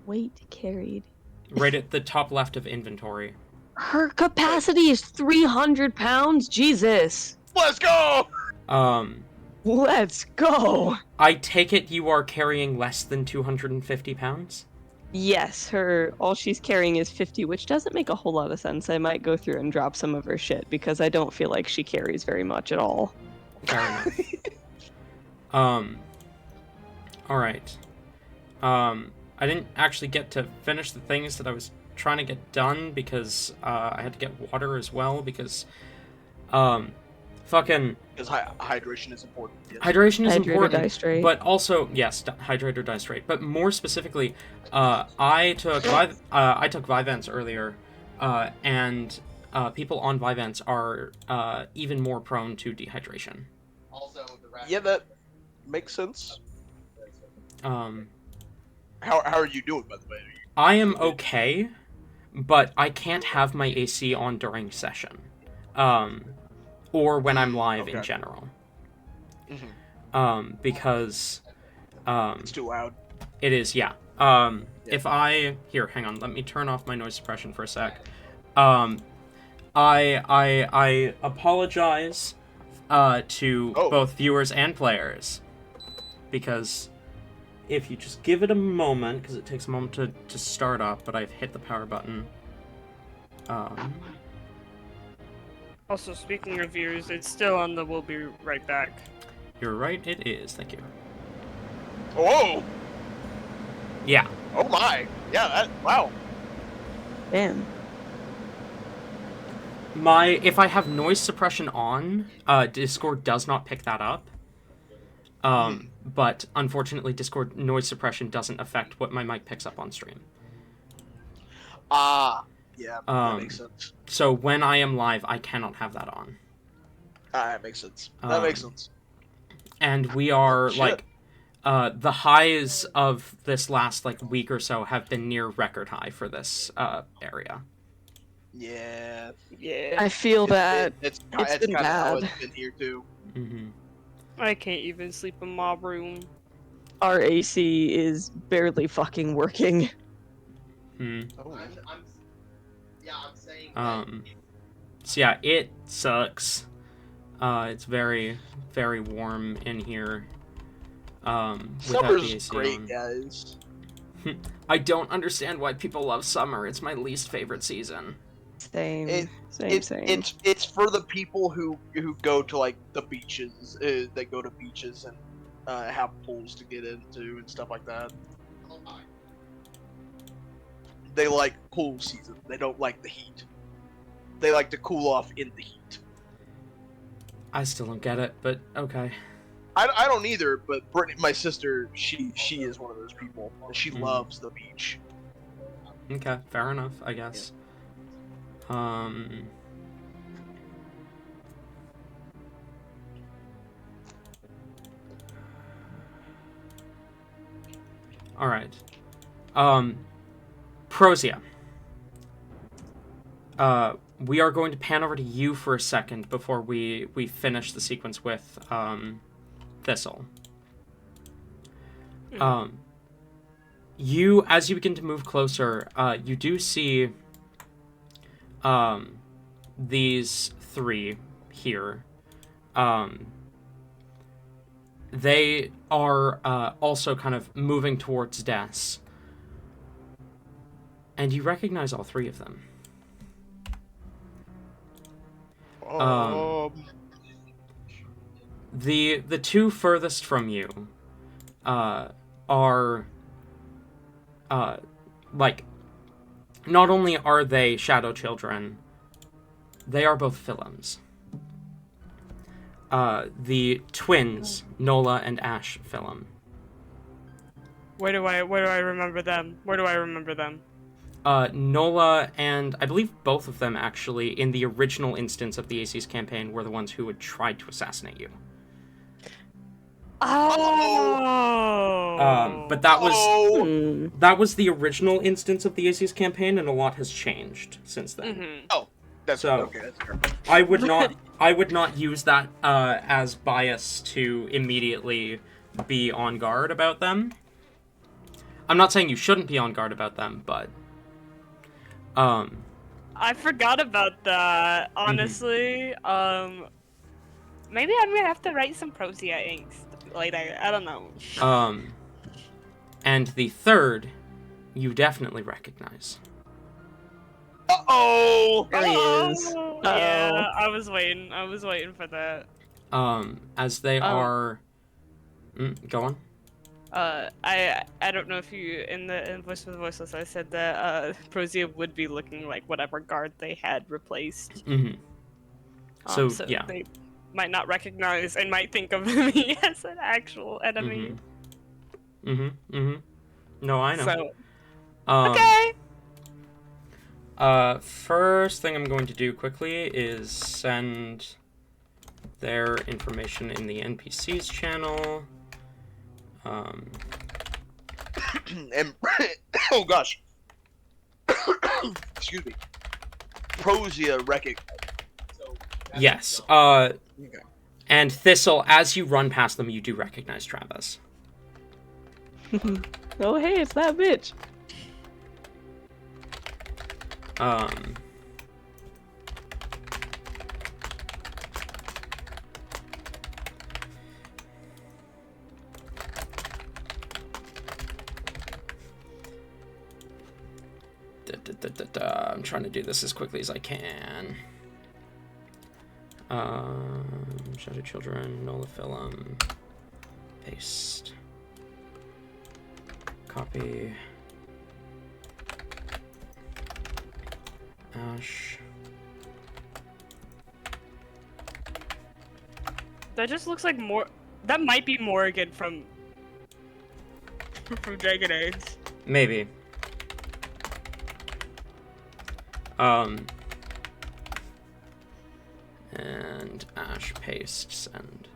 Weight carried. Right at the top left of inventory. Her capacity is 300 pounds? Jesus. Let's go! Let's go! I take it you are carrying less than 250 pounds? Yes, all she's carrying is 50, which doesn't make a whole lot of sense. I might go through and drop some of her shit, because I don't feel like she carries very much at all. Fair enough. Alright. I didn't actually get to finish the things that I was trying to get done, because I had to get water as well, because fucking Because hydration is important. Yes. hydration is Hydrate or important, die straight. but also yes, hydrate or die straight. But more specifically, I took Vyvanse earlier, and people on Vyvanse are even more prone to dehydration. Also, the rat. Yeah, that makes sense. Um, How are you doing, by the way? I am okay, but I can't have my AC on during session, or when I'm live in Okay. general. Mhm. Because It's too loud. it is, yeah. If I hang on, let me turn off my noise suppression for a sec. I apologize to both viewers and players, because if you just give it a moment, because it takes a moment to start up, but I've hit the power button. Also, speaking of viewers, it's still on the "We'll be right back." You're right, it is. Thank you. Whoa! Yeah. Oh my! Yeah, wow. Damn. If I have noise suppression on, Discord does not pick that up. But unfortunately, Discord noise suppression doesn't affect what my mic picks up on stream. Yeah, that makes sense. So when I am live, I cannot have that on. That makes sense. That makes sense. And we are, Shit. like, the highs of this last, like, week or so have been near record high for this area. Yeah. Yeah. I feel that. It's been kind of how bad. it's been here too. Mm-hmm. I can't even sleep in my room. Our AC is barely fucking working. Hmm. I'm saying. So yeah, it sucks. It's very, very warm in here. Without the Summer's AC great, on. guys. I don't understand why people love summer. It's my least favorite season. Same. It's for the people who go to like the beaches. They go to beaches and have pools to get into and stuff like that. Oh my. They like pool season. They don't like the heat. They like to cool off in the heat. I still don't get it, but okay. I don't either, but Brittany, my sister, she is one of those people. And she loves the beach. Okay, fair enough, I guess. Alright. Prozia. We are going to pan over to you for a second before we finish the sequence with, Thistle. You, as you begin to move closer, you do see, these three here. They are, also kind of moving towards Des. And you recognize all three of them. The two furthest from you, are, like, not only are they shadow children, they are both Phillims. The twins, Nola and Ash Phillum. Where do I remember them? Where do I remember them? Nola and I believe both of them actually, in the original instance of the Azius campaign, were the ones who had tried to assassinate you. Oh. But that was Oh, that was the original instance of the Azius campaign, and a lot has changed since then. Mm-hmm. that's So- okay. That's fair. I would not use that as bias to immediately be on guard about them. I'm not saying you shouldn't be on guard about them, but I forgot about that, honestly. Maybe I'm gonna have to write some Prosia inks later. I don't know. and the third you definitely recognize. Uh-oh! There he is. Oh, Uh-oh. yeah, I was waiting for that. As they are go on. I don't know if you in Voice for the Voiceless I said that Prosia would be looking like whatever guard they had replaced. So, So yeah. they might not recognize and might think of me as an actual enemy. No, I know. So okay. okay. First thing I'm going to do quickly is send their information in the NPCs channel. And oh gosh, excuse me. Prosia recognize. So Yes. Okay. And Thistle, as you run past them, you do recognize Travis. Oh, hey, it's that bitch. I'm trying to do this as quickly as I can. Shadow Children, Nolafilum, paste, copy, Ash. That just looks like more. That might be Morrigan from Dragon Age. Maybe. And Ash paste send.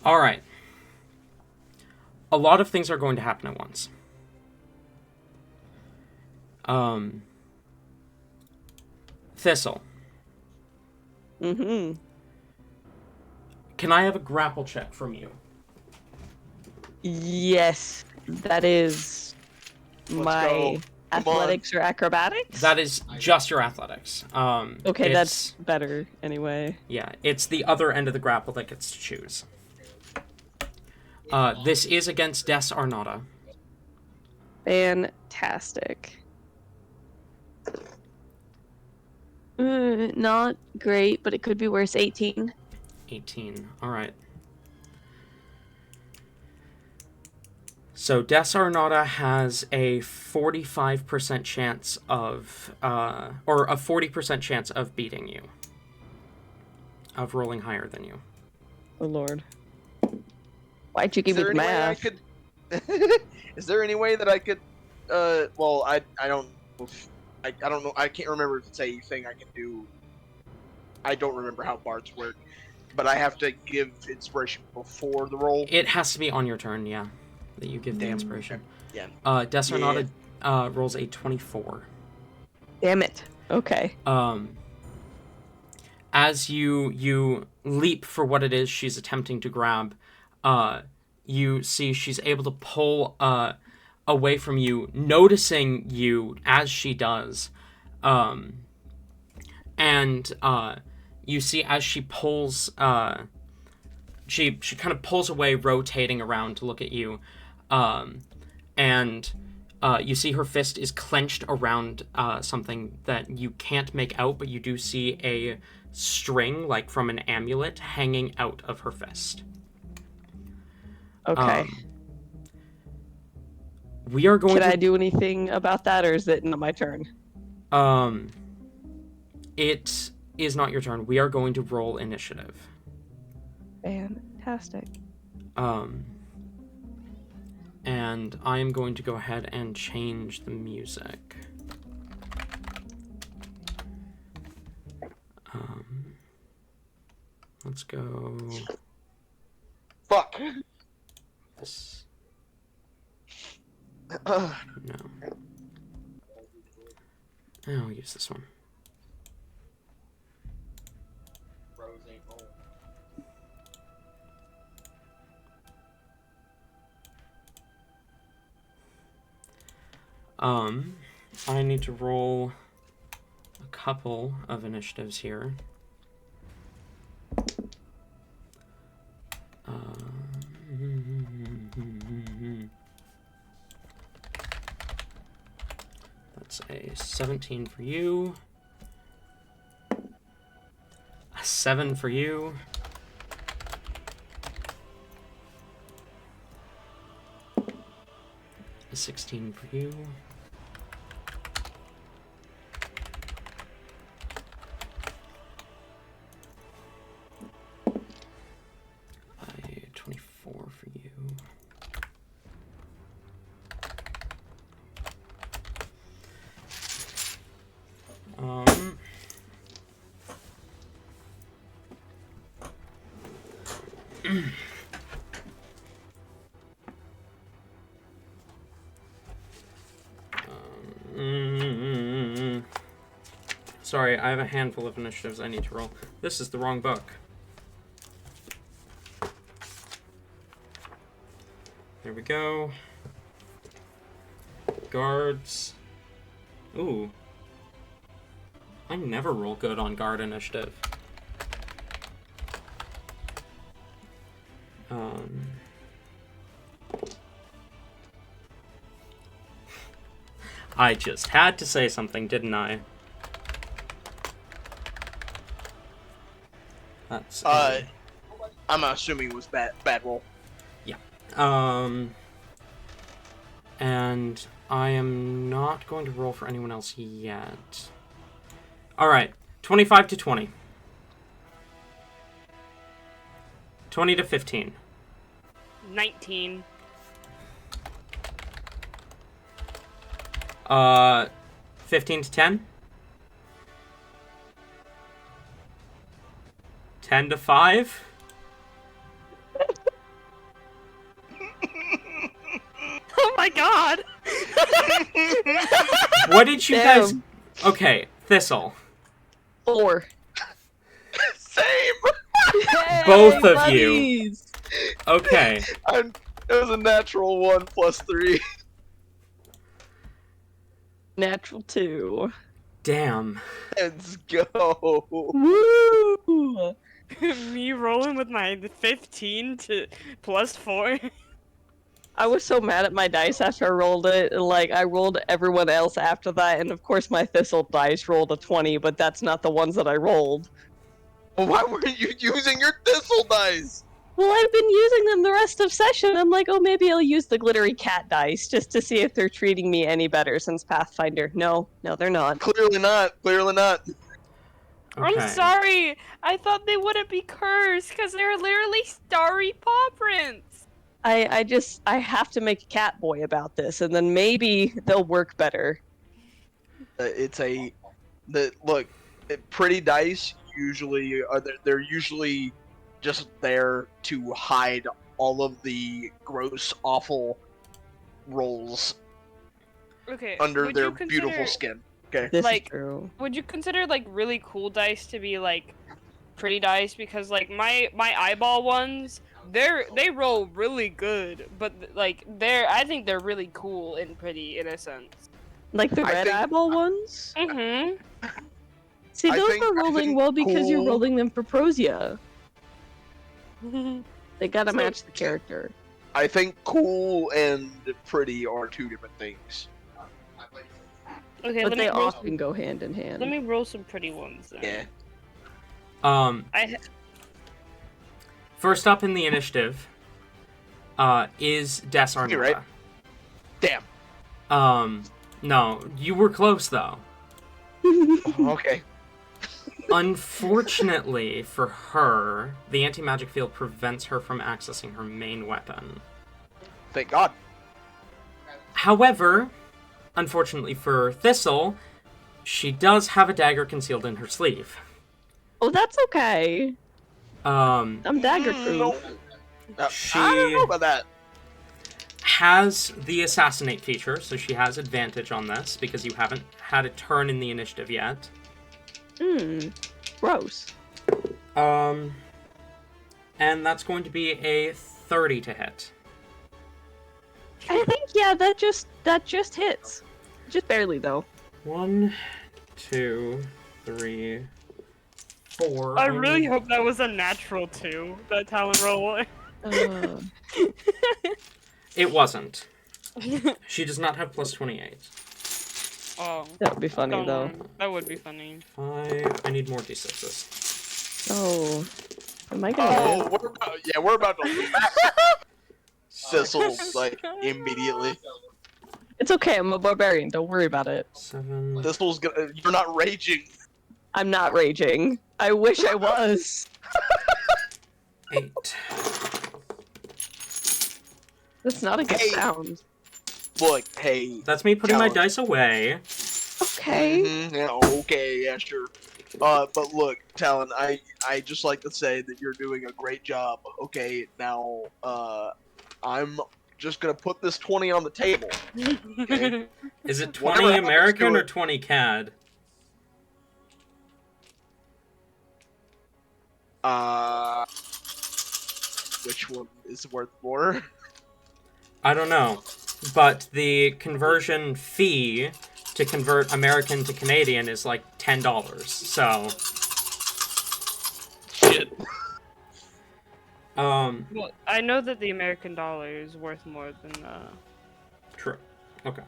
All right. A lot of things are going to happen at once. Thistle. Mm-hmm. Can I have a grapple check from you? Yes, that is my go. Come on. athletics or acrobatics. That is just your athletics. Okay, it's- that's better anyway. Yeah, it's the other end of the grapple that gets to choose. This is against Des Arnata. Fantastic. Not great, but it could be worse. 18. 18. All right. So Des Arnata has a 45% chance of, or a 40% chance of beating you, of rolling higher than you. Oh lord. Why'd you give Is me there the any way I math? could? Is there any way that I could? Well, I don't. I don't know. I can't remember if it's a thing I can do. I don't remember how bards work, but I have to give inspiration before the roll. It has to be on your turn, yeah, that you give the inspiration. Yeah. Des Arnata rolls a 24. Damn it. Okay. As you leap for what it is she's attempting to grab, you see she's able to pull away from you, noticing you as she does, and you see as she pulls, she kind of pulls away, rotating around to look at you, and you see her fist is clenched around something that you can't make out, but you do see a string, like from an amulet, hanging out of her fist. Okay. We are going Can to... I do anything about that, or is it not my turn? It is not your turn. We are going to roll initiative. Fantastic. And I am going to go ahead and change the music. Let's go... Fuck. This. Uh, No. I'll use this one. Rose ain't home. I need to roll a couple of initiatives here. That's a 17 for you. A 7 for you. A 16 for you. A 24 for you. Um, Sorry, I have a handful of initiatives I need to roll. This is the wrong book. There we go. Guards. Ooh. I never roll good on guard initiative. I just had to say something, didn't I? That's I'm assuming it was bad roll. yeah. And I am not going to roll for anyone else yet. All right, 25 to 20. 20 to 15. 19. 15 to 10. 10 to 5. Oh my god! What did you guys... Damn. Okay, Thistle. 4. Same. Both of you. buddies. Okay. It was a natural 1 plus 3. Natural 2. Damn. Let's go. Woo! Me rolling with my 15 to plus 4. I was so mad at my dice after I rolled it. Like, I rolled everyone else after that, and of course my Thistle dice rolled a 20, but that's not the ones that I rolled. Well, why weren't you using your thistle dice? Well, I've been using them the rest of session. I'm like, oh, maybe I'll use the glittery cat dice just to see if they're treating me any better since Pathfinder. No, they're not. Clearly not. Clearly not. Okay. I'm sorry! I thought they wouldn't be cursed, because they're literally starry paw prints! I have to make a cat boy about this, and then maybe they'll work better. Look, pretty dice usually they're usually just there to hide all of the gross, awful rolls Okay, under would their you consider, beautiful skin. Okay. This Like- is true. would you consider, like, really cool dice to be, like, pretty dice? Because, like, my eyeball ones, they roll really good, but, like, I think they're really cool and pretty in a sense. Like the I red think- eyeball ones? Mm-hmm. See, I those think- are I rolling think well because you're cool- rolling them for Prosia. They gotta So- match the character. I think cool and pretty are two different things. Okay, But let they me roll often go hand in hand. let me roll some pretty ones then. Yeah. First up in the initiative is Des Arnova. You're right. Damn. No, you were close though. Okay. Unfortunately for her, the anti-magic field prevents her from accessing her main weapon. Thank God. However, unfortunately for Thistle, she does have a dagger concealed in her sleeve. Oh, that's okay. I'm dagger proof. No. She I don't know about that. has the assassinate feature, so she has advantage on this because you haven't had a turn in the initiative yet. Gross. And that's going to be a 30 to hit. I think that just hits. Just barely though. 1, 2, 3, 4. I really hope that was a natural 2, that talent roll. It wasn't. She does not have plus 28. Oh. That would be funny though. That would be funny. 5. I need more d6s. Oh. Am I gonna live? We're about to lose. Thistle, like, immediately. It's okay, I'm a barbarian, don't worry about it. 7. Thistle's gonna. You're not raging. I'm not raging. I wish I was. 8. That's not a good Hey. sound. Look, hey. That's me putting my Talent. dice away. Okay. Yeah, okay, yeah, sure. But look, Talon, I just like to say that you're doing a great job. Okay, now, I'm just gonna put this 20 on the table. Okay? Is it Whatever 20 happens American to or it. 20 CAD? Which one is worth more? I don't know. But the conversion fee to convert American to Canadian is like $10. So, Shit. Well, I know that the American dollar is worth more than true. Okay.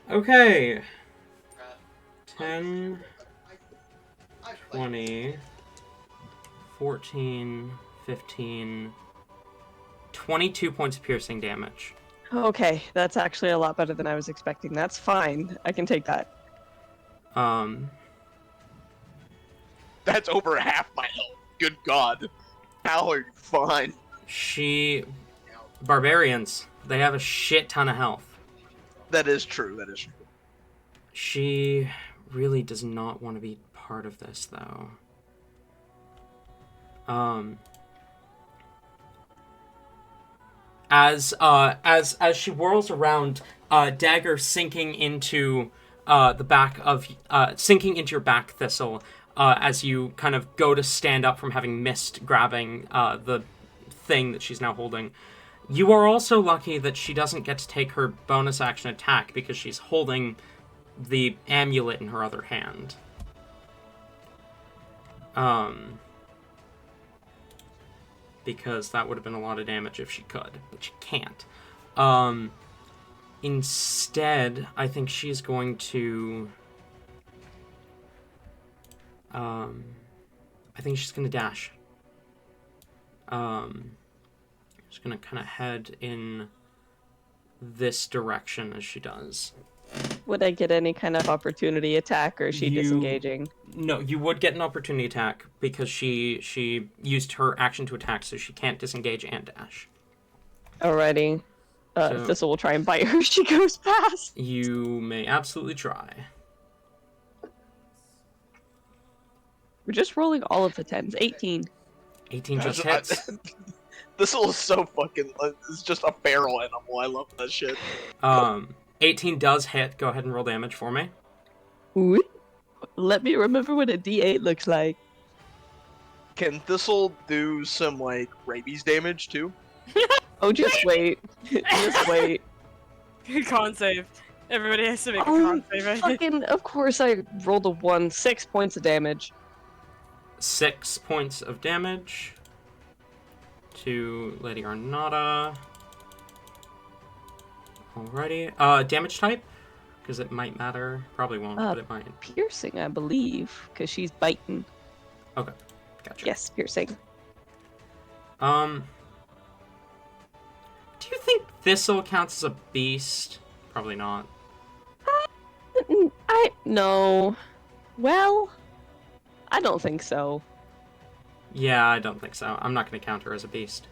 Okay. 10, 20, 14, 15, 22 points of piercing damage. Okay, that's actually a lot better than I was expecting. That's fine. I can take that. That's over half my health. Good God. How are you fine? Barbarians, they have a shit ton of health. That is true, that is true. She really does not want to be part of this, though. As she whirls around, dagger sinking into sinking into your back, Thistle, as you kind of go to stand up from having missed grabbing the thing that she's now holding. You are also lucky that she doesn't get to take her bonus action attack because she's holding the amulet in her other hand. Because that would have been a lot of damage if she could, but she can't. Instead, I think she's going to... I think she's going to dash. She's going to kind of head in this direction as she does. Would I get any kind of opportunity attack, or is she disengaging? No, you would get an opportunity attack because she used her action to attack, so she can't disengage and dash. Alrighty. So- Thistle will try and bite her if she goes past. You may absolutely try. We're just rolling all of the 10s. 18. 18 just hits. This is so fucking. It's just a feral animal. I love that shit. 18 does hit. Go ahead and roll damage for me. Ooh. Let me remember what a D8 looks like. Can Thistle do some, like, rabies damage, too? Oh, just wait. Just wait. con save. Everybody has to make a Oh, con save. I think. fucking, of course I rolled a 1. 6 points of damage. 6 points of damage to Lady Arnada. Alrighty. Damage type? Because it might matter. Probably won't, but it might. Piercing, I believe, because she's biting. Okay. Gotcha. Yes, piercing. Do you think Thistle counts as a beast? Probably not. No. Well, I don't think so. Yeah, I don't think so. I'm not going to count her as a beast.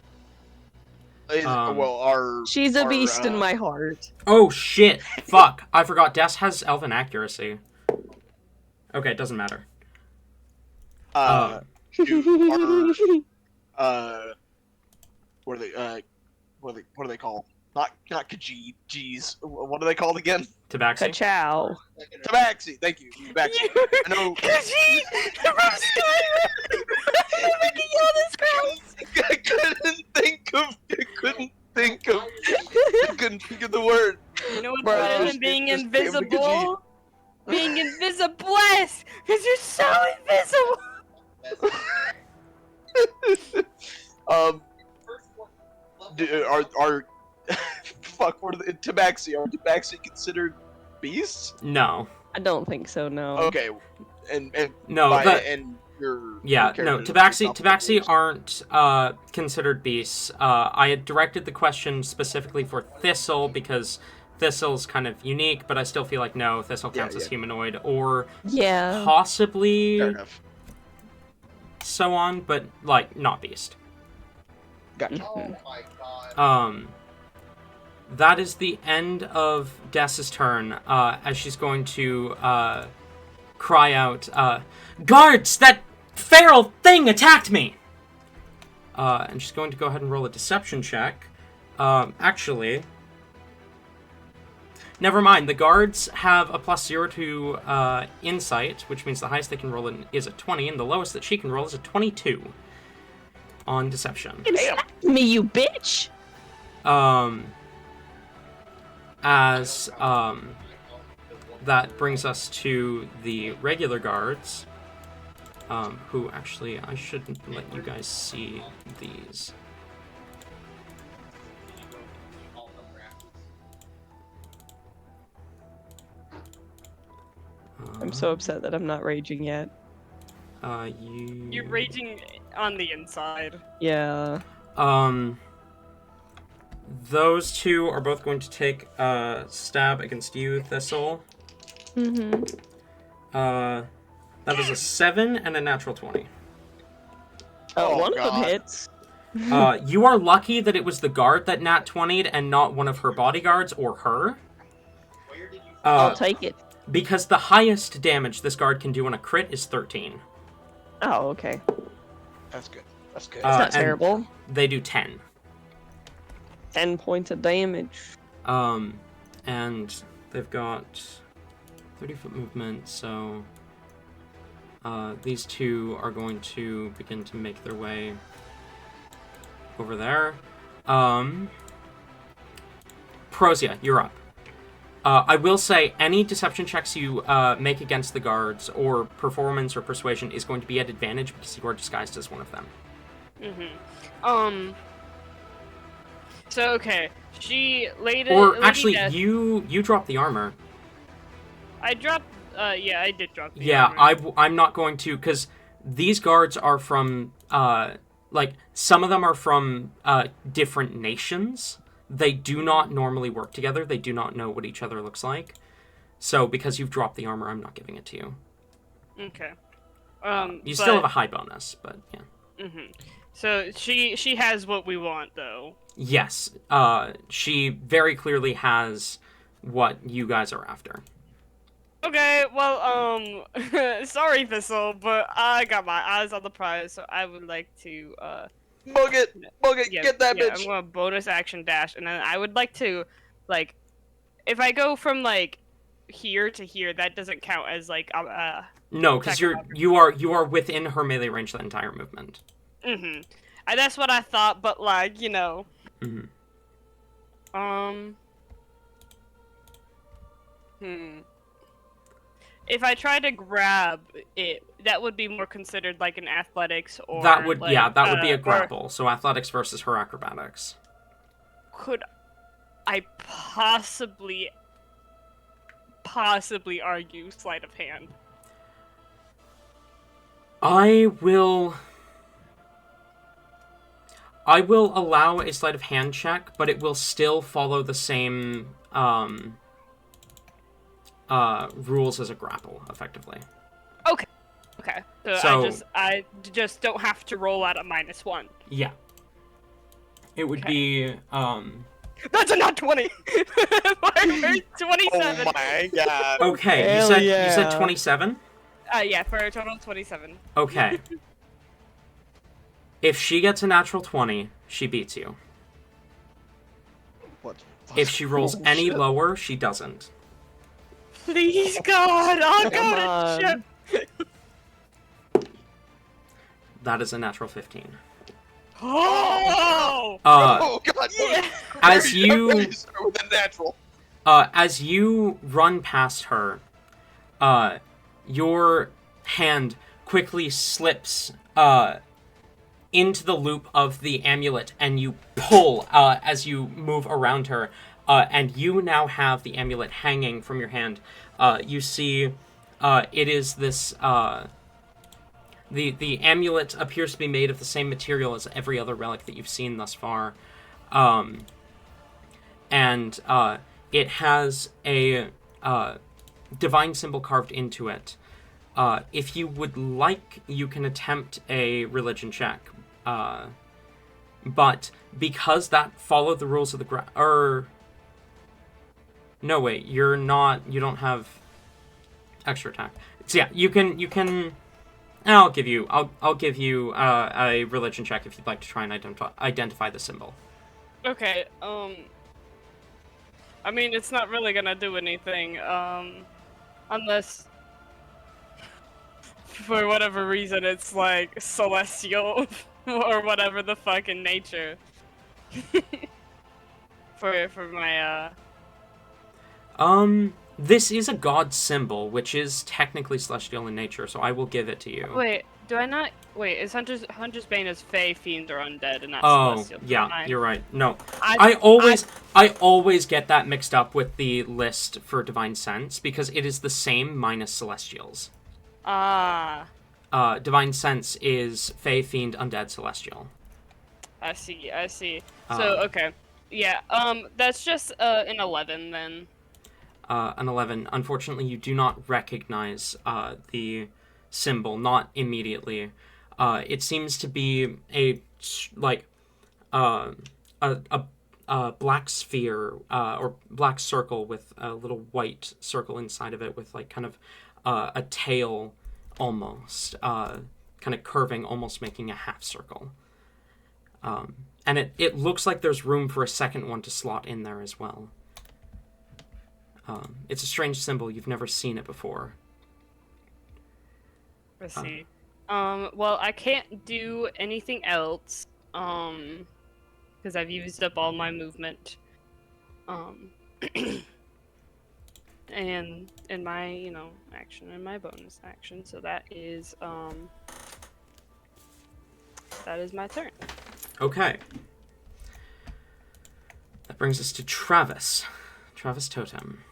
She's a beast in my heart. Oh, shit. Fuck. I forgot. Des has elven accuracy. Okay, it doesn't matter. Dude, what are they? What are they called? Not Khajiit. Jeez, what are they called again? Tabaxi? Ka-chow. Tabaxi. Thank you. Tabaxi. I know. From Skyrim! Making all this gross! I couldn't think of the word. You know what's Bro. better than being Just came to invisible? Being invisiblest! Because you're so invisible! First one. Are fuck? What are the Tabaxi? Are Tabaxi considered beasts? No. I don't think so, no. Okay, and No, and your yeah, your no, characters are Tabaxi beasts. aren't considered beasts. I had directed the question specifically for Thistle because Thistle's kind of unique, but I still feel like no, Thistle counts as humanoid, or Yeah. possibly Fair enough. so on, but like not beast. Gotcha. Oh my god. That is the end of Dessa's turn, as she's going to cry out, "Guards! That feral thing attacked me!" And she's going to go ahead and roll a deception check. Actually, never mind. The guards have a +0 to insight, which means the highest they can roll is a 20, and the lowest that she can roll is a 22 on deception. Damn. Me, you bitch! That brings us to the regular guards, who actually, I should let you guys see these. I'm so upset that I'm not raging yet. You're raging on the inside. Yeah. Those two are both going to take a stab against you, Thistle. Mm-hmm. That is a 7 and a natural 20. Oh, One of them God. hits. You are lucky that it was the guard that nat 20'd and not one of her bodyguards or her. Where did you I'll take it. Because the highest damage this guard can do on a crit is 13. Oh, okay. That's good. That's good. It's not and terrible. They do 10. 10 points of damage. And they've got 30-foot movement, so these two are going to begin to make their way over there. Prozia, you're up. I will say any deception checks you make against the guards, or performance or persuasion, is going to be at advantage because you are disguised as one of them. Mm-hmm. So, okay. She laid it. Or actually, you dropped the armor. I dropped. Yeah, I did drop the Yeah, armor. I'm not going to, because these guards are from, like, some of them are from different nations. They do not normally work together. They do not know what each other looks like. So, because you've dropped the armor, I'm not giving it to you. Okay. You still have a high bonus, but yeah. Mm-hmm. So she has what we want, though. Yes, she very clearly has what you guys are after. Okay, well, sorry, Thistle, but I got my eyes on the prize, so I would like to, Bug it, yeah, get that yeah, bitch. I'm gonna bonus action dash, and then I would like to, like, if I go from, like, here to here, that doesn't count as, like, No, because you are within her melee range that entire movement. mm-hmm. That's what I thought, but, like, you know. Mm-hmm. If I try to grab it, that would be more considered like an athletics or That would, like, yeah, that would be a or grapple. So athletics versus her acrobatics. could I possibly argue sleight of hand? I will allow a sleight of hand check, but it will still follow the same rules as a grapple, effectively. Okay. So, So- I just don't have to roll at a -1. Yeah. It would Okay. be That's a not 20. 27. Oh my god. okay. You Hell said yeah. 27. Yeah, for a total of 27. Okay. If she gets a natural 20, she beats you. What? If she rolls any Bullshit. lower, she doesn't. Please, God, I'll Come go to on. ship. That is a natural 15. Oh! Oh God! Yeah. As you Start with a natural. as you run past her, your hand quickly slips into the loop of the amulet, and you pull as you move around her, and you now have the amulet hanging from your hand. You see, it is this. The amulet appears to be made of the same material as every other relic that you've seen thus far, and it has a divine symbol carved into it. If you would like, you can attempt a religion check. But because that followed the rules of the no, wait, you don't have extra attack. So yeah, you can. I'll give you a religion check if you'd like to try and identify the symbol. Okay, I mean, it's not really gonna do anything, unless, for whatever reason, it's, like, celestial, or whatever the fuck in nature. for my, This is a god symbol, which is technically celestial in nature, so I will give it to you. Wait, do I not? Wait, is Hunter's Bane is Fey, Fiend, or Undead, and not Oh, Celestial? yeah, you're right. No, I I always get that mixed up with the list for Divine Sense, because it is the same minus Celestials. Ah, Divine Sense is Fey, Fiend, Undead, Celestial. I see. So, okay. Yeah, that's just, an 11, then. An 11. Unfortunately, you do not recognize the symbol, not immediately. It seems to be a black sphere or black circle with a little white circle inside of it, with like kind of a tail almost, kind of curving, almost making a half circle. And it looks like there's room for a second one to slot in there as well. It's a strange symbol. You've never seen it before. Let's see. Well, I can't do anything else, because I've used up all my movement. And in my, action and my bonus action, so that is my turn. Okay. That brings us to Travis. Travis Totem.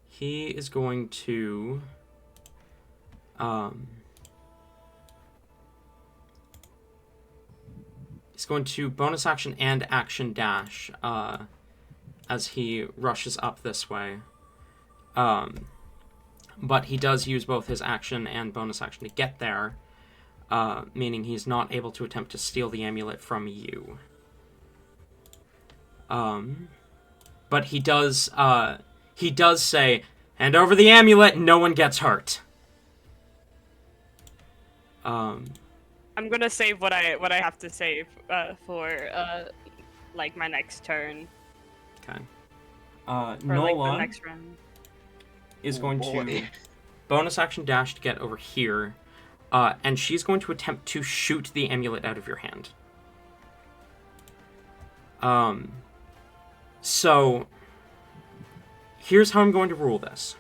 He is going to he's going to bonus action and action dash as he rushes up this way. But he does use both his action and bonus action to get there, meaning he's not able to attempt to steal the amulet from you. But he does say, "Hand over the amulet, no one gets hurt." I'm gonna save what I have to save for like my next turn. Okay. Or Nola like the next round. is Oh, going boy. to bonus action dash to get over here, and she's going to attempt to shoot the amulet out of your hand. So here's how I'm going to rule this.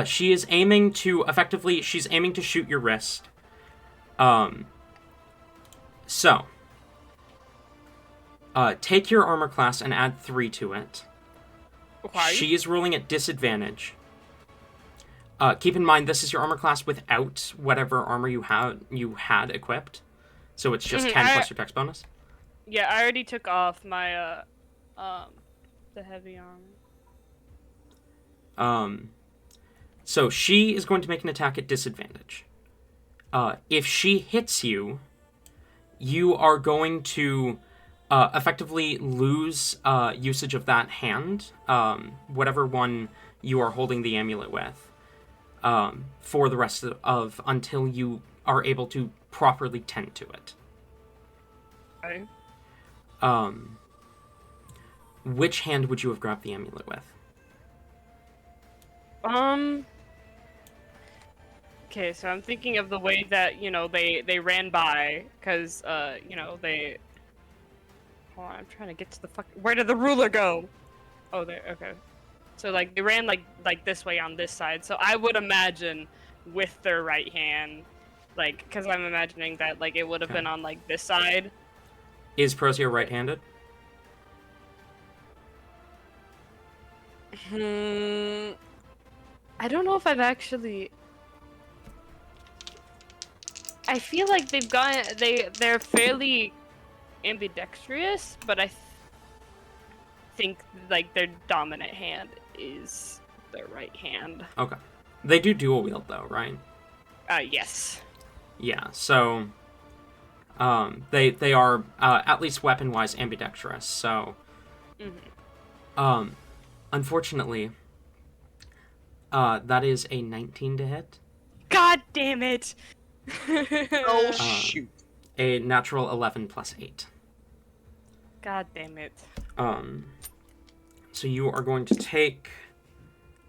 She's aiming to shoot your wrist. So take your armor class and add 3 to it. Okay. She is rolling at disadvantage. Keep in mind, this is your armor class without whatever armor you had equipped. So it's just 10 plus your dex bonus. Yeah, I already took off my the heavy armor. So she is going to make an attack at disadvantage. If she hits you, you are going to effectively lose usage of that hand, whatever one you are holding the amulet with. for the rest of until you are able to properly tend to it. Okay. Which hand would you have grabbed the amulet with? Okay, so I'm thinking of the way that, they ran by, because, they... Hold on, I'm trying to get to the fuck... Where did the ruler go? Oh, there, okay. So, like, they ran, like this way on this side, so I would imagine with their right hand, like, because I'm imagining that, like, it would have been on, like, this side. Is Prozia right-handed? I don't know if I've actually... I feel like they're fairly ambidextrous, but I think like their dominant hand is their right hand. Okay. They do dual wield though, right? Yes. Yeah, so they are at least weapon-wise ambidextrous, so unfortunately that is a 19 to hit. God damn it. Oh shoot. A natural 11 plus 8. God damn it. So you are going to take...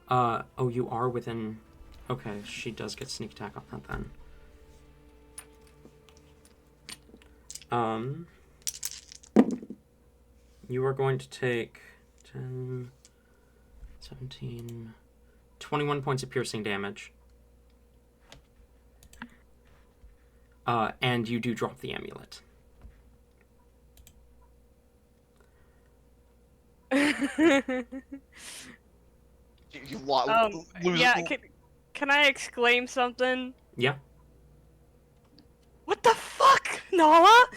oh, you are within... Okay, she does get sneak attack on that then. You are going to take 10, 17, 21 points of piercing damage. And you do drop the amulet. Lose. Yeah, can I exclaim something? Yeah. What the fuck, Nala?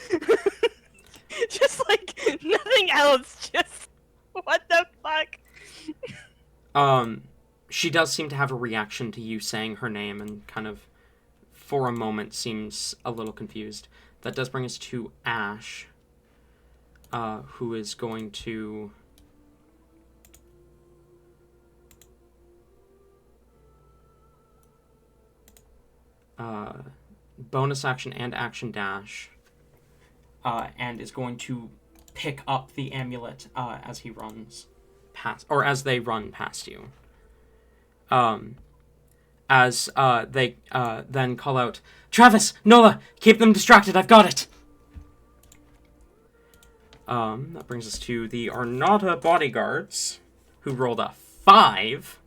Just like nothing else. Just what the fuck? She does seem to have a reaction to you saying her name and kind of, for a moment, seems a little confused. That does bring us to Ash, who is going to... bonus action and action dash, and is going to pick up the amulet as he runs past, or as they run past you. As they then call out, "Travis, Nola, keep them distracted, I've got it!" That brings us to the Arnauta bodyguards, who rolled a 5,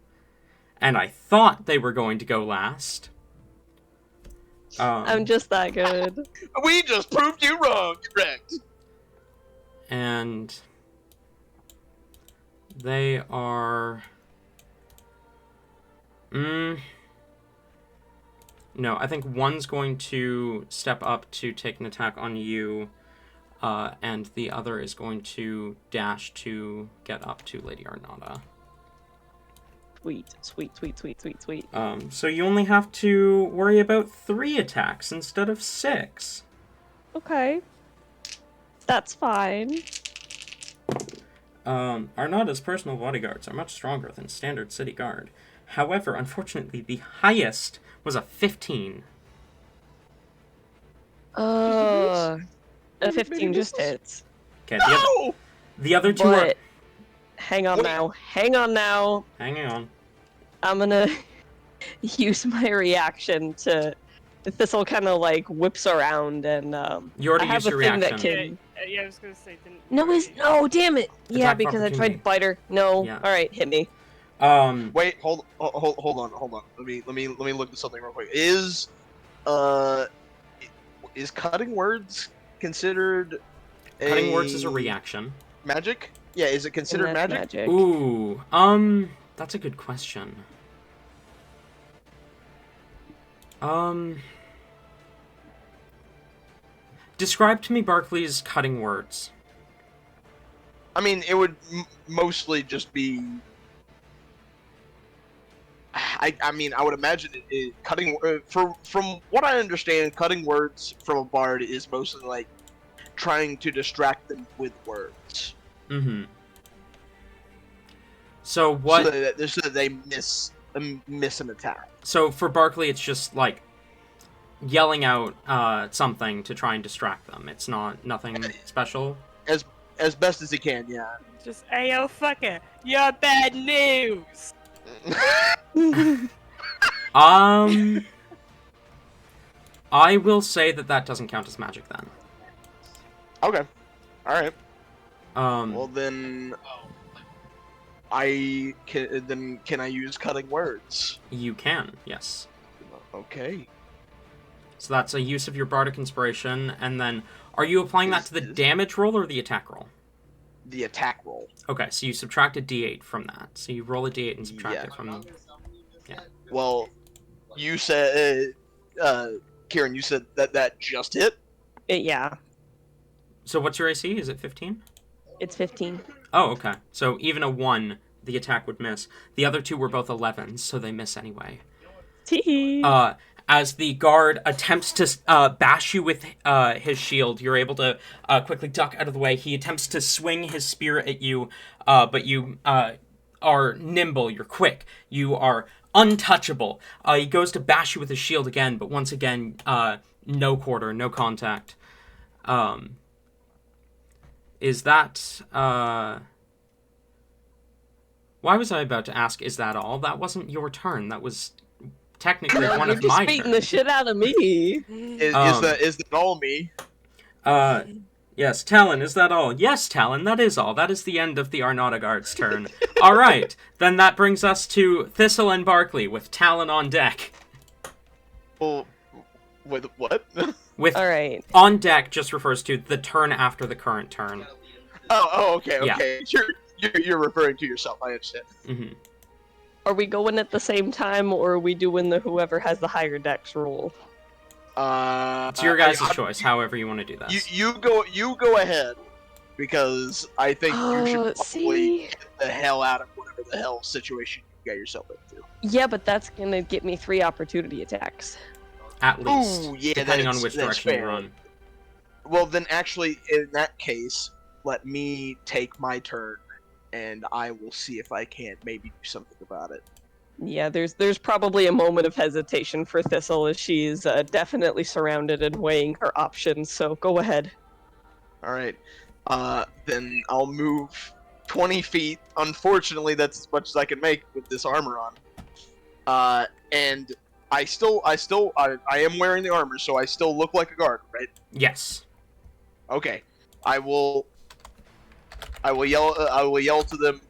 and I thought they were going to go last. I'm just that good. We just proved you wrong. Correct. And they are... No, I think one's going to step up to take an attack on you, and the other is going to dash to get up to Lady Arnauta. Sweet. So you only have to worry about 3 attacks instead of 6. Okay. That's fine. Arnauta's personal bodyguards are much stronger than standard city guard. However, unfortunately, the highest was a 15. A 15 just hits. Okay, No! the other 2 are... But hang on now. Hanging on. I'm gonna use my reaction to... This'll kind of like whips around and You already I have used your a thing reaction. that can... Yeah, I was gonna say didn't. No, damn it! Yeah, Attack because I tried opportunity. biter. No. Yeah. Alright, hit me. Wait, hold on. Let me look at something real quick. Is cutting words considered Cutting words is a reaction. magic? Yeah, is it considered And that's magic? Ooh, that's a good question. Describe to me Barclay's cutting words. I mean, it would mostly just be. I mean, I would imagine cutting from what I understand, cutting words from a bard is mostly like trying to distract them with words. Mm-hmm. So what? So that they miss miss an attack. So for Barkley, it's just like yelling out something to try and distract them. It's nothing special. As best as he can, yeah. Just, ayo, fucker, you're bad news. I will say that doesn't count as magic then. Okay. All right. Um, Well then, can I use cutting words? you can, yes. Okay. So that's a use of your bardic inspiration, and then are you applying that to the damage roll or the attack roll? The attack roll. Okay, so you subtract a d8 from that. So you roll a d8 and subtract it from. Yeah. Well, you said, Kieran, you said that just hit. Yeah, So what's your AC? Is it 15? it's 15. Oh, okay. So even a 1, the attack would miss. The other two were both 11s, so they miss anyway. Tee. As the guard attempts to bash you with his shield, you're able to quickly duck out of the way. He attempts to swing his spear at you, but you are nimble, you're quick, you are untouchable. He goes to bash you with his shield again, but once again, no quarter, no contact. Is that... Why was I about to ask, is that all? That wasn't your turn, that was... technically No, one you're of just my beating turns. the shit out of me. Is that all me? Yes, Talon, is that all? Yes, Talon, that is all. That is the end of the Arnauta Guard's turn. All right, then that brings us to Thistle and Barkley with Talon on deck. Well, with what? With All right. on deck just refers to the turn after the current turn. Okay. Yeah. You're referring to yourself. I understand. Mm-hmm. Are we going at the same time, or are we doing the whoever has the higher dex roll? It's your guys' choice, however you want to do this. You go ahead, because I think you should probably See? get the hell out of whatever the hell situation you got yourself into. Yeah, but that's gonna get me 3 opportunity attacks. At least, Ooh, yeah, depending on that's- which that's direction you fair. run. Well, then actually, in that case, let me take my turn, and I will see if I can't maybe do something about it. Yeah, there's probably a moment of hesitation for Thistle as she's definitely surrounded and weighing her options. So go ahead. All right. Then I'll move 20 feet. Unfortunately, that's as much as I can make with this armor on. And I am wearing the armor, so I still look like a guard, right? Yes. Okay. I will yell to them.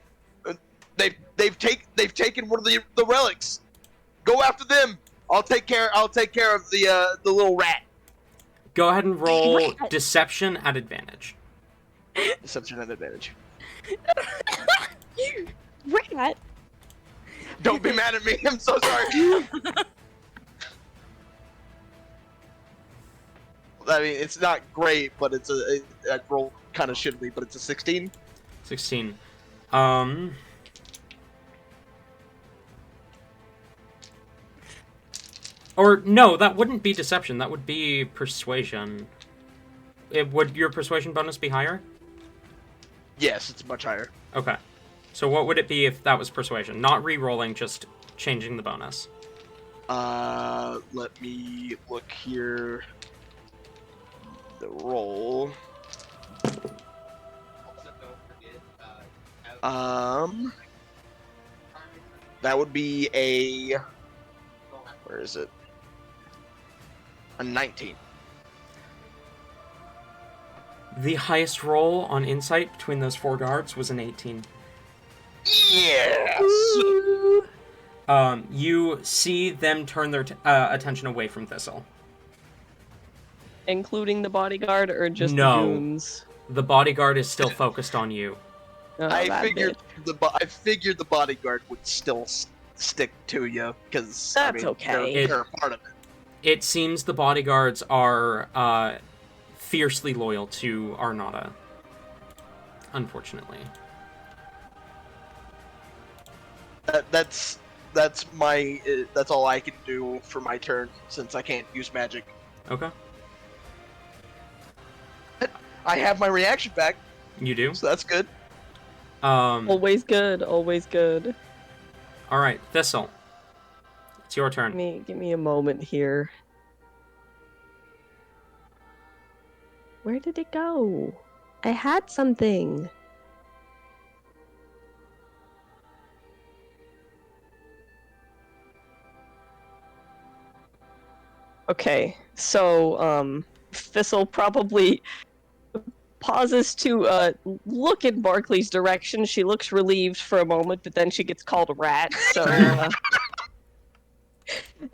They've taken one of the relics. Go after them. I'll take care of the little rat. Go ahead and roll Rat. Deception at advantage. Deception at advantage. You rat! Don't be mad at me. I'm so sorry. I mean, it's not great, but it's I roll kind of shittily, but it's a 16. 16. Or, no, that wouldn't be deception. That would be persuasion. Would your persuasion bonus be higher? Yes, it's much higher. Okay. So what would it be if that was persuasion? Not re-rolling, just changing the bonus. Let me look here. The roll. Also, don't forget, That would be a... Where is it? A 19. The highest roll on insight between those 4 guards was an 18. Yes! You see them turn their attention away from Thistle. Including the bodyguard or just No. the goons? The bodyguard is still focused on you. Oh, I that figured bitch. I figured the bodyguard would still stick to you, because That's okay. They're a part of it. It seems the bodyguards are fiercely loyal to Arnauta. Unfortunately. That's all I can do for my turn, since I can't use magic. Okay. I have my reaction back, You do? so that's good. Always good, always good. Alright, Thistle. It's your turn. Give me a moment here. Where did it go? I had something. Okay, so Thistle probably pauses to look in Barkley's direction. She looks relieved for a moment, but then she gets called a rat, so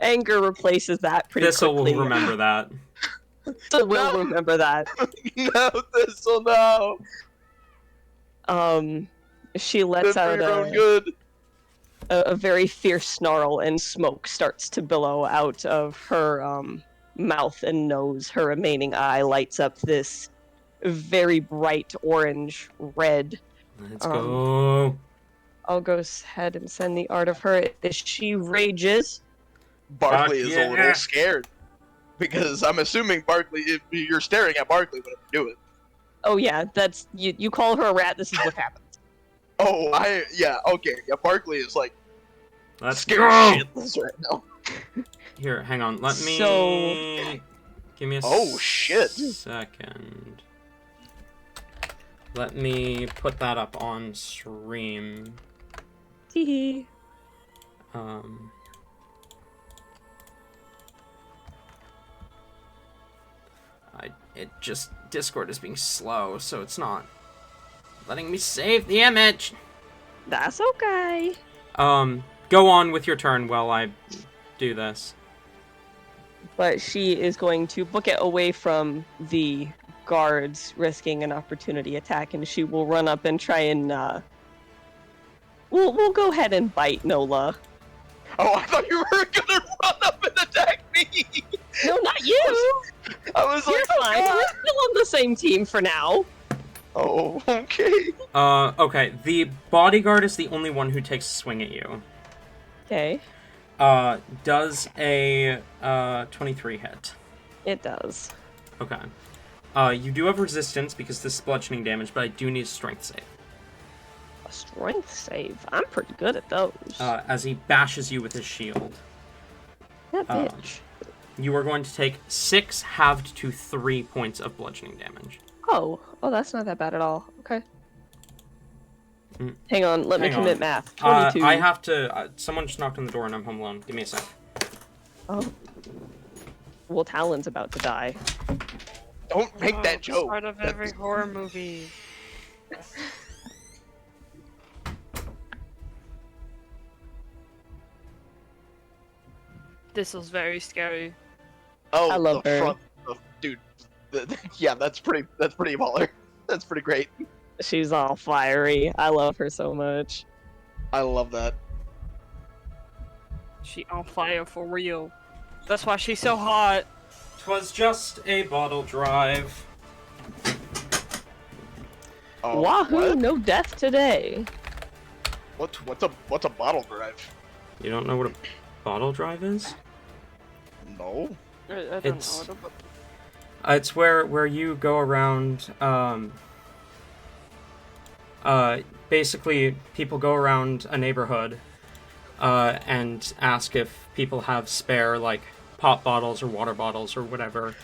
anger replaces that pretty Thistle quickly. will remember that. Thistle will remember that. No, Thistle, no. She lets Good for out your own good. a very fierce snarl, and smoke starts to billow out of her mouth and nose. Her remaining eye lights up this very bright orange red. Let's go. I'll go ahead and send the art of her as she rages. Barkley Fuck is yeah. a little scared. Because I'm assuming Barkley, if you're staring at Barkley whenever you do it. Oh yeah, that's you call her a rat, this is what happens. Oh, yeah, okay. Yeah, Barkley is like Let's scared go. shitless right now. Here, hang on. Let me... So- Give me a Oh, shit. second. Let me put that up on stream. Teehee. Discord is being slow, so it's not letting me save the image. That's okay. Go on with your turn while I do this. But she is going to book it away from the guards, risking an opportunity attack, and she will run up and try and we'll go ahead and bite Nola. Oh, I thought you were gonna run up and attack me! No, not you! I was You're like, oh, fine. God. We're still on the same team for now. Oh, okay. Okay, the bodyguard is the only one who takes a swing at you. Okay. Does a 23 hit? It does. Okay. You do have resistance because this is bludgeoning damage, but I do need a strength save. A strength save. I'm pretty good at those. As he bashes you with his shield. That bitch. You are going to take 6 halved to 3 points of bludgeoning damage. Oh, that's not that bad at all. Okay. Mm. Hang on, let me Hang on. commit math. 22. I have to... someone just knocked on the door and I'm home alone. Give me a sec. Oh. Well, Talon's about to die. Don't make that It's joke. part of every horror movie. This was very scary. Oh, I love the her. front of, dude. Yeah, that's pretty baller. That's pretty great. She's all fiery. I love her so much. I love that. She on fire for real. That's why she's so hot. 'Twas just a bottle drive. Oh, Wahoo! what? No death today. What's a bottle drive? You don't know what a bottle drive is? No. I don't It's- know. It's where you go around, basically people go around a neighborhood, and ask if people have spare, like, pop bottles or water bottles or whatever.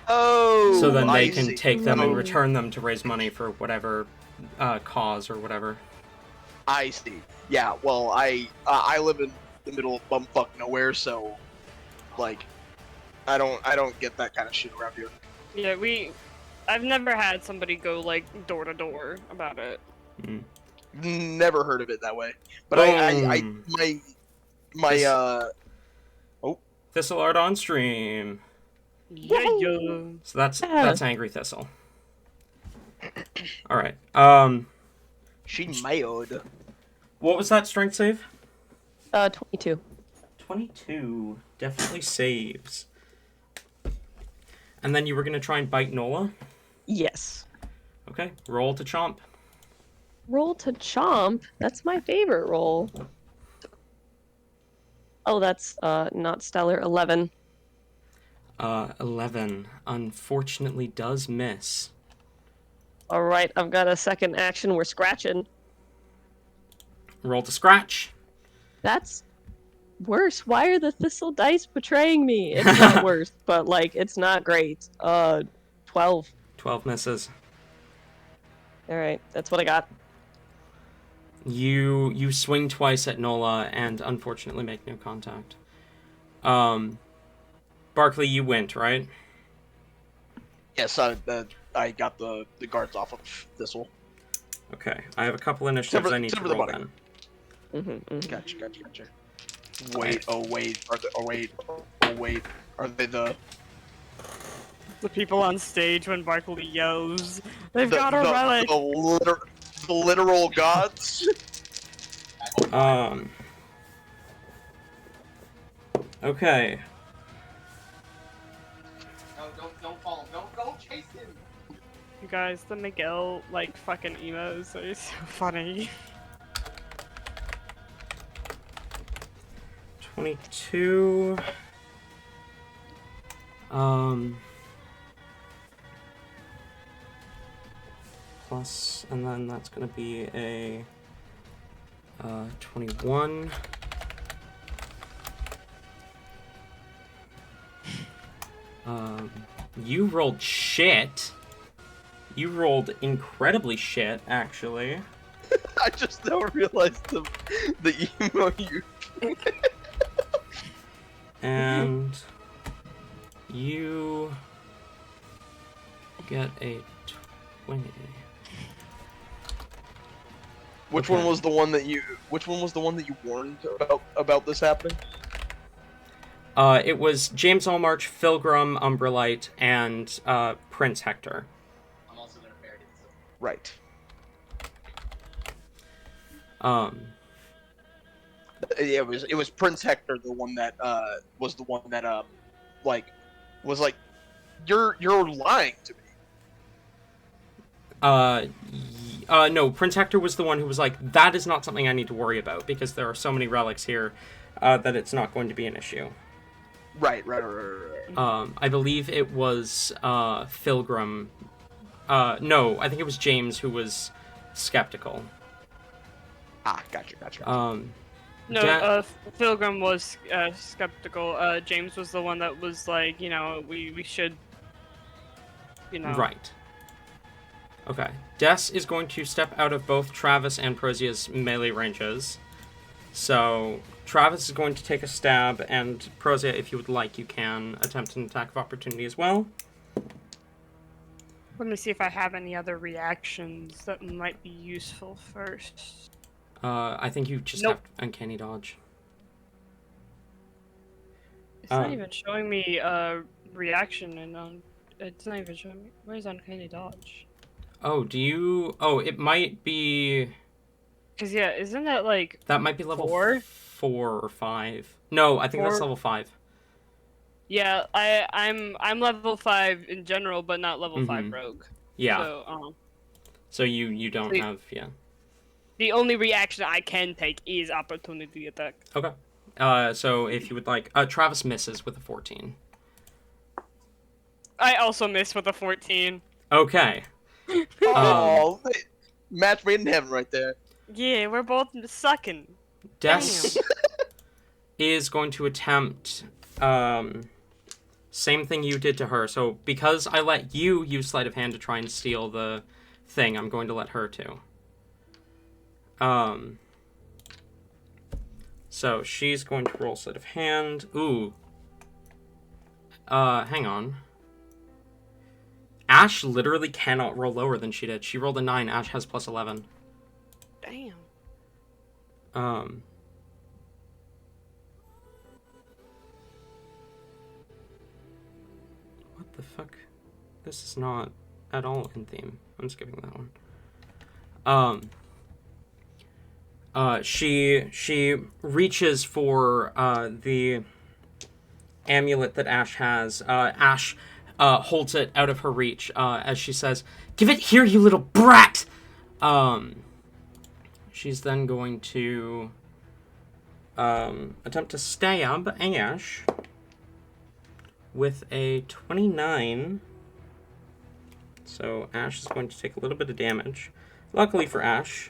Oh. So then they I can see. take them Oh, and return them to raise money for whatever, cause or whatever. I see. Yeah. Well, I live in the middle of bumfuck nowhere, so like, I don't get that kind of shit around here. Yeah, I've never had somebody go like door to door about it. Never heard of it that way. But Boom. my Thistle art on stream. Yeah, yeah. So that's Angry Thistle. Alright. she mailed. What was that strength save? 22. 22. Definitely saves. And then you were gonna try and bite Nola? Yes. Okay, roll to chomp. Roll to chomp. That's my favorite roll. Oh, that's not stellar. 11. 11. Unfortunately does miss. All right, I've got a second action. We're scratching. Roll to scratch. That's worse. Why are the thistle dice betraying me? It's not worse, but like it's not great. 12. 12 misses. All right, that's what I got. You swing twice at Nola and unfortunately make no contact. Barkley, you went, right? Yes, I got the guards off of Thistle. Okay, I have a couple initiatives I need to except for the roll money. then. Gotcha. Wait, are they the people on stage when Barkley yells, "They've got a relic!" the literal gods? Okay. No, don't follow. Don't chase him. You guys, the Miguel, like, fucking emos are so funny. 22. Plus, and then that's gonna be a 21. You rolled shit. You rolled incredibly shit, actually. I just now realized the emo you. And you get a 20. Which Okay. one was the one that you warned about this happening? It was James Allmarch, Philgrim, Umbrelite, and Prince Hector. I'm also gonna bury this. Right. Yeah, it was Prince Hector, the one that was the one that was like, you're lying to me. No, Prince Hector was the one who was like, that is not something I need to worry about because there are so many relics here that it's not going to be an issue. Right. I believe it was Philgrim. No, I think it was James who was skeptical. Ah, gotcha. No, Philgrim was skeptical. James was the one that was like, we should, Right. Okay. Des is going to step out of both Travis and Prozia's melee ranges. So, Travis is going to take a stab, and Prozia, if you would like, you can attempt an attack of opportunity as well. Let me see if I have any other reactions that might be useful first. I think you just have Uncanny Dodge. It's not even showing me reaction, and it's not even showing me. Where's Uncanny Dodge? Oh, do you... Oh, it might be... Because, yeah, isn't that, like, That might be level 4? 4 or 5. No, I think that's 4? level 5. Yeah, I'm level 5 in general, but not level 5 rogue. Yeah. So, you don't have... Yeah. The only reaction I can take is opportunity attack. Okay. So if you would like... Travis misses with a 14. I also miss with a 14. Okay. Oh, match made in heaven right there. Yeah, we're both sucking. Des is going to attempt same thing you did to her. So because I let you use sleight of hand to try and steal the thing, I'm going to let her too. So she's going to roll sleight of hand. Ooh. Hang on. Ash literally cannot roll lower than she did. She rolled a 9. Ash has plus 11. Damn. What the fuck? This is not at all in theme. I'm skipping that one. She reaches for the amulet that Ash has. Ash holds it out of her reach as she says, "Give it here, you little brat!" She's then going to attempt to stab Ash with a 29. So Ash is going to take a little bit of damage. Luckily for Ash,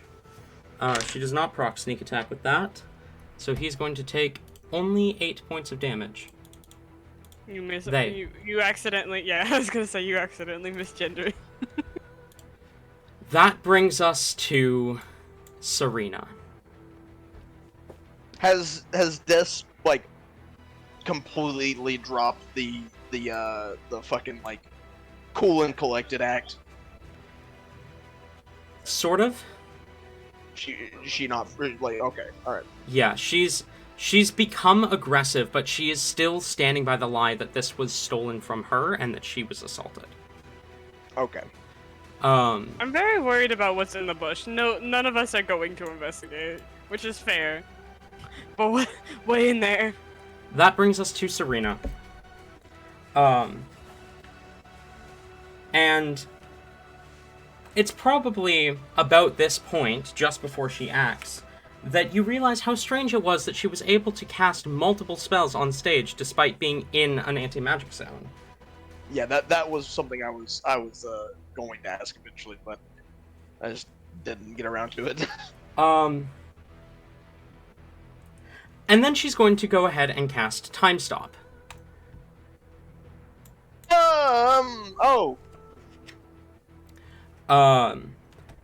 she does not proc sneak attack with that. So he's going to take only 8 points of damage. You miss. They. You accidentally. Yeah, I was gonna say you accidentally misgendered. That brings us to Serena. Has Des like completely dropped the fucking like cool and collected act? Sort of. She not like okay, all right. Yeah, she's become aggressive, but she is still standing by the lie that this was stolen from her and that she was assaulted. Okay. I'm very worried about what's in the bush. No, none of us are going to investigate, which is fair. But what in there? That brings us to Serena. And it's probably about this point, just before she acts, that you realize how strange it was that she was able to cast multiple spells on stage despite being in an anti-magic zone. Yeah, that was something I was going to ask eventually, but I just didn't get around to it. And then she's going to go ahead and cast Time Stop. Oh.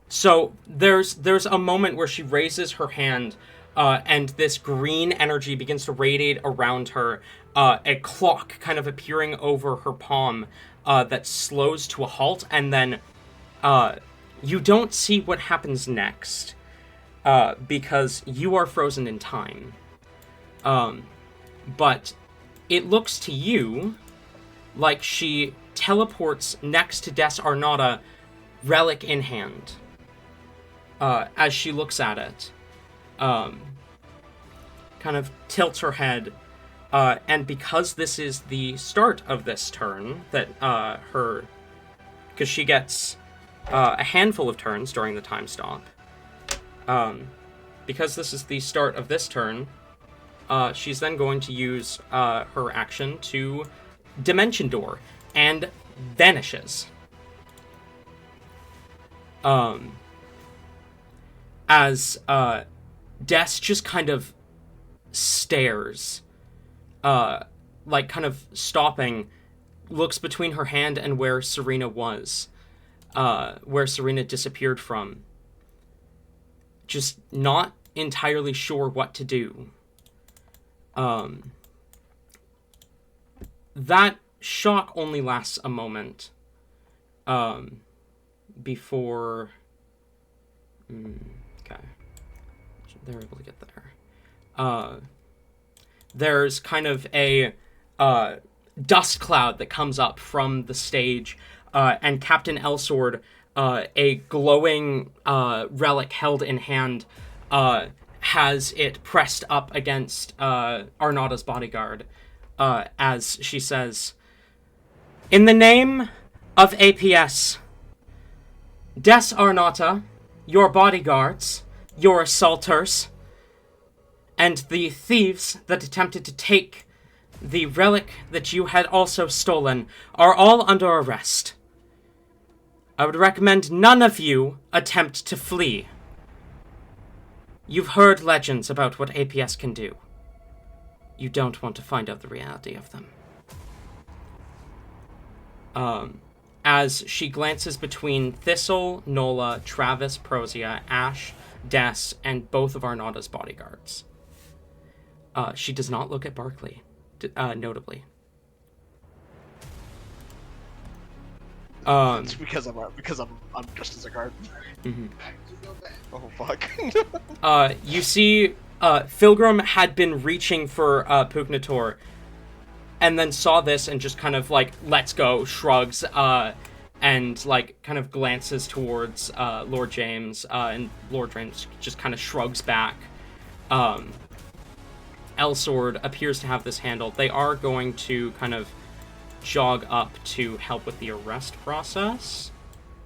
So there's a moment where she raises her hand, and this green energy begins to radiate around her, a clock kind of appearing over her palm, that slows to a halt, and then, you don't see what happens next, because you are frozen in time. But it looks to you like she teleports next to Des Arnauta, relic in hand, as she looks at it, kind of tilts her head, and because this is the start of this turn, that because she gets a handful of turns during the time stop, because this is the start of this turn, she's then going to use her action to Dimension Door, and vanishes. As Des just kind of stares, like kind of stopping, looks between her hand and where Serena was, where Serena disappeared from, just not entirely sure what to do. That shock only lasts a moment, before... okay. They're able to get there. There's kind of a dust cloud that comes up from the stage, and Captain Elsword, a glowing relic held in hand, has it pressed up against Arnauta's bodyguard, as she says, "In the name of APS, Des Arnauta, your bodyguards, your assaulters, and the thieves that attempted to take the relic that you had also stolen are all under arrest. I would recommend none of you attempt to flee. You've heard legends about what APS can do. You don't want to find out the reality of them." As she glances between Thistle, Nola, Travis, Prozia, Ash, Des, and both of Arnauta's bodyguards. She does not look at Barkley, notably. It's because I'm just as a guard. Mm-hmm. Oh fuck. You see, Filgrim had been reaching for Pugnator, and then saw this and just kind of like lets go, shrugs, and like kind of glances towards Lord James, and Lord James just kind of shrugs back. Elsword appears to have this handled. They are going to kind of jog up to help with the arrest process.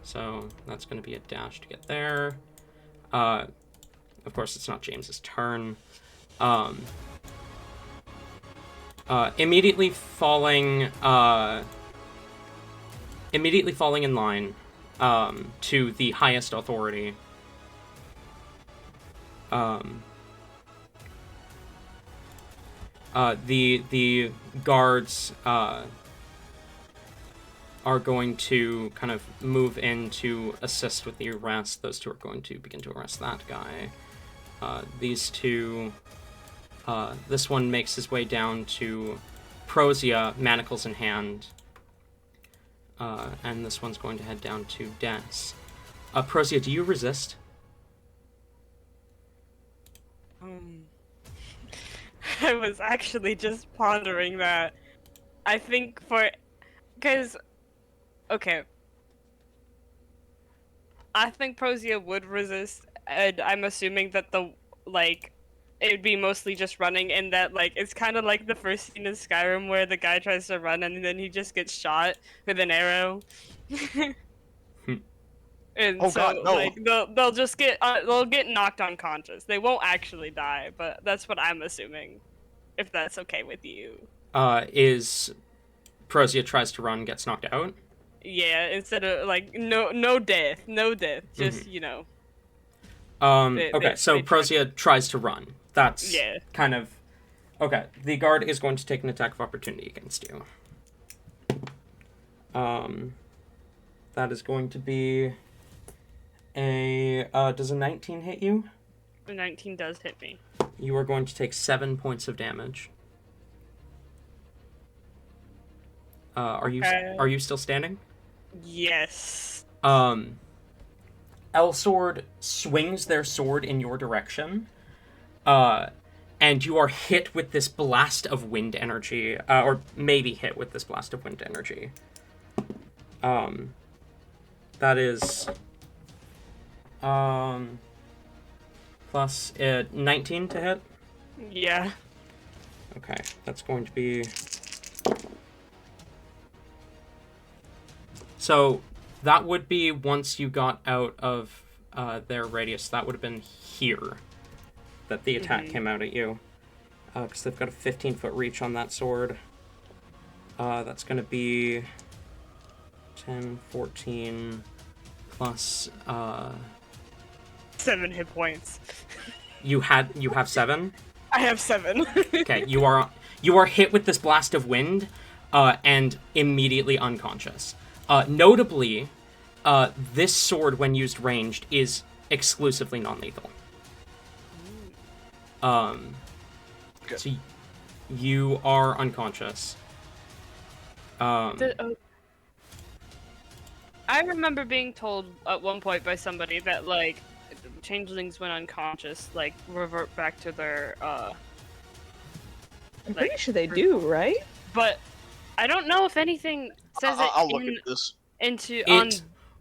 So that's going to be a dash to get there. Of course, it's not James's turn. Immediately falling in line to the highest authority. The guards are going to kind of move in to assist with the arrest. Those two are going to begin to arrest that guy. These two... this one makes his way down to Prosia, manacles in hand. And this one's going to head down to Des. Prosia, do you resist? I was actually just pondering that. I think because, okay. I think Prosia would resist, and I'm assuming that it would be mostly just running, and that, it's kind of like the first scene in Skyrim where the guy tries to run and then he just gets shot with an arrow. And Oh, so, God, no. they'll just they'll get knocked unconscious. They won't actually die, but that's what I'm assuming, if that's okay with you. Is Prosia tries to run, gets knocked out? Yeah, instead of, no death, just, Okay, so Prosia tries to run. That's kind of... Okay, the guard is going to take an attack of opportunity against you. That is going to be does a 19 hit you? The 19 does hit me. You are going to take 7 points of damage. Are you still standing? Yes. Elsword swings their sword in your direction, and you are hit with this blast of wind energy, or maybe hit with this blast of wind energy. That is plus 19 to hit? Yeah. Okay, that's going to be... So, that would be once you got out of their radius. That would have been here that the attack came out at you. Because they've got a 15-foot reach on that sword. That's going to be 10, 14, plus... 7 hit points. You have 7? I have 7. Okay, you are hit with this blast of wind, and immediately unconscious. Notably, this sword, when used ranged, is exclusively non-lethal. So you are unconscious. I remember being told at one point by somebody that, changelings when unconscious, revert back to their, I'm pretty sure they do, right? But I don't know if anything says it I'll look at this.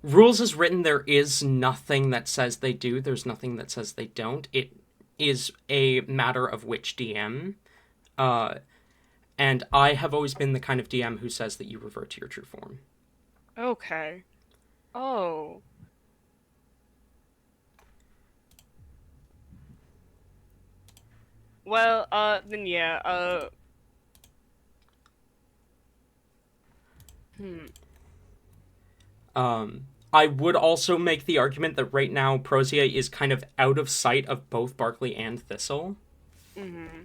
Rules as written, there is nothing that says they do. There's nothing that says they don't. It is a matter of which DM. And I have always been the kind of DM who says that you revert to your true form. Okay. Oh. Well, then yeah, I would also make the argument that right now Prosia is kind of out of sight of both Barkley and Thistle. Mm-hmm.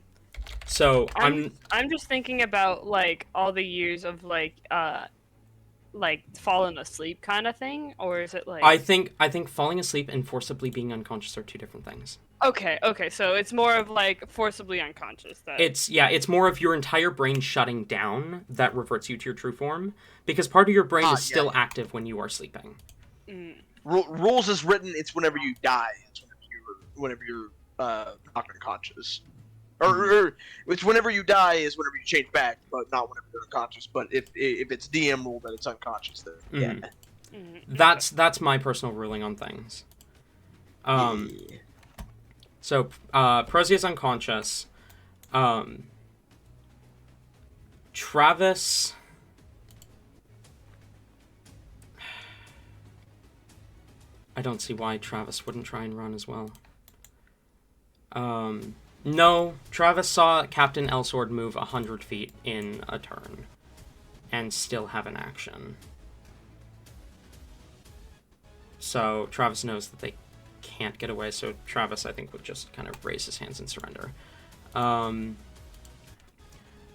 So I'm just thinking about all the years of falling asleep kind of thing, or is it I think falling asleep and forcibly being unconscious are two different things. Okay, so it's more of forcibly unconscious then. It's more of your entire brain shutting down that reverts you to your true form, because part of your brain is still active when you are sleeping. Rules as written, it's whenever you die. It's whenever you're knocked unconscious. Or it's whenever you die is whenever you change back, but not whenever you're unconscious. But if it's DM rule that it's unconscious, then That's my personal ruling on things. So Prosia's unconscious. Travis. I don't see why Travis wouldn't try and run as well. No, Travis saw Captain Elsword move 100 feet in a turn and still have an action. So Travis knows that they can't get away, so Travis, I think, would just kind of raise his hands and surrender.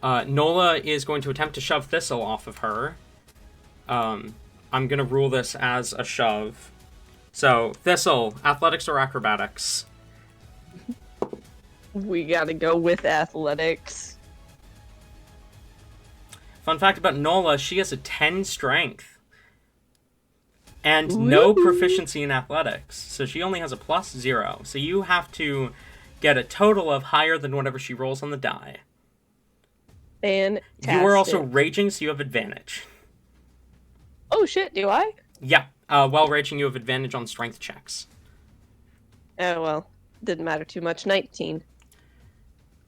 Nola is going to attempt to shove Thistle off of her. I'm going to rule this as a shove. So, Thistle, athletics or acrobatics? We gotta go with athletics. Fun fact about Nola, she has a 10 strength. And no proficiency in athletics. So she only has a +0. So you have to get a total of higher than whatever she rolls on the die. Fantastic. You are also raging, so you have advantage. Oh shit, do I? Yeah. While raging, you have advantage on strength checks. Oh well. Didn't matter too much. 19.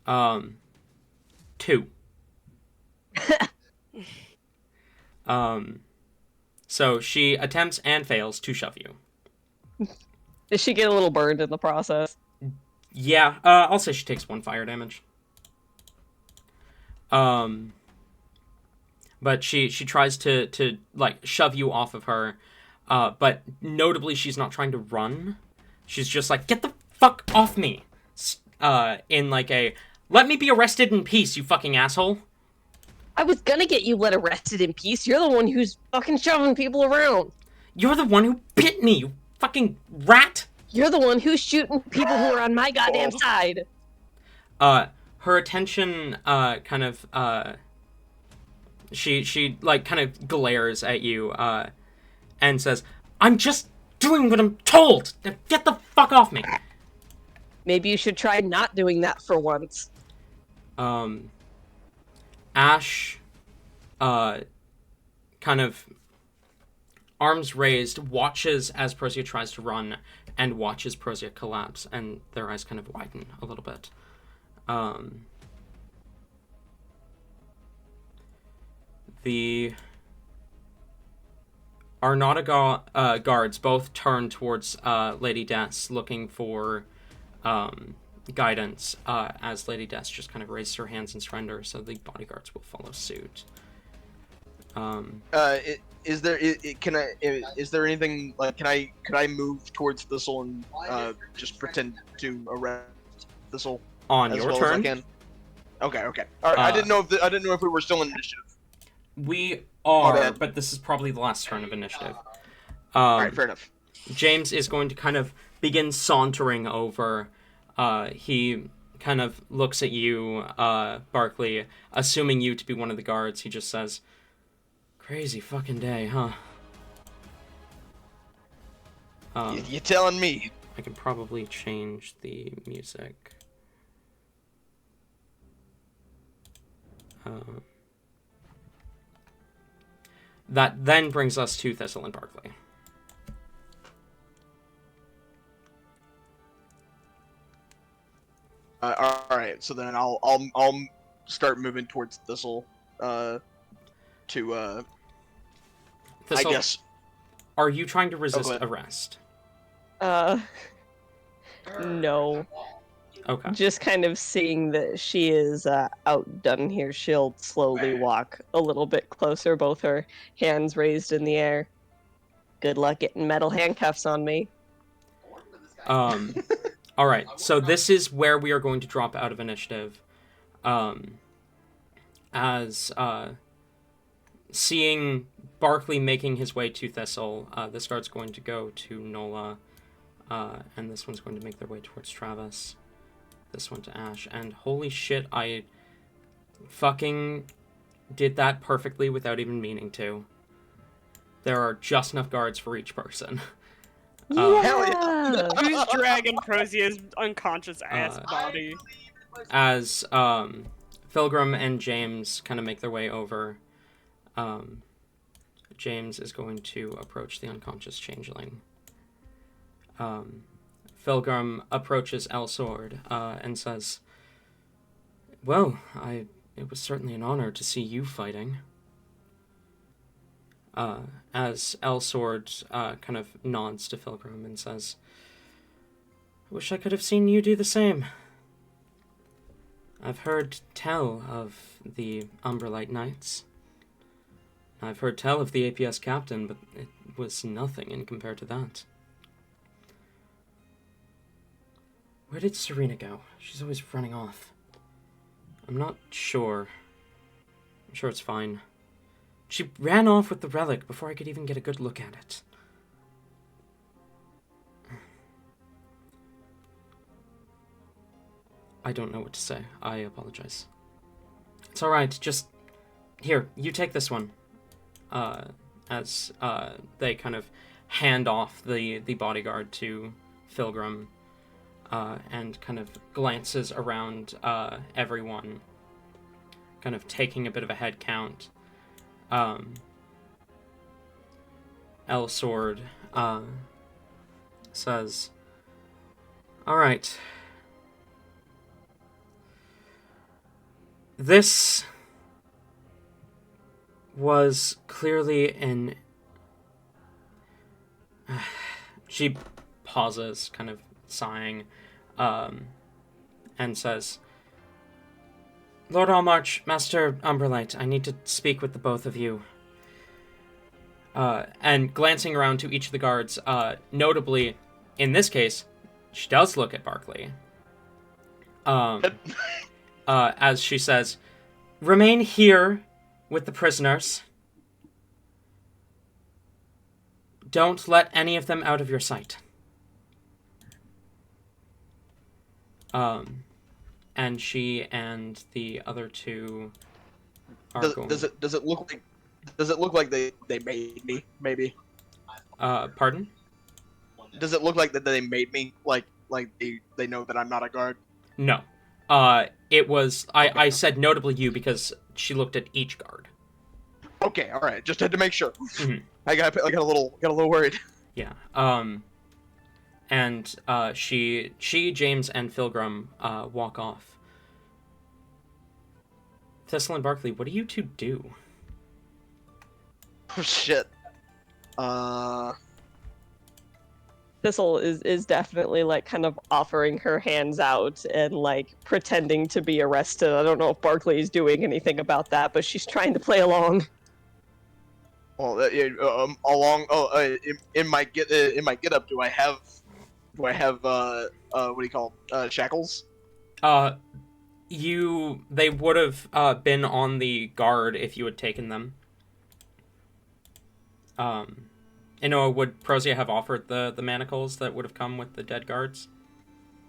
2. So she attempts and fails to shove you. Does she get a little burned in the process? Yeah, I'll say she takes 1 fire damage. But she tries to like shove you off of her, but notably she's not trying to run. She's just like, get the fuck off me! In like a, let me be arrested in peace, you fucking asshole. I was gonna get you let arrested in peace. You're the one who's fucking shoving people around. You're the one who bit me, you fucking rat! You're the one who's shooting people who are on my goddamn side. Her attention, she like kind of glares at you, and says, I'm just doing what I'm told! Now get the fuck off me! Maybe you should try not doing that for once. Ash, kind of arms raised, watches as Persia tries to run, and watches Persia collapse, and their eyes kind of widen a little bit. The Arnauta guards both turn towards Lady Death, looking for guidance, as Lady Death just kind of raises her hands in surrender, so the bodyguards will follow suit. Is there anything like can I move towards Thistle and just pretend to arrest Thistle On as your well turn? as I can? Okay. All right. I didn't know if we were still in initiative. We are, bad. but this is probably the last turn of initiative. All right, fair enough. James is going to kind of begin sauntering over. He kind of looks at you, Barkley, assuming you to be one of the guards. He just says, crazy fucking day, huh? You telling me? I can probably change the music. That then brings us to Thistle and Barkley. All right. So then I'll start moving towards Thistle. Thistle, I guess. Are you trying to resist ahead. arrest? No. Okay. Just kind of seeing that she is outdone here, she'll slowly walk a little bit closer, both her hands raised in the air. Good luck getting metal handcuffs on me. All right. So this is where we are going to drop out of initiative. As seeing Barkley making his way to Thistle, this guard's going to go to Nola, and this one's going to make their way towards Travis. This one to Ash, and holy shit, I fucking did that perfectly without even meaning to. There are just enough guards for each person. Yeah. Hell yeah. Who's dragging Prosia's unconscious ass body? As Pilgrim and James kind of make their way over, James is going to approach the unconscious changeling. Pilgrim approaches Elsword and says, well, it was certainly an honor to see you fighting. As Elsword kind of nods to Pilgrim and says, I wish I could have seen you do the same. I've heard tell of the Umberlite Knights. I've heard tell of the APS captain, but it was nothing in compared to that. Where did Serena go? She's always running off. I'm not sure. I'm sure it's fine. She ran off with the relic before I could even get a good look at it. I don't know what to say. I apologize. It's alright, just... Here, you take this one. As they kind of hand off the bodyguard to Pilgrim, and kind of glances around everyone, kind of taking a bit of a head count. Elsword says, alright. This was clearly an... She pauses, kind of sighing, and says, Lord Allmarch, Master Umberlight, I need to speak with the both of you. And glancing around to each of the guards, notably, in this case, she does look at Barkley. As she says, remain here with the prisoners. Don't let any of them out of your sight. And she and the other two are going... Does it look like they made me, maybe? Pardon? Does it look like that they made me? Like they know that I'm not a guard? No. It was... I said notably you because she looked at each guard. Okay, alright. Just had to make sure. Mm-hmm. I got a little worried. Yeah. And she, James, and Pilgrim walk off. Thistle and Barkley, what do you two do? Oh shit. Thistle is definitely like kind of offering her hands out and like pretending to be arrested. I don't know if Barkley is doing anything about that, but she's trying to play along. Well, in my get up, do I have what do you call shackles? They would have been on the guard if you had taken them. Would Prozia have offered the manacles that would have come with the dead guards?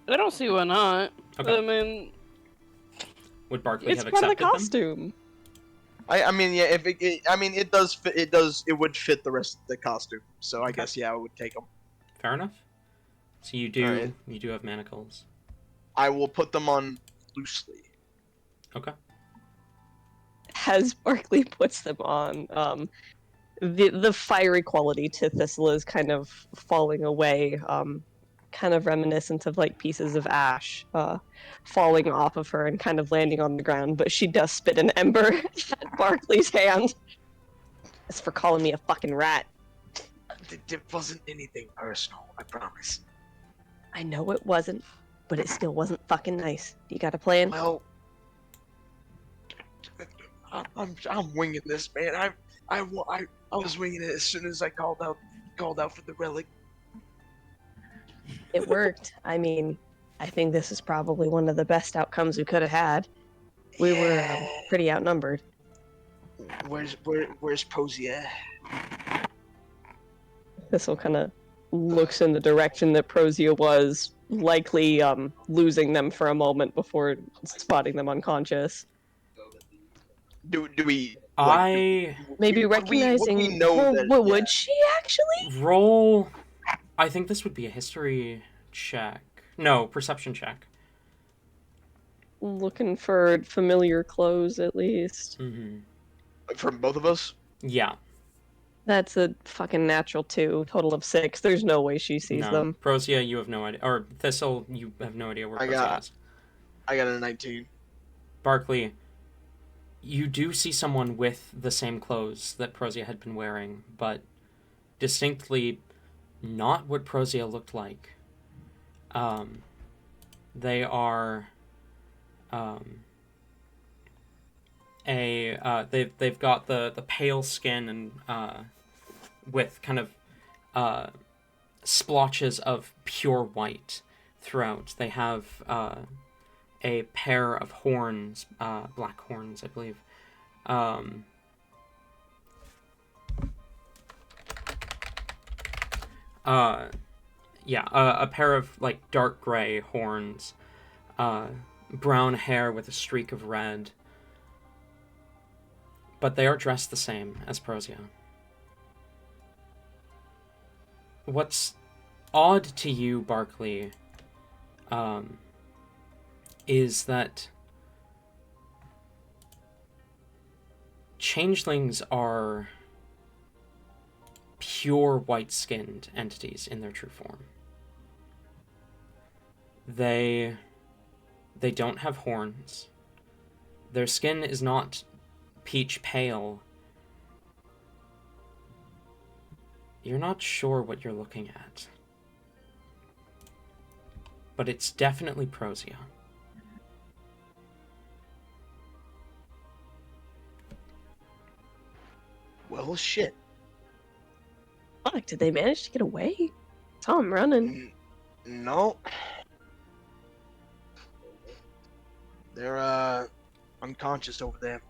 I don't see why not. Okay. I mean, would Barkley It's have part of accepted the costume. I mean, yeah. If it does fit, it would fit the rest of the costume. So I guess I would take them. Fair enough. So you do Alright. you do have manacles. I will put them on loosely. Okay. As Barkley puts them on, the fiery quality to Thistle is kind of falling away, kind of reminiscent of like pieces of ash falling off of her and kind of landing on the ground, but she does spit an ember at Barkley's hand. As for calling me a fucking rat. It wasn't anything personal, I promise. I know it wasn't, but it still wasn't fucking nice. You got a plan? Well, I'm winging this, man. I was winging it as soon as I called out for the relic. It worked. I mean, I think this is probably one of the best outcomes we could have had. We were pretty outnumbered. Where's Prozia? Thistle kind of looks in the direction that Prozia was, likely losing them for a moment before spotting them unconscious. Do we? Maybe would recognizing. we know that, would she actually? Roll. I think this would be a history check. No, perception check. Looking for familiar clothes, at least. Mm-hmm. From both of us? Yeah. That's a fucking natural 2, total of 6. There's no way she sees No. them. Prozia, you have no idea. Or Thistle, you have no idea where Prozia is. I got a 19. Barkley, you do see someone with the same clothes that Prozia had been wearing, but distinctly not what Prozia looked like. They are they've got the pale skin and with kind of splotches of pure white throughout. They have a pair of horns, black horns, I believe, Um, yeah, a pair of like dark gray horns, brown hair with a streak of red. But they are dressed the same as Prozia. What's odd to you, Barkley, is that changelings are pure white-skinned entities in their true form. They don't have horns. Their skin is not peach pale. You're not sure what you're looking at. But it's definitely Prozia. Well, shit. Fuck, did they manage to get away? Saw him running. No. They're, unconscious over there.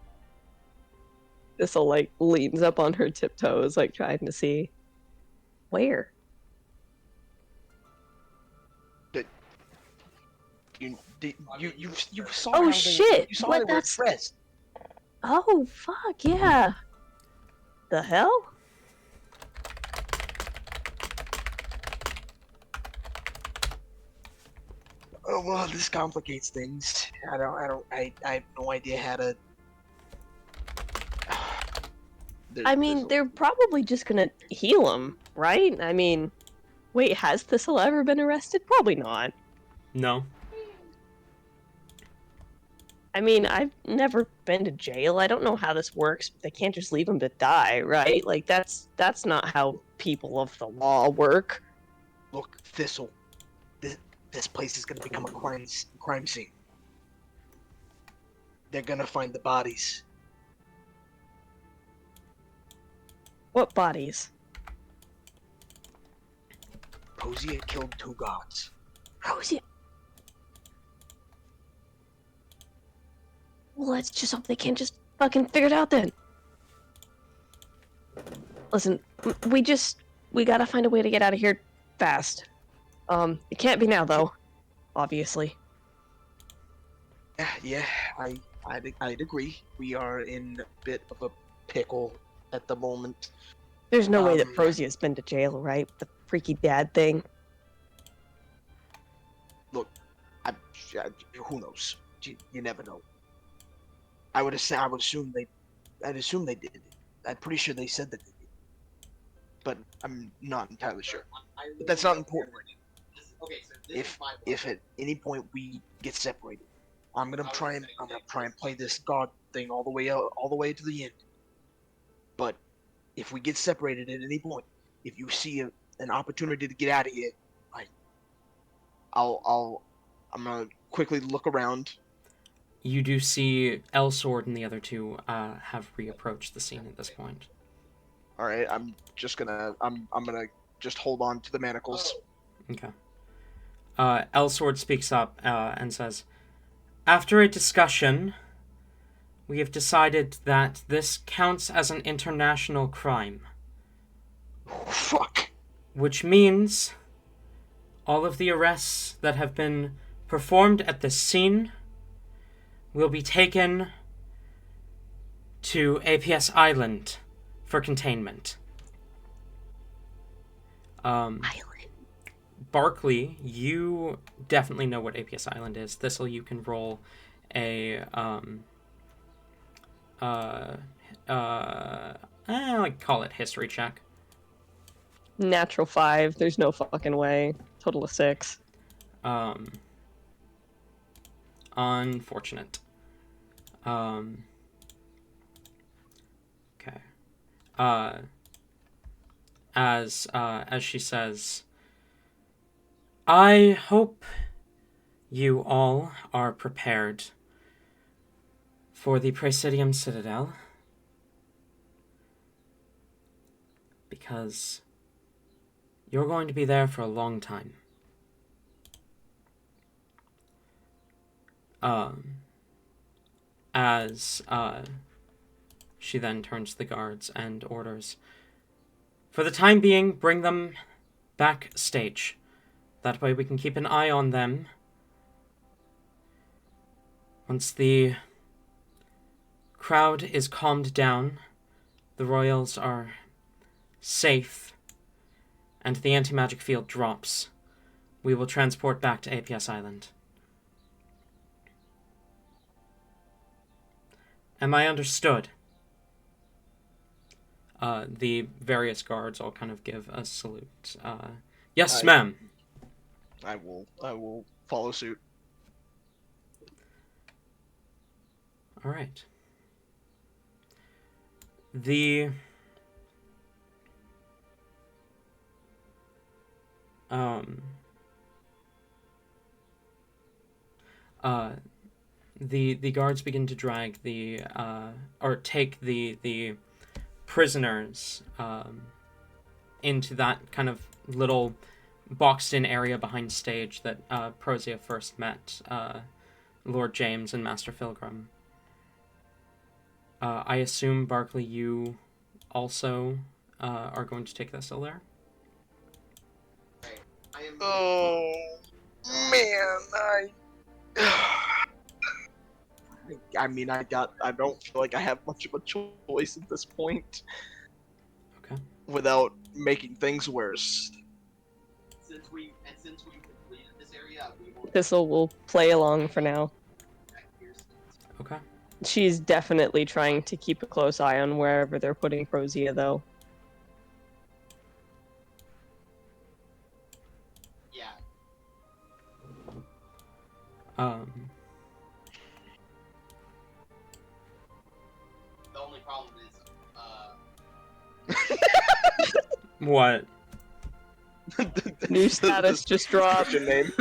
This'll, like, leans up on her tiptoes, like, trying to see. Where? You saw Oh, how shit! you saw What, they were that's- dressed. Oh, fuck, yeah. The hell? Oh, well, this complicates things. I have no idea how to... I mean, they're probably just gonna heal him, right? I mean, wait, has Thistle ever been arrested? Probably not. No. I mean, I've never been to jail. I don't know how this works. They can't just leave him to die, right? Like, that's not how people of the law work. Look, Thistle. This place is gonna become a crime scene. They're gonna find the bodies. What bodies? Prozia killed 2 gods. Rosie. Well, let's just hope they can't just fucking figure it out then. Listen, we gotta find a way to get out of here fast. It can't be now though, obviously. Yeah, I'd agree. We are in a bit of a pickle at the moment. There's no way that Prozia's been to jail, right? The freaky dad thing. Look, who knows? You never know. I'd assume they did. I'm pretty sure they said that they did, but I'm not entirely sure. But that's not important. Okay, so this is my If at any point we get separated, I'm gonna try and play this god thing all the way to the end. But if we get separated at any point, if you see an opportunity to get out of here, I'm gonna quickly look around. You do see Elsword and the other two have reapproached the scene at this point. All right, I'm gonna just hold on to the manacles. Okay. Elsword speaks up and says, "After a discussion, we have decided that this counts as an international crime. Oh, fuck. Which means all of the arrests that have been performed at this scene will be taken to APS Island for containment." Island. Barkley, you definitely know what APS Island is. Thistle, you can roll a I call it history check. Natural 5. There's no fucking way. Total of 6. Unfortunate. Okay. As she says, "I hope you all are prepared for the Praesidium Citadel, because you're going to be there for a long time. As She then turns to the guards and orders, "For the time being, bring them backstage. That way we can keep an eye on them. Once the crowd is calmed down, the royals are safe, and the anti-magic field drops, we will transport back to APS Island." Am I understood? The various guards all kind of give a salute. Yes, ma'am. I will follow suit. All right. The the guards begin to drag or take the prisoners into that kind of little boxed in area behind stage that Prozia first met Lord James and Master Filgrim. I assume, Barkley, you also are going to take Thistle there? Oh man, I mean, I don't feel like I have much of a choice at this point. Okay. Without making things worse. Since we completed this area, we will Thistle will play along for now. Okay. She's definitely trying to keep a close eye on wherever they're putting Prozia, though. Yeah. The only problem is, What? New status just dropped. Your name.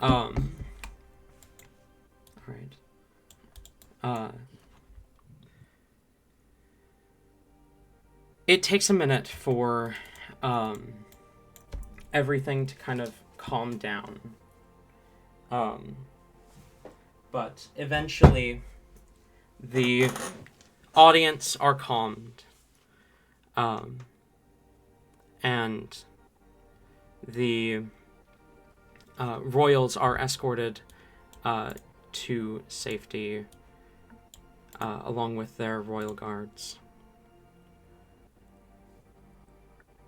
Alright. It takes a minute for, everything to kind of calm down. But eventually, the audience are calmed. And the royals are escorted to safety along with their royal guards.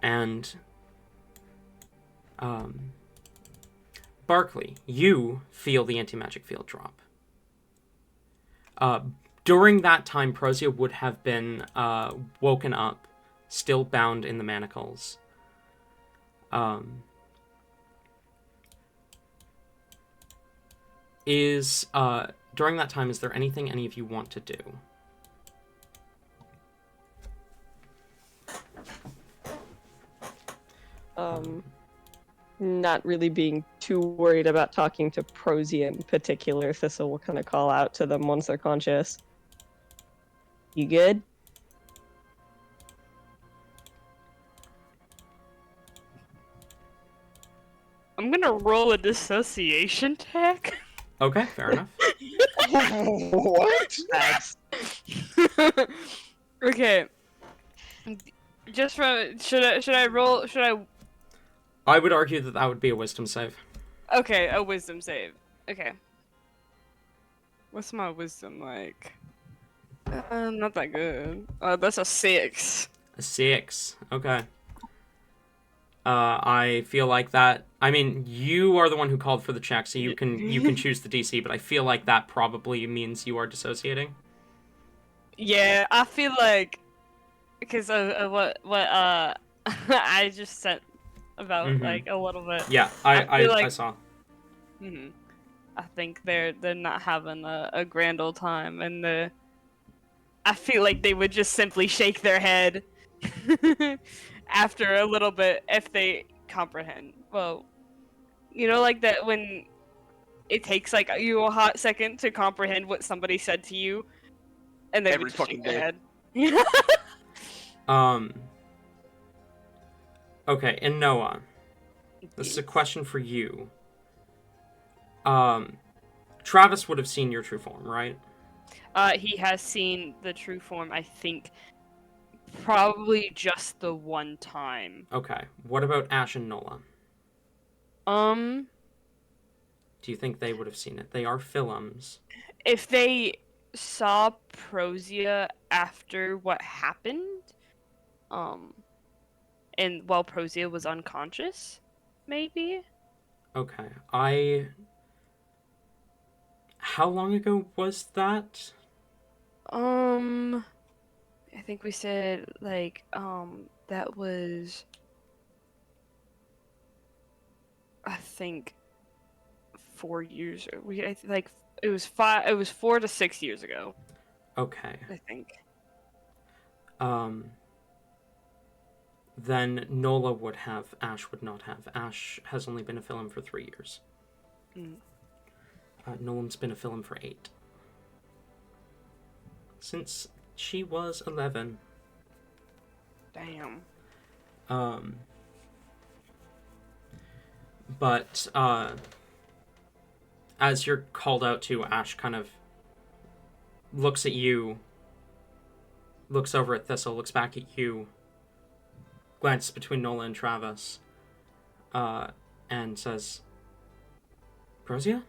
And Barkley, you feel the anti-magic field drop. During that time, Prozia would have been woken up, still bound in the manacles. During that time, is there anything any of you want to do? Not really being too worried about talking to Prozia in particular. Thistle will kind of call out to them once they're conscious. You good? I'm gonna roll a dissociation check. Okay, fair enough. What? Okay. Just from should I roll? Should I? I would argue that would be a wisdom save. Okay, a wisdom save. Okay. What's my wisdom like? Not that good. That's a 6. A 6. Okay. I feel like that. I mean, you are the one who called for the check, so you can choose the DC. But I feel like that probably means you are dissociating. Yeah, I feel like because of what I just said about like a little bit. Yeah, I feel like, I saw. I think they're not having a grand old time, and I feel like they would just simply shake their head after a little bit if they comprehend. Well, you know, like that when it takes like you a hot second to comprehend what somebody said to you, and they Every would just fucking shake their day. head. Okay, and Noah, This is a question for you. Travis would have seen your true form, right? He has seen the true form, I think, probably just the one time. Okay. What about Ash and Nola? Um, Do you think they would have seen it? They are Philums. if they saw Prosia after what happened, and while Prosia was unconscious, maybe? Okay. How long ago was that? I think we said, like, that was, I think, 4 years. Like, it was 4 to 6 years ago, Okay. I think. Then Nola would have, Ash would not have. Ash has only been a film for 3 years. Mm. Nolan's been a film for 8. Since she was 11. Damn. But as you're called out to, Ash kind of looks at you, looks over at Thistle, looks back at you, glances between Nola and Travis, and says, Prosia?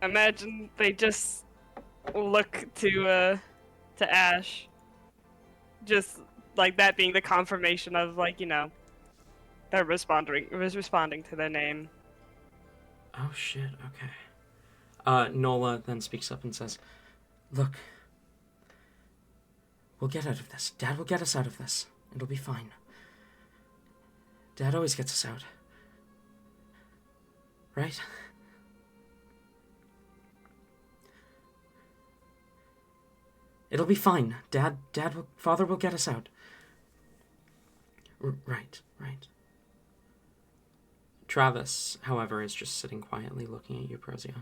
Imagine they just look to Ash, just like that being the confirmation of, like, they're responding to their name. Oh shit, okay. Nola then speaks up and says, Look, we'll get out of this. Dad will get us out of this. It'll be fine. Dad always gets us out. Right? It'll be fine. Father will get us out. Right. Travis, however, is just sitting quietly looking at you, Prosia.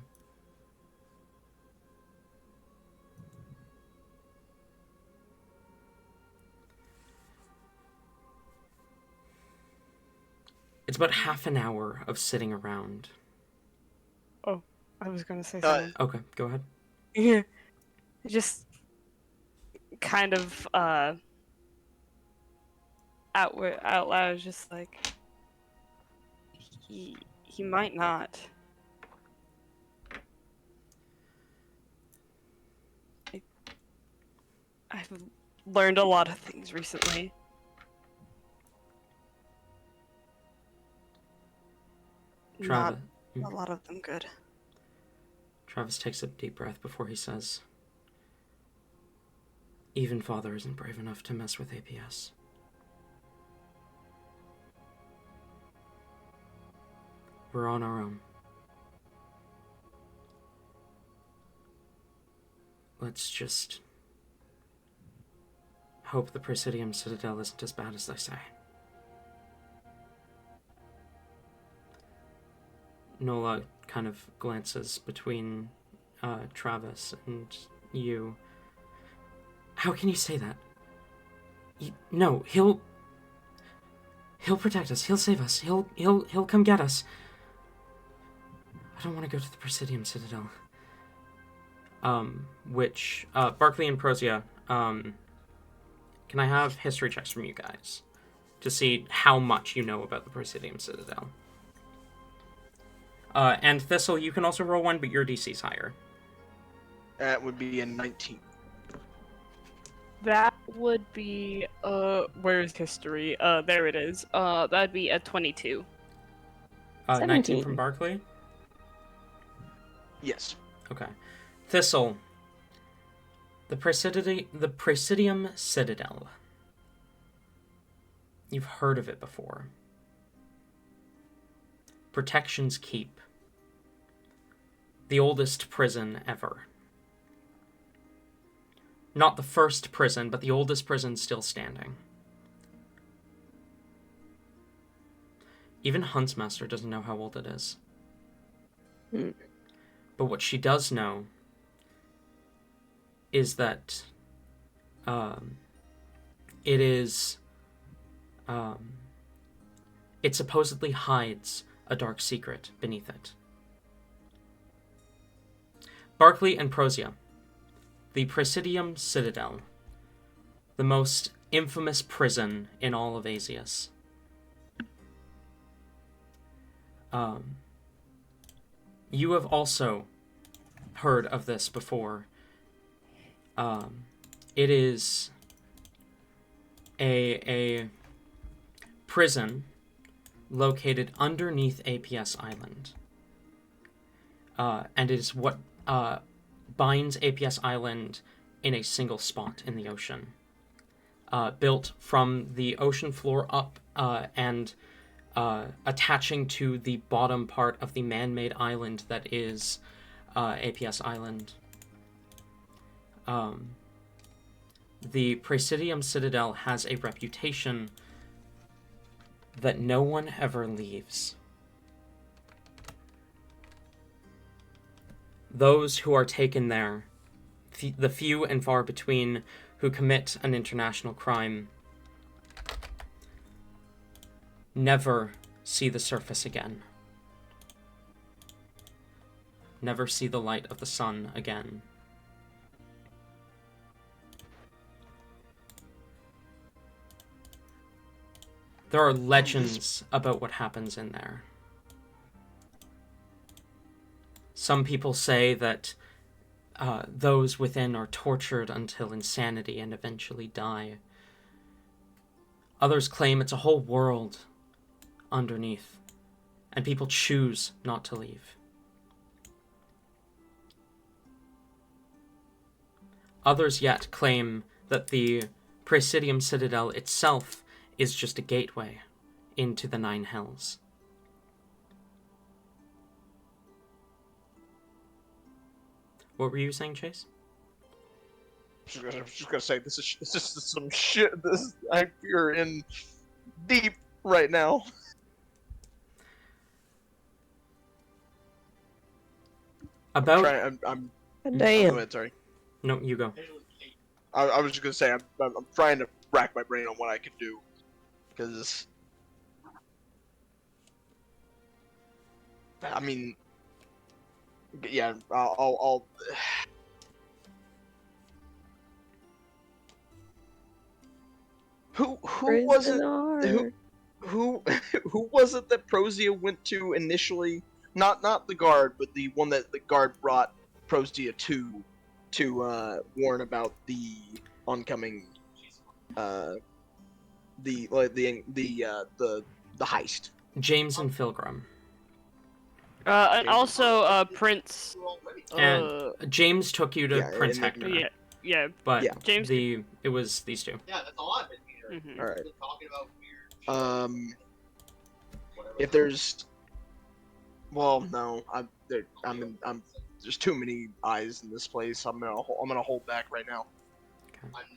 It's about half an hour of sitting around. Oh, I was gonna say something. Okay, go ahead. Yeah. Just kind of out loud, just like, he might not. I've learned a lot of things recently. Travis. Not a lot of them good. Travis takes a deep breath before he says, Even Father isn't brave enough to mess with APS. We're on our own. Let's just hope the Presidium Citadel isn't as bad as they say. Nola kind of glances between Travis and you. How can you say that? No, he'll protect us. He'll save us. He'll come get us. I don't want to go to the Presidium Citadel. Barkley and Prosia, can I have history checks from you guys to see how much you know about the Presidium Citadel? And Thistle, you can also roll one, but your DC's higher. That would be a 19. That would be, where's history? There it is. That'd be a 22. 19 17. from Barkley? Yes. Okay. Thistle, the Presidium Citadel. You've heard of it before. Protection's Keep. The oldest prison ever. Not the first prison, but the oldest prison still standing. Even Huntsmaster doesn't know how old it is. But what she does know is that it is It supposedly hides a dark secret beneath it. Barclay and Prosia, the Presidium Citadel, the most infamous prison in all of Azius. You have also heard of this before. It is a prison located underneath APS Island. And it is what binds APS Island in a single spot in the ocean. Built from the ocean floor up and attaching to the bottom part of the man-made island that is APS Island. The Presidium Citadel has a reputation that no one ever leaves. Those who are taken there, the few and far between who commit an international crime, never see the surface again. Never see the light of the sun again. There are legends about what happens in there. Some people say that those within are tortured until insanity and eventually die. Others claim it's a whole world underneath, and people choose not to leave. Others yet claim that the Presidium Citadel itself is just a gateway into the Nine Hells. What were you saying, Chase? I was just gonna say this is some shit. You're in deep right now. About I'm Damn. go ahead, sorry. no, you go. I was just gonna say I'm trying to rack my brain on what I can do, because I mean, yeah, I'll who was it? Who was it that Prosia went to initially? Not the guard, but the one that the guard brought Prosia to warn about the oncoming the heist. James and Pilgrim. And also Prince. And James took you to Yeah, Prince and- Hector. Yeah. But Yeah. James- it was these two. Yeah, that's all I've been hearing. Mhm. All right. They're talking about weird. Whatever. If there's, well, no, there's too many eyes in this place. I'm gonna hold back right now.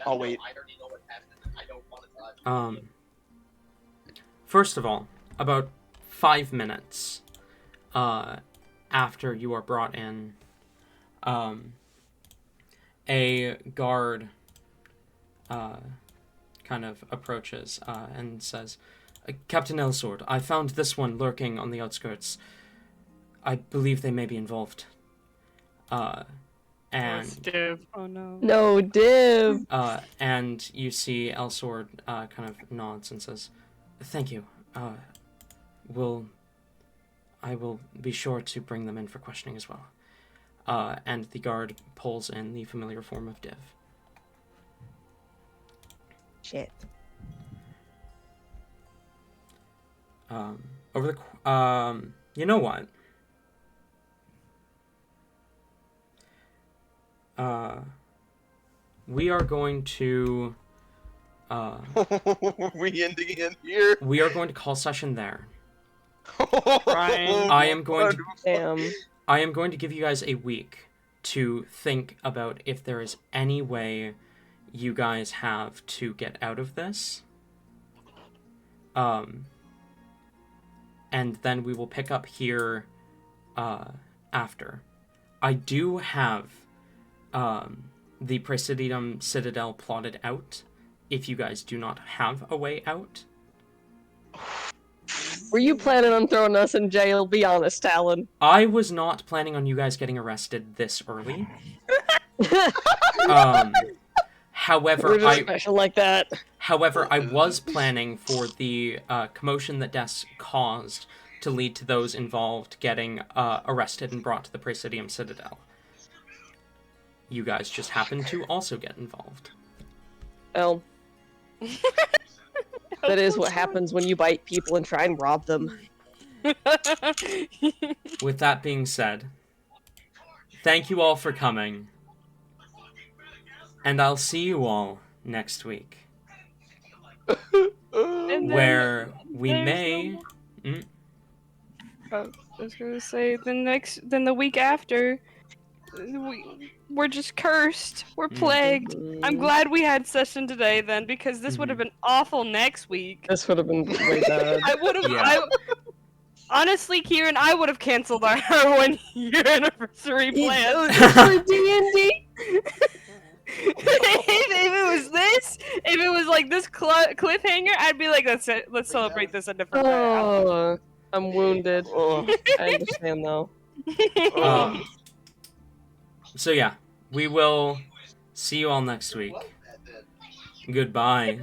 I'll wait. I already know what happened. I don't want to touch. First of all, about 5 minutes after you are brought in, a guard kind of approaches and says, Captain Elsword, I found this one lurking on the outskirts. I believe they may be involved. And Div. Oh no. No, Div. and you see Elsword kind of nods and says, "Thank you. I will be sure to bring them in for questioning as well." And the guard pulls in the familiar form of Div. Shit. Over the you know what? We are going to We ending in here. we are going to call session there. Ryan. I am going to Damn. I am going to give you guys a week to think about if there is any way you guys have to get out of this. And then we will pick up here after. I do have the Presidium Citadel plotted out if you guys do not have a way out. Were you planning on throwing us in jail? Be honest, Alan. I was not planning on you guys getting arrested this early. However, We're just special like that. However, I was planning for the commotion that deaths caused to lead to those involved getting arrested and brought to the Presidium Citadel. You guys just happened to also get involved. Well, that is what happens when you bite people and try and rob them. With that being said, thank you all for coming. And I'll see you all next week. Where we may... I was gonna say, then the week after, we're just cursed. We're plagued. I'm glad we had session today then, because this would have been awful next week. This would have been way bad. I would have. Yeah. Honestly, Kieran, I would have canceled our 1-year anniversary plan. For D&D? If it was this, if it was like this cliffhanger, I'd be like, that's it. Let's celebrate this a different way. Oh, I'm wounded. I understand though. So yeah, we will see you all next week. Goodbye.